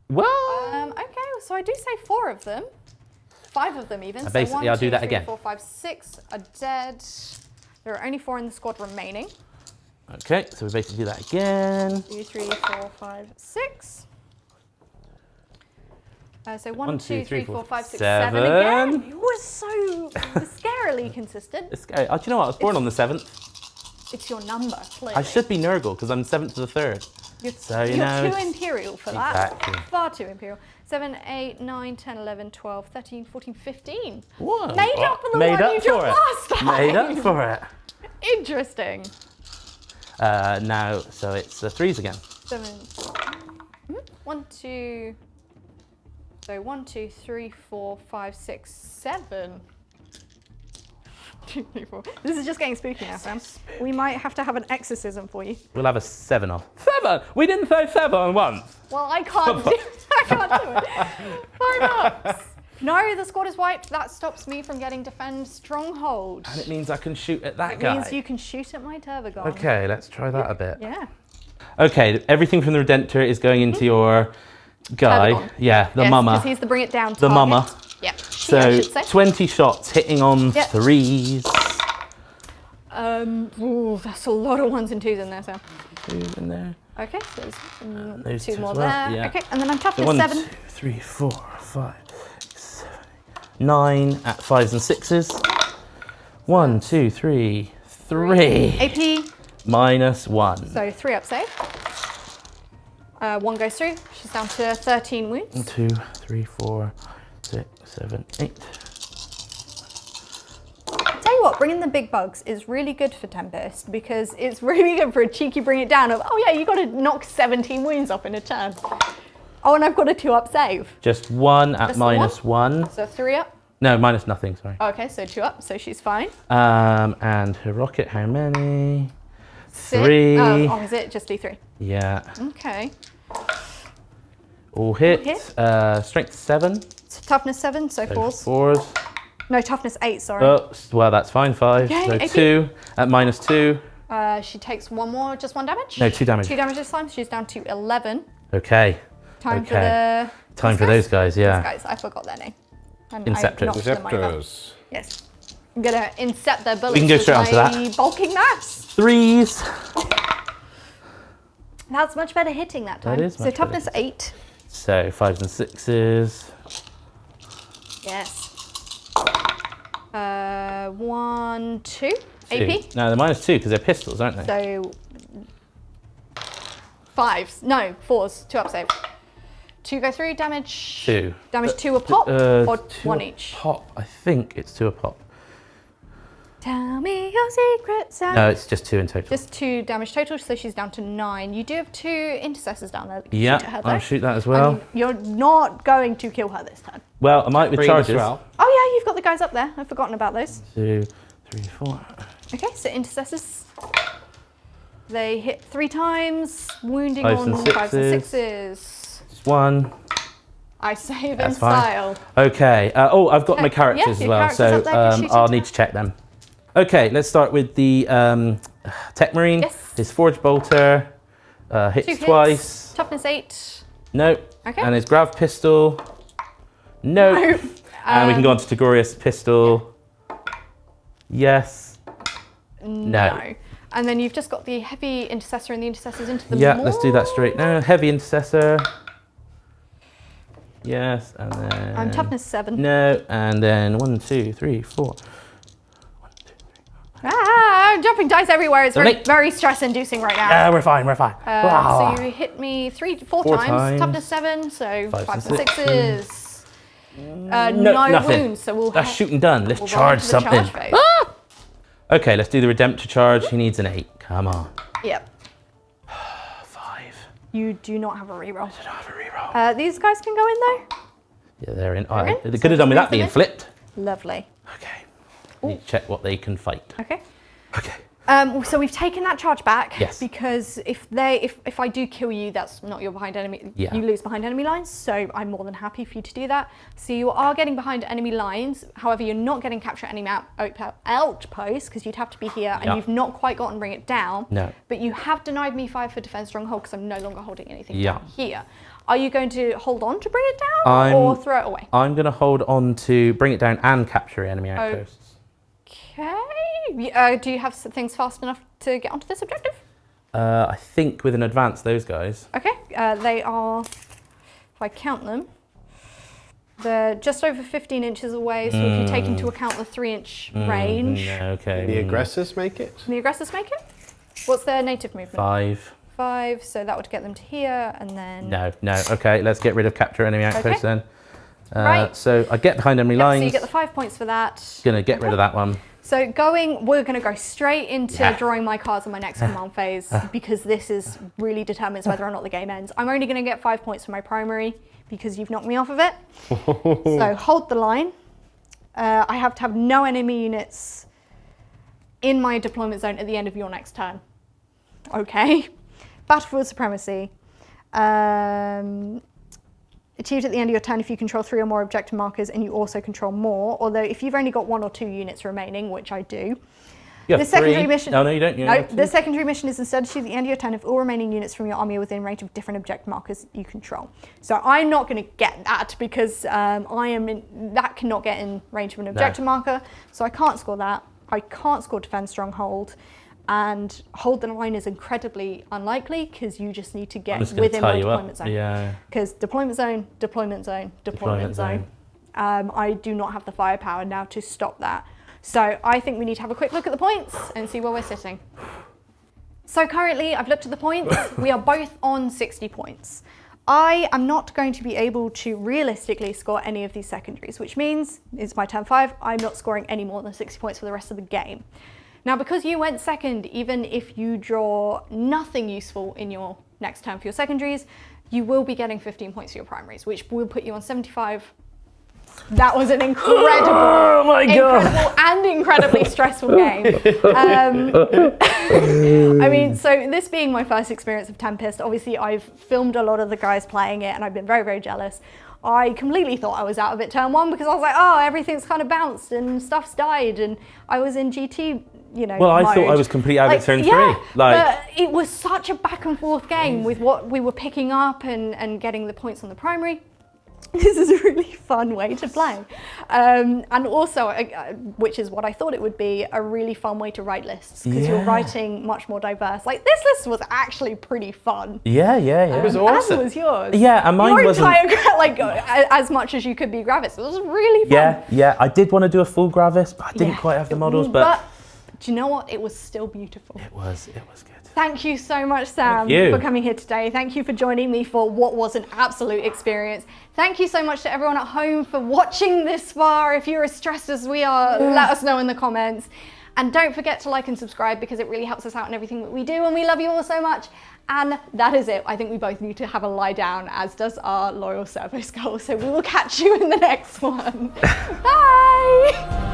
Well, Okay, so I do say 4 of them. 5 of them even. Basically, so 1, I'll do 2, that 3, again. 4, 5, 6 are dead. There are only 4 in the squad remaining. okay, so we basically do that again. 2, 3, 4, 5, 6. So 1, 2, 3, 4, 5, 6, 7 again. You were so scarily consistent. It's scary. Oh, do you know what? I was born on the 7th. It's your number, clearly. I should be Nurgle because I'm 7th to the 3rd. You're too imperial for that. Exactly. Far too imperial. 7, 8, 9, 10, 11, 12, 13, 14, 15. What? Made up for the Made one up you for dropped it. last time. Made up for it. Interesting. Now, so it's 3s again. 7. 1, 2. So 1, 2, 3, 4, 5, 6, 7. 2, 3, 4. This is just getting spooky now, Sam. We might have to have an exorcism for you. We'll have a 7 off. 7! We didn't say 7 once. Well, I can't do it. I can't do it. 5 ups. No, the squad is wiped. That stops me from getting defend stronghold. And it means I can shoot at that It guy. means you can shoot at my Turbogon. Okay, let's try that a bit. Yeah. Okay, everything from the Redemptor is going into your guy. Turbogon. Yeah, the Yes, mama. because he's the bring it down The target. mama. Yep. So I should say. 20 shots hitting on Yep. 3s. Ooh, that's a lot of 1s and 2s in there, Sam. 2 in there. Okay, so Those there's 2 two more as well, there. yeah. Okay, and then I'm So toughness 1, 7. 2, 3, 4, 5, 6, 7, 9 at 5s and 6s. 1, 2, 3, 3. AP, Minus 1. so 3 up save. 1 goes through. She's down to 13 wounds. 2, 3, 4, 6, 7, 8. Tell you what, bringing the big bugs is really good for Tempest because it's really good for a cheeky bring it down of, oh yeah, you got to knock 17 wounds off in a turn. Oh, and I've got a 2 up save. Just 1 at Just the minus 1. So 3 up. No, minus nothing, sorry. Okay, so 2 up, so she's fine. And her rocket, how many? 6. 3. Oh, is it just D3? Yeah. Okay. All hit. hit. Strength 7. So toughness 7, so So 4s. 4s. No, toughness 8, sorry. Oh, well, that's fine. 5. Okay, So AP. 2 at minus 2. She takes 1 more, just 1 damage? No, 2 damage. 2 damage this time, she's down to 11. Okay. Time for Okay. the... Time for those guys, yeah. These guys, I forgot their name. And Inceptors. I knocked them over. Receptors. Yes. I'm gonna incept their bullets can go with straight onto my that. bulking mass. 3s. That's much better hitting that time. That is so much better toughness 8. So 5s and 6s. Yes. 1, 2. 2. AP. No, they're minus 2 because they're pistols, aren't they? So 5s. No, 4s. 2 up save. 2 go through. Damage. 2. Damage 2 a pop or 2 1 a each. Pop. I think it's 2 a pop. Tell me your secrets. No, it's just 2 in total. Just 2 damage total, so she's down to 9. You do have 2 intercessors down there that can Yeah, shoot at her, though. I'll shoot that as well. And you're not going to kill her this turn. Well, I might with Breathe as charges. well. Oh yeah, you've got the guys up there. I've forgotten about those. 2, 3, 4. Okay, so intercessors. They hit 3 times, wounding Fives on and 5s and sixes. 6s. Just 1. I save in That's fine. style. Okay. Oh, I've got my characters as your well, character's so up there, can shoot I'll into need that. to check them. Okay, let's start with the Tech Marine. Yes. His Forge Bolter hits 2 hits, twice. toughness 8. No. Okay. And his Grav Pistol. No. And we can go on to Tagorius Pistol. Yes. No. And then you've just got the Heavy Intercessor and the Intercessors into the Yeah, maul. let's do that straight now. Heavy Intercessor. Yes, and then... I'm toughness 7. No, and then 1, 2, 3, 4. 1, 2, 3. I'm jumping dice everywhere. It's very, Late. very stress-inducing right now. We're fine, we're fine. So you hit me 4 times. times. Toughness 7, so 5s 5s and and 6s. No, no nothing. wounds, so we'll That's shooting done. Let's we'll go charge on to the something. charge phase. Okay, let's do the Redemptor charge. He needs an 8. Come on. Yep. 5. You do not have a reroll. I don't have a reroll. These guys can go in though. Yeah, they're in. They're in? They could have done with that So being it's flipped. Lovely. Okay. Need to check what they can fight. Okay. Okay. So we've taken that charge back. Yes. Because if I do kill you, that's not your behind enemy. Yeah. You lose behind enemy lines. So I'm more than happy for you to do that. So you are getting behind enemy lines. However, you're not getting capture enemy outpost because you'd have to be here, and you've not quite gotten bring it down. No. But you have denied me 5 for defense stronghold because I'm no longer holding anything Yeah. down here. Are you going to hold on to bring it down or throw it away? I'm going to hold on to bring it down and capture enemy outposts. Okay. Do you have things fast enough to get onto this objective? I think with an advance, those guys. Okay. They are, if I count them, they're just over 15 inches away. So if you take into account the 3-inch range, Okay. The aggressors make it? the aggressors make it. What's their native movement? 5. 5. So that would get them to here, and then. No. Okay, let's get rid of capture enemy outposts then. Right. So I get behind enemy Yep, lines. so you get the 5 points for that. Gonna get rid of that one. So we're going to go straight into drawing my cards in my next command phase because this is really determines whether or not the game ends. I'm only going to get 5 points for my primary because you've knocked me off of it. So hold the line. I have to have no enemy units in my deployment zone at the end of your next turn. Okay. Battlefield Supremacy. Achieved at the end of your turn if you control 3 or more objective markers and you also control more, although if you've only got 1 or 2 units remaining, which I do. You have The secondary 3. mission. No, you don't. You No, have 2. the secondary mission is instead achieved at the end of your turn if all remaining units from your army are within range of different objective markers you control. So I'm not going to get that because that cannot get in range of an objective marker, so I can't score that. I can't score defense stronghold. And hold the line is incredibly unlikely because you just need to get within my deployment zone. Yeah. Because deployment zone, deployment zone, deployment zone. I do not have the firepower now to stop that. So I think we need to have a quick look at the points and see where we're sitting. So currently I've looked at the points. We are both on 60 points. I am not going to be able to realistically score any of these secondaries, which means it's my turn 5. I'm not scoring any more than 60 points for the rest of the game. Now, because you went second, even if you draw nothing useful in your next turn for your secondaries, you will be getting 15 points for your primaries, which will put you on 75. That was an incredible, and incredibly stressful game. I mean, so this being my first experience of Tempest, obviously I've filmed a lot of the guys playing it and I've been very, very jealous. I completely thought I was out of it turn 1 because I was like, oh, everything's kind of bounced and stuff's died, and I was in GT, Well, I thought I was completely out of it turn 3. But it was such a back and forth game with what we were picking up and getting the points on the primary. This is a really fun way to play. And also, which is what I thought it would be, a really fun way to write lists because you're writing much more diverse. Like this list was actually pretty fun. Yeah. It was awesome. As was yours. Yeah, and mine wasn't... as much as you could be Gravis. It was really fun. Yeah. I did want to do a full Gravis, but I didn't quite have the models. But do you know what? It was still beautiful. It was good. Thank you so much, Sam, for coming here today. Thank you for joining me for what was an absolute experience. Thank you so much to everyone at home for watching this far. If you're as stressed as we are, let us know in the comments. And don't forget to like and subscribe because it really helps us out in everything that we do, and we love you all so much. And that is it. I think we both need to have a lie down, as does our loyal servo skull. So we will catch you in the next one. Bye!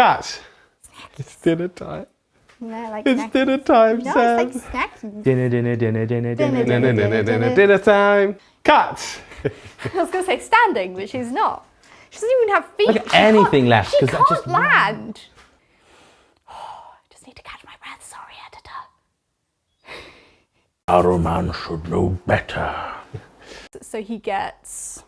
cut. It's dinner time. No, like It's snack. dinner time, No, Sam. it's like snacking. Dinner, dinner, dinner, dinner, dinner, dinner. Dinner time. Cut. I was going to say standing, but she's not. She doesn't even have feet. Look at She can't- anything left, She 'cause that can't just- land. I just need to catch my breath. Sorry, editor. Our man should know better. So he gets